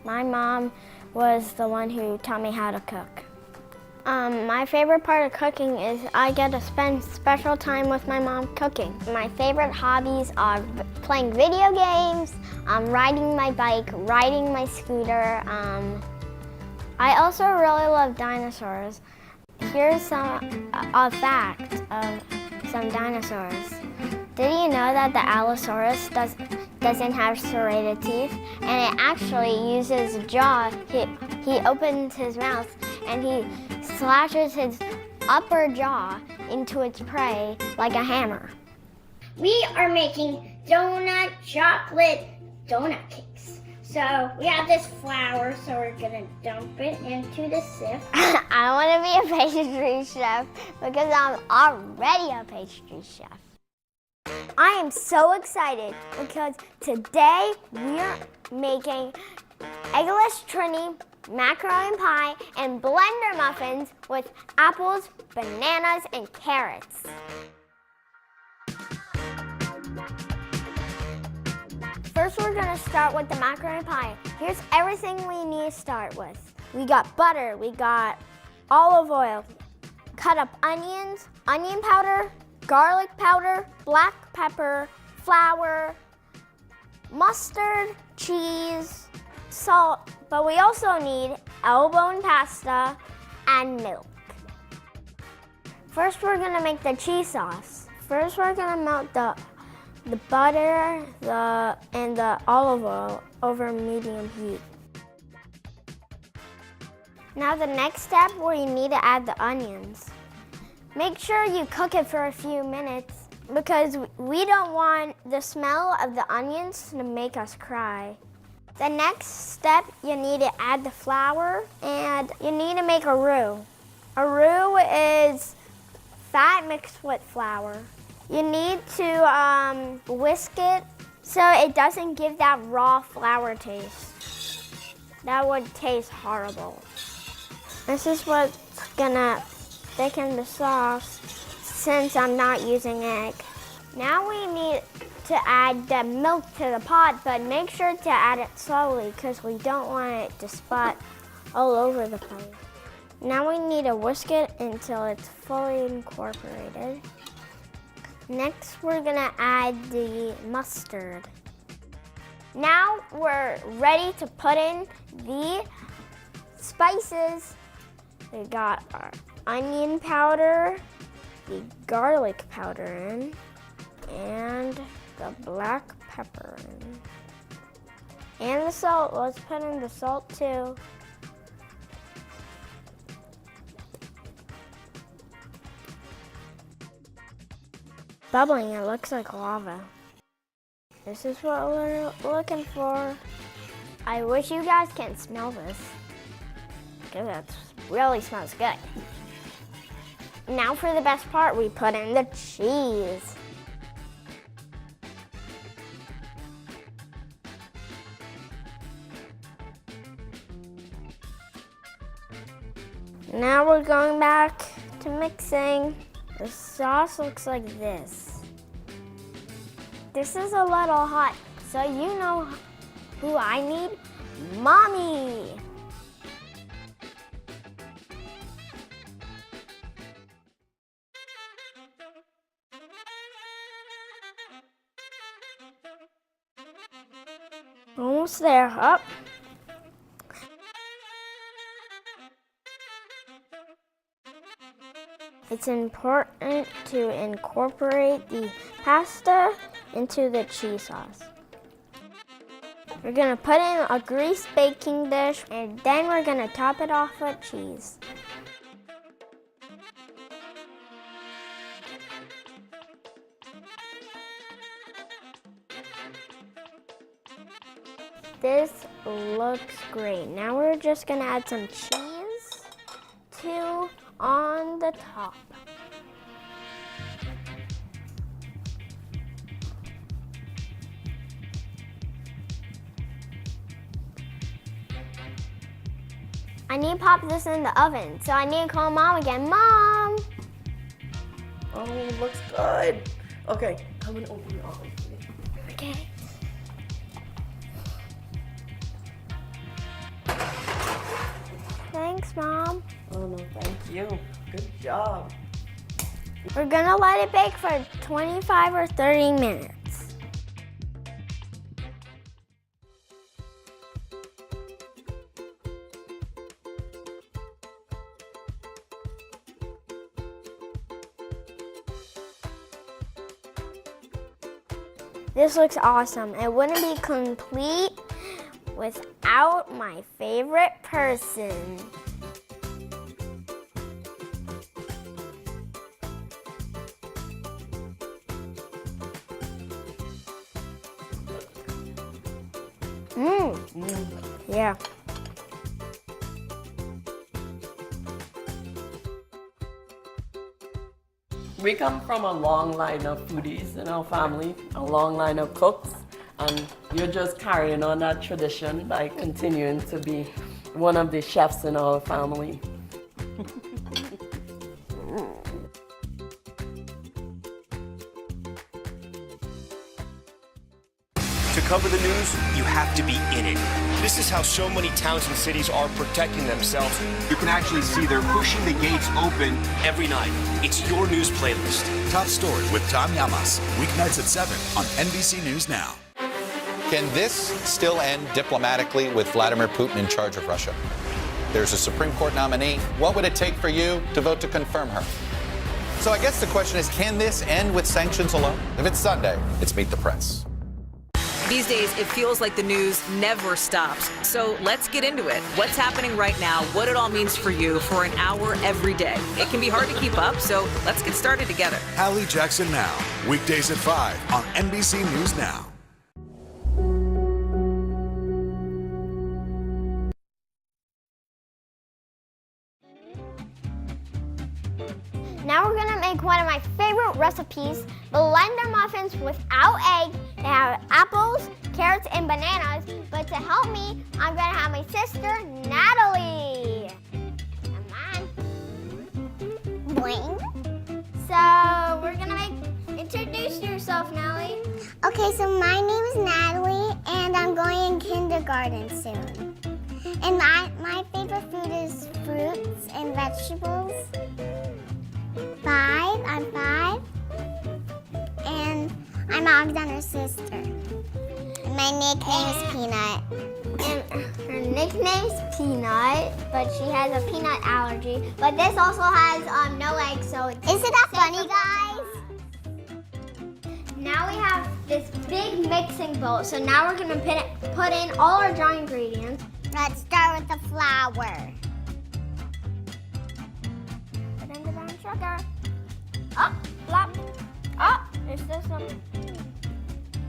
My mom was the one who taught me how to cook. My favorite part of cooking is I get to spend special time with my mom cooking. My favorite hobbies are playing video games, riding my bike, riding my scooter. I also really love dinosaurs. Here's a fact of some dinosaurs. Did you know that the Allosaurus doesn't have serrated teeth, and it actually uses a jaw? He opens his mouth and he slashes his upper jaw into its prey like a hammer. We are making chocolate donut cakes. So we have this flour, so we're gonna dump it into the sieve. I wanna be a pastry chef because I'm already a pastry chef. I am so excited because today we're making eggless Trini, macaroni pie, and blender muffins with apples, bananas, and carrots. First, we're gonna start with the macaroni pie. Here's everything we need to start with. We got butter, we got olive oil, cut up onions, onion powder, garlic powder, black pepper, flour, mustard, cheese, salt, but we also need elbow and and milk. First, we're gonna make the cheese sauce. First, we're gonna melt the butter and the olive oil over medium heat. Now the next step where you need to add the onions. Make sure you cook it for a few minutes because we don't want the smell of the onions to make us cry. The next step, you need to add the flour and you need to make a roux. A roux is fat mixed with flour. You need to whisk it so it doesn't give that raw flour taste. That would taste horrible. This is what's gonna thicken the sauce since I'm not using egg. Now we need to add the milk to the pot, but make sure to add it slowly because we don't want it to spot all over the place. Now we need to whisk it until it's fully incorporated. Next, we're gonna add the mustard. Now we're ready to put in the spices. We got our onion powder, the garlic powder in, and the black pepper in. And the salt. Let's put in the salt too. Bubbling, it looks like lava. This is what we're looking for. I wish you guys can smell this, because it really smells good. Now for the best part, we put in the cheese. Now we're going back to mixing. The sauce looks like this. This is a little hot, so you know who I need? Mommy! Almost there, up. It's important to incorporate the pasta into the cheese sauce. We're gonna put in a greased baking dish and then we're gonna top it off with cheese. This looks great. Now we're just gonna add some cheese to on the top. I need to pop this in the oven, so I need to call Mom again. Mom! Oh, it looks good. Okay, I'm gonna open your oven. Okay. Thanks, Mom. Oh no, thank you. Good job. We're gonna let it bake for 25 or 30 minutes. This looks awesome. It wouldn't be complete without my favorite person. Yeah. We come from a long line of foodies in our family, a long line of cooks, and you're just carrying on that tradition by continuing to be one of the chefs in our family. To cover the news, you have to be in it. This is how so many towns and cities are protecting themselves. You can actually see they're pushing the gates open every night. It's your news playlist. Top story with Tom Yamas. Weeknights at 7 on NBC News Now. Can this still end diplomatically with Vladimir Putin in charge of Russia? There's a Supreme Court nominee. What would it take for you to vote to confirm her? So I guess the question is, can this end with sanctions alone? If it's Sunday, it's Meet the Press. These days, it feels like the news never stops. So let's get into it. What's happening right now, what it all means for you for an hour every day. It can be hard to keep up, so let's get started together. Hallie Jackson Now, weekdays at 5 on NBC News Now. favorite recipes, blender muffins without egg. They have apples, carrots, and bananas. But to help me, I'm gonna have my sister, Natalie. Come on. Boing. So we're gonna introduce yourself, Natalie. Okay, so my name is Natalie, and I'm going in kindergarten soon. And my favorite food is fruits and vegetables. I'm 5. And I'm Alexander's sister. And my nickname is Peanut. And her nickname's Peanut, but she has a peanut allergy. But this also has no eggs, so it's... Isn't that funny, guys? Now we have this big mixing bowl. So now we're gonna put in all our dry ingredients. Let's start with the flour. Put in the brown sugar. Oh, flop. Oh, there's still some.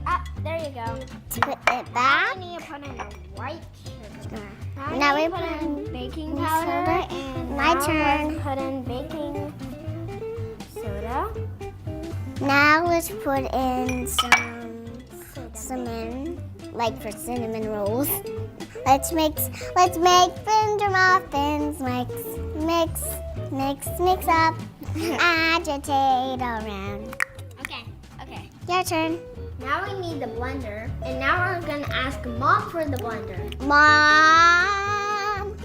Ah, there you go. Put it back. Now we need to put in the white sugar. Now we put in baking soda, powder. And my now turn. Let's put in baking soda. Now let's put in some cinnamon, like for cinnamon rolls. Let's make Fender muffins. Mix up. Agitate around. Okay. Your turn. Now we need the blender, and now we're gonna ask Mom for the blender. Mom.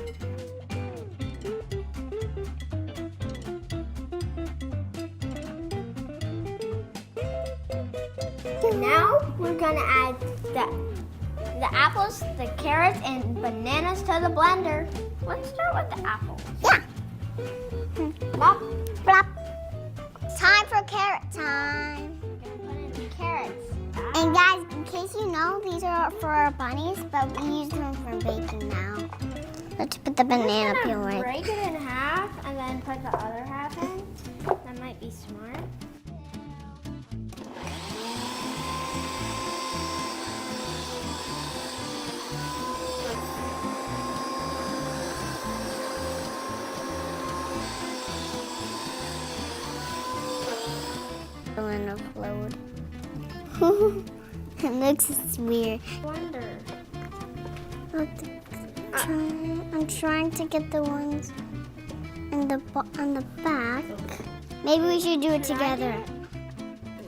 Now we're gonna add the apples, the carrots, and bananas to the blender. Let's start with the apples. Yeah. Plop. Plop. Time for carrot time. We're gonna put in the carrots. And guys, in case you know, these are for our bunnies, but we use them for baking now. Let's put the banana peel right. Break it in half and then put the other half in. That might be smart. In a float. It looks weird. Wonder. I'm trying to get the ones on the back. Maybe we should do it together.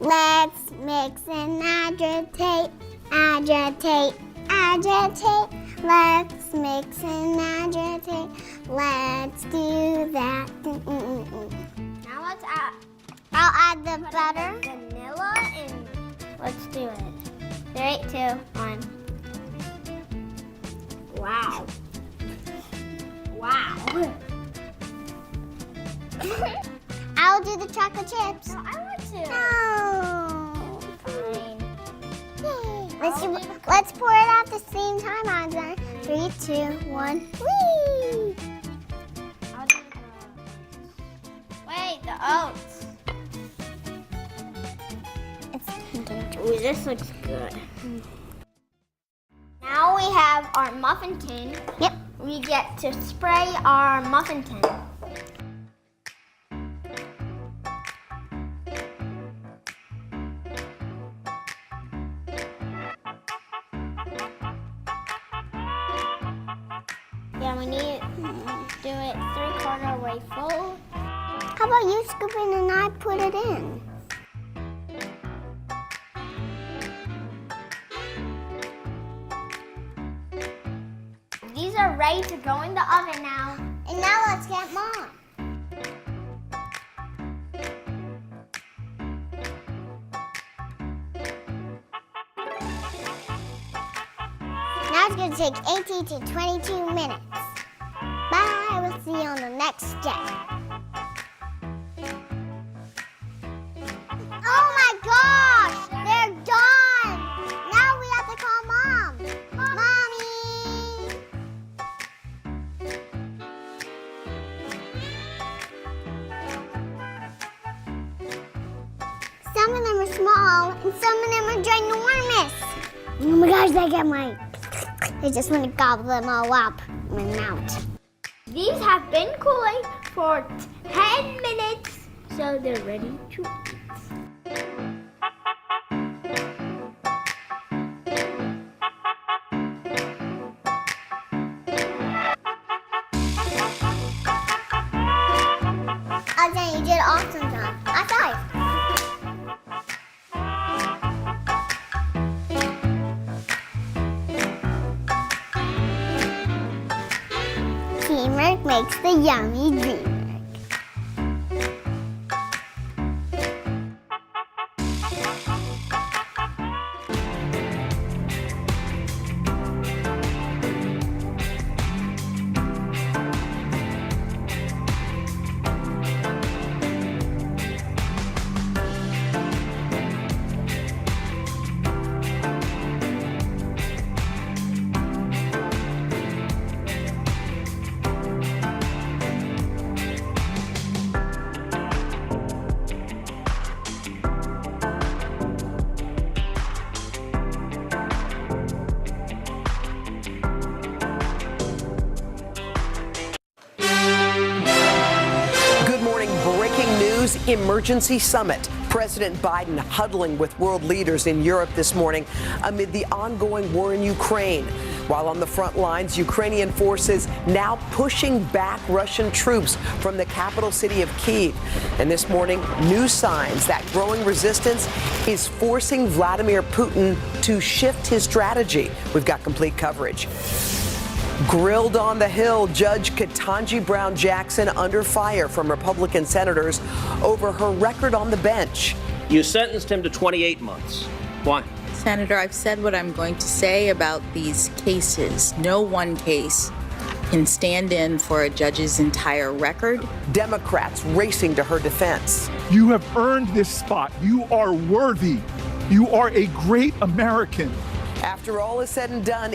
Let's mix and agitate. Let's mix and agitate. Let's do that. Now let's add. I'll add the butter. Vanilla and let's do it. 3, 2, 1. Wow. I'll do the chocolate chips. No, I want to. No. Fine. Let's pour it at the same time, Alexander. 3, 2, 1. Whee! I'll do the oats. Ooh, this looks good. Now we have our muffin tin. Yep. We get to spray our muffin tin. Yeah, we need to do it 3/4 way full. How about you scoop it and I put it in? These are ready to go in the oven now. And now let's get Mom. Now it's going to take 18 to 22 minutes. Bye. We'll see you on the next step. Oh my gosh! They're done! Now we have to call Mom. Mommy! Some of them are small and some of them are ginormous. Oh my gosh, I just want to gobble them all up in my mouth. These have been cooling for 10 minutes, so they're ready to eat. Again, you did awesome, John. High five. Teamwork makes the yummy dream. Emergency summit. President Biden huddling with world leaders in Europe this morning amid the ongoing war in Ukraine. While on the front lines, Ukrainian forces now pushing back Russian troops from the capital city of Kyiv. And this morning, new signs that growing resistance is forcing Vladimir Putin to shift his strategy. We've got complete coverage. Grilled on the Hill, Judge Ketanji Brown Jackson under fire from Republican senators over her record on the bench. You sentenced him to 28 months. Why? Senator, I've said what I'm going to say about these cases. No one case can stand in for a judge's entire record. Democrats racing to her defense. You have earned this spot. You are worthy. You are a great American. After all is said and done,